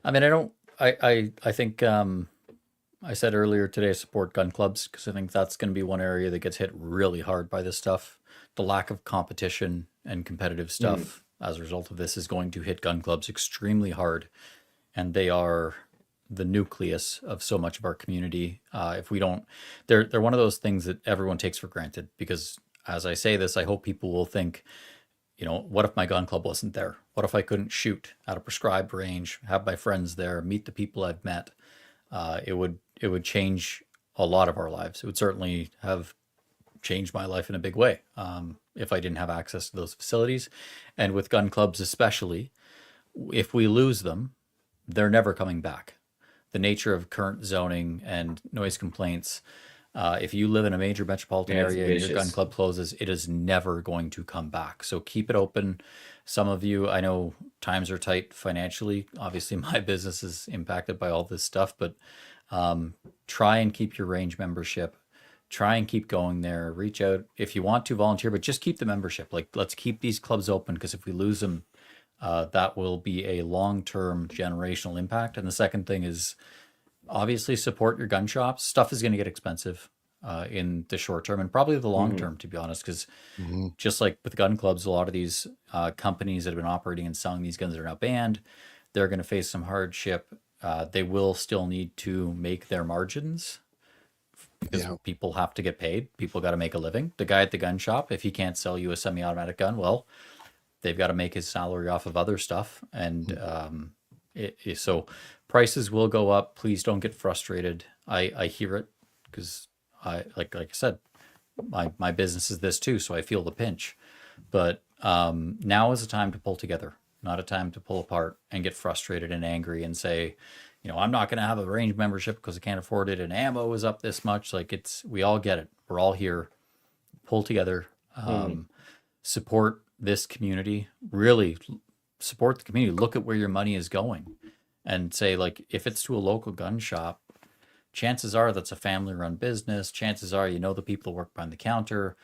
I mean, I think I said earlier today I support gun clubs because I think that's going to be one area that gets hit really hard by this stuff. The lack of competition and competitive stuff as a result of this is going to hit gun clubs extremely hard. And they are the nucleus of so much of our community. If we don't, they're one of those things that everyone takes for granted because as I say this, I hope people will think, what if my gun club wasn't there? What if I couldn't shoot at a prescribed range, have my friends there, meet the people I've met? It would change a lot of our lives. It would certainly have changed my life in a big way if I didn't have access to those facilities. And with gun clubs especially, if we lose them, they're never coming back. The nature of current zoning and noise complaints, if you live in a major metropolitan Yeah, it's area and your gun vicious. club closes, it is never going to come back. So keep it open. Some of you, I know times are tight financially. Obviously, my business is impacted by all this stuff, but try and keep your range membership. Try and keep going there. Reach out if you want to volunteer, but just keep the membership. Like, let's keep these clubs open because if we lose them, that will be a long-term generational impact. And the second thing is obviously support your gun shops. Stuff is going to get expensive in the short term and probably the long term, to be honest, because just like with gun clubs, a lot of these companies that have been operating and selling these guns that are now banned, they're going to face some hardship. They will still need to make their margins because people have to get paid. People got to make a living. The guy at the gun shop, if he can't sell you a semi-automatic gun, well, they've got to make his salary off of other stuff. And so prices will go up. Please don't get frustrated. I hear it because like I said, my business is this too. So I feel the pinch, but now is the time to pull together, not a time to pull apart and get frustrated and angry and say, I'm not going to have a range membership because I can't afford it. And ammo is up this much. Like we all get it. We're all here. Pull together, support this community, really support the community. Look at where your money is going and say, like, if it's to a local gun shop, chances are that's a family run business. Chances are, the people who work behind the counter.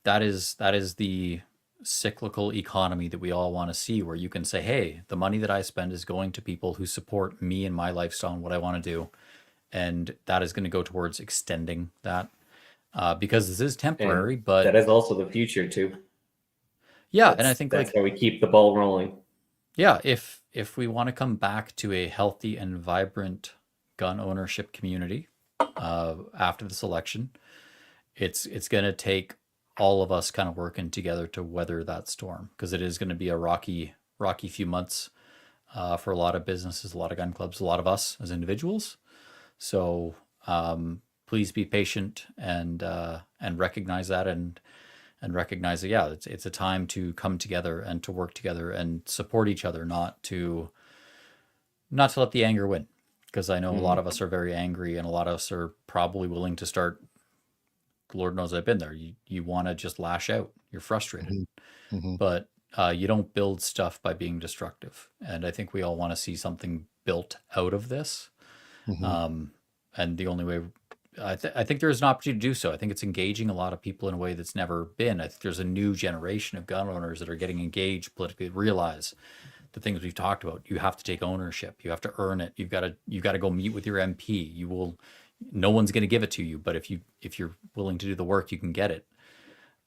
That is the cyclical economy that we all want to see, where you can say, hey, the money that I spend is going to people who support me and my lifestyle and what I want to do. And that is going to go towards extending that because this is temporary, but that is also the future too. Yeah, and I think that's how we keep the ball rolling. Yeah, if we want to come back to a healthy and vibrant gun ownership community after this election, it's going to take all of us kind of working together to weather that storm, because it is going to be a rocky few months for a lot of businesses, a lot of gun clubs, a lot of us as individuals. So please be patient and recognize that and recognize that, yeah, it's a time to come together and to work together and support each other, not to let the anger win. Because I know a lot of us are very angry, and a lot of us are probably willing to start. Lord knows I've been there. You want to just lash out. You're frustrated, but you don't build stuff by being destructive. And I think we all want to see something built out of this. And the only way, I think there's an opportunity to do so. I think it's engaging a lot of people in a way that's never been. I think there's a new generation of gun owners that are getting engaged politically, realize the things we've talked about. You have to take ownership. You have to earn it. You've got to go meet with your MP. No one's going to give it to you, but if you're willing to do the work, you can get it.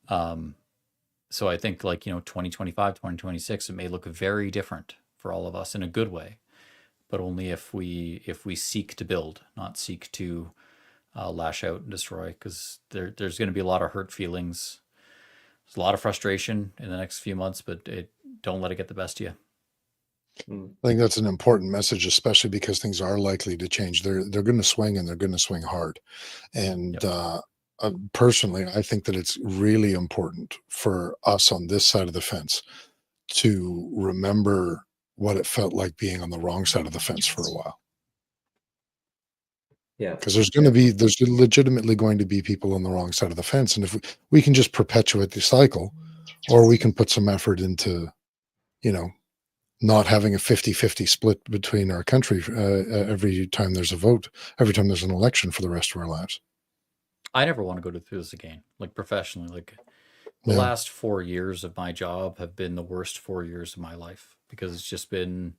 So I think 2025, 2026, it may look very different for all of us in a good way, but only if we seek to build, not seek to lash out and destroy, because there's going to be a lot of hurt feelings. There's a lot of frustration in the next few months, but don't let it get the best of you. I think that's an important message, especially because things are likely to change. They're going to swing, and they're going to swing hard. And personally, I think that it's really important for us on this side of the fence to remember what it felt like being on the wrong side of the fence for a while. Yeah, Because there's legitimately going to be people on the wrong side of the fence, and if we can just perpetuate the cycle, or we can put some effort into, not having a 50-50 split between our country every time there's a vote, every time there's an election for the rest of our lives. I never want to go through this again, professionally. The last 4 years of my job have been the worst 4 years of my life, because it's just been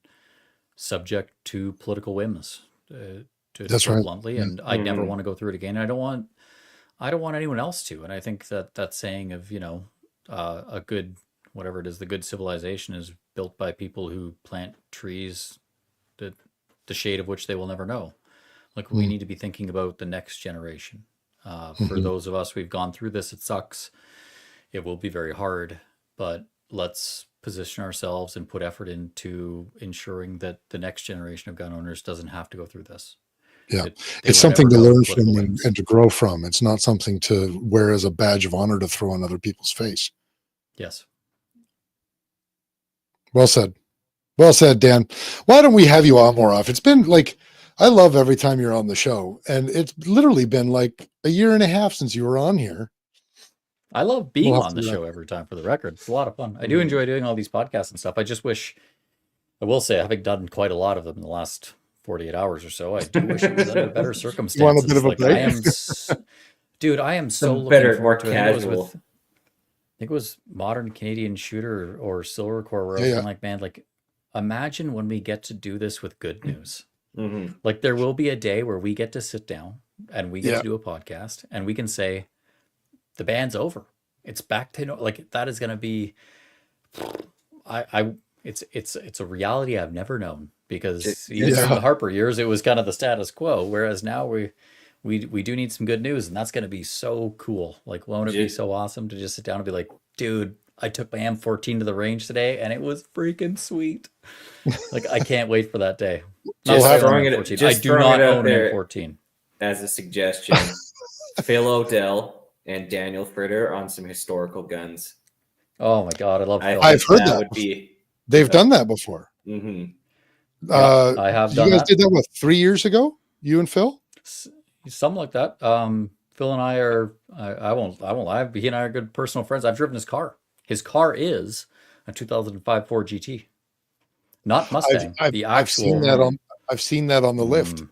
subject to political whims, to That's put it right. bluntly. And I never want to go through it again. I don't want anyone else to. And I think that saying of, a good, whatever it is, the good civilization is built by people who plant trees, the shade of which they will never know. We need to be thinking about the next generation. For those of us, we've gone through this. It sucks. It will be very hard, but let's position ourselves and put effort into ensuring that the next generation of gun owners doesn't have to go through this. Yeah, They it's will something never to know learn political from whims. and to grow from. It's not something to wear as a badge of honor to throw on other people's face. Yes. Well said. Well said, Dan. Why don't we have you on more often? It's been I love every time you're on the show, and it's literally been a year and a half since you were on here. I love being We'll have on the to- show every time, for the record. It's a lot of fun. I do enjoy doing all these podcasts and stuff. I just wish, I will say, having done quite a lot of them in the last 48 hours or so, I do wish it was under better circumstances. You want a bit of a break? I am so some looking better, forward more to it. I think it was casual. I think it was Modern Canadian Shooter or Silvercore, where I was kind of man, imagine when we get to do this with good news. There will be a day where we get to sit down and we get to do a podcast, and we can say the band's over. It's back to that is going to be. It's a reality I've never known, because even during the Harper years, it was kind of the status quo. Whereas now we do need some good news, and that's going to be so cool. Won't it be so awesome to just sit down and be like, dude, I took my M14 to the range today, and it was freaking sweet. I can't wait for that day. Just throwing it, I do not own an M14. As a suggestion, Phil Odell and Daniel Fritter on some historical guns. Oh my God, I love Phil. I've heard that. Would be. They've done that before. I have done you guys that. did that 3 years ago? You and Phil? Something like that. Phil and I are. I won't lie. He and I are good personal friends. I've driven his car. His car is a 2005 Ford GT, not Mustang. I've seen that on the lift.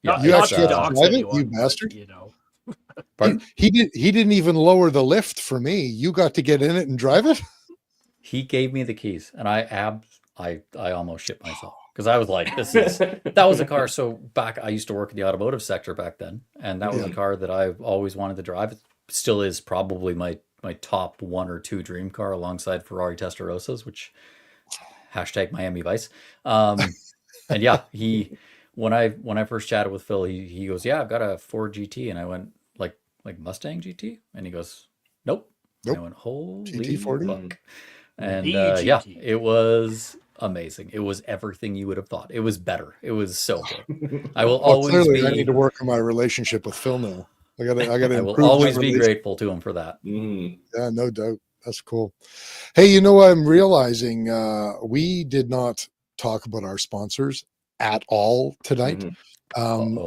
Not, you not actually to had to dox drive it, anyone, you but, bastard. Pardon? He didn't even lower the lift for me. You got to get in it and drive it. He gave me the keys, and I almost shit myself, because I was like, that was a car. So back, I used to work in the automotive sector back then, and that was a car that I've always wanted to drive. It still is probably my top 1 or 2 dream car, alongside Ferrari Testarossas, which # Miami Vice. And yeah, when I first chatted with Phil, he goes, yeah, I've got a Ford GT, and I went like Mustang GT, and he goes, nope. And I went, holy GT40. fuck. And The yeah, GT. it was amazing. It was everything you would have thought. It was better. It was so good. I will Well, always clearly, I be. need to work on my relationship with Phil now. I gotta I will improve that always be relationship. grateful to him for that. Yeah, no doubt. That's cool. Hey, you know what I'm realizing? We did not talk about our sponsors at all tonight.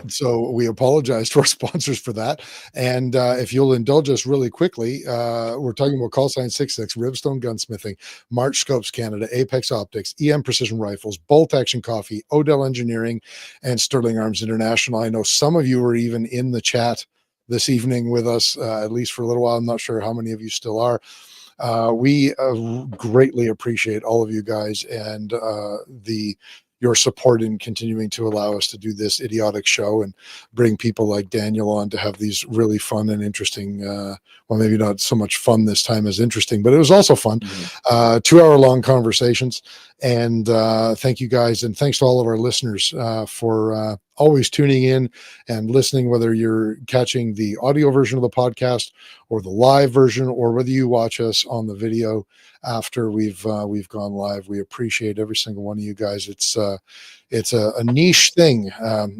So we apologize to our sponsors for that. And if you'll indulge us really quickly, we're talking about Call Sign 66, Ribstone Gunsmithing, March Scopes Canada, Apex Optics, EM Precision Rifles, Bolt Action Coffee, Odell Engineering, and Sterling Arms International. I know some of you are even in the chat this evening with us, at least for a little while. I'm not sure how many of you still are. We greatly appreciate all of you guys and your support in continuing to allow us to do this idiotic show and bring people like Daniel on to have these really fun and interesting, well, maybe not so much fun this time as interesting, but it was also fun, 2-hour-long conversations. And thank you guys. And thanks to all of our listeners for always tuning in and listening, whether you're catching the audio version of the podcast or the live version, or whether you watch us on the video after we've gone live. We appreciate every single one of you guys. It's a niche thing,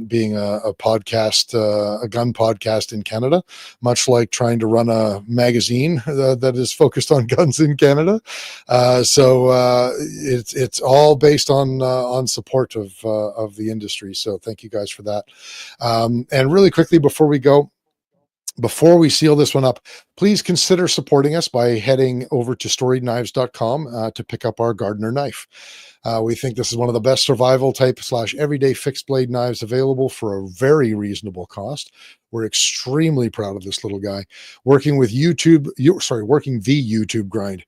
being a podcast, a gun podcast in Canada, much like trying to run a magazine that is focused on guns in Canada. So it's all based on support of the industry. So thank you guys for that. And really quickly before we go, before we seal this one up, please consider supporting us by heading over to storydknives.com to pick up our Gardner knife. We think this is one of the best survival type / everyday fixed blade knives available for a very reasonable cost. We're extremely proud of this little guy. Working the YouTube grind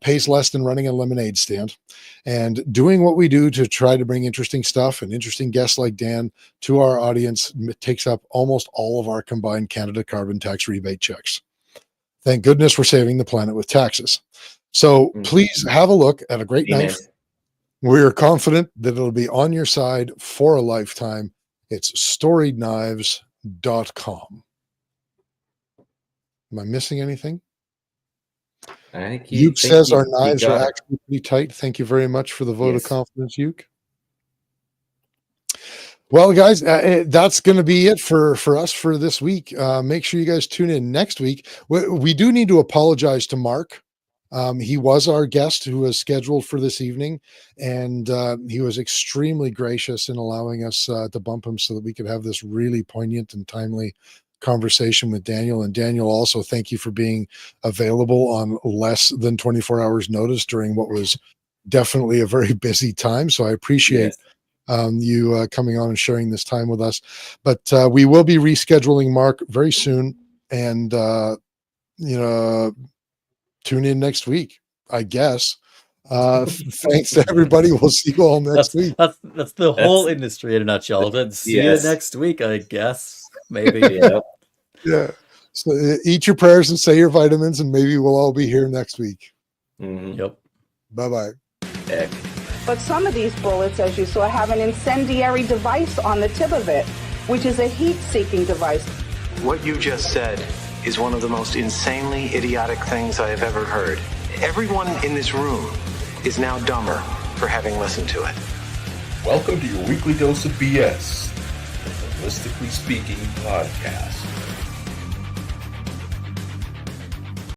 pays less than running a lemonade stand, and doing what we do to try to bring interesting stuff and interesting guests like Dan to our audience takes up almost all of our combined Canada carbon tax rebate checks. Thank goodness we're saving the planet with taxes. So please have a look at a great knife. We're confident that it'll be on your side for a lifetime. It's storydknives.com. Am I missing anything? Uke says our knives are actually pretty tight. Thank you very much for the vote of confidence, Uke. Well, guys, that's going to be it for us for this week. Make sure you guys tune in next week. We do need to apologize to Mark. He was our guest who was scheduled for this evening, and he was extremely gracious in allowing us to bump him so that we could have this really poignant and timely conversation with Daniel. And Daniel, also thank you for being available on less than 24 hours notice during what was definitely a very busy time. So I appreciate you coming on and sharing this time with us. But we will be rescheduling Mark very soon, and tune in next week, I guess. Thanks to everybody. We'll see you all next week. That's the whole industry in a nutshell. See you next week, I guess. Maybe. Yeah. So eat your prayers and say your vitamins, and maybe we'll all be here next week. Yep. Bye-bye. But some of these bullets, as you saw, have an incendiary device on the tip of it, which is a heat-seeking device. What you just said is one of the most insanely idiotic things I have ever heard. Everyone in this room is now dumber for having listened to it. Welcome to your weekly dose of BS, the Ballistically Speaking podcast.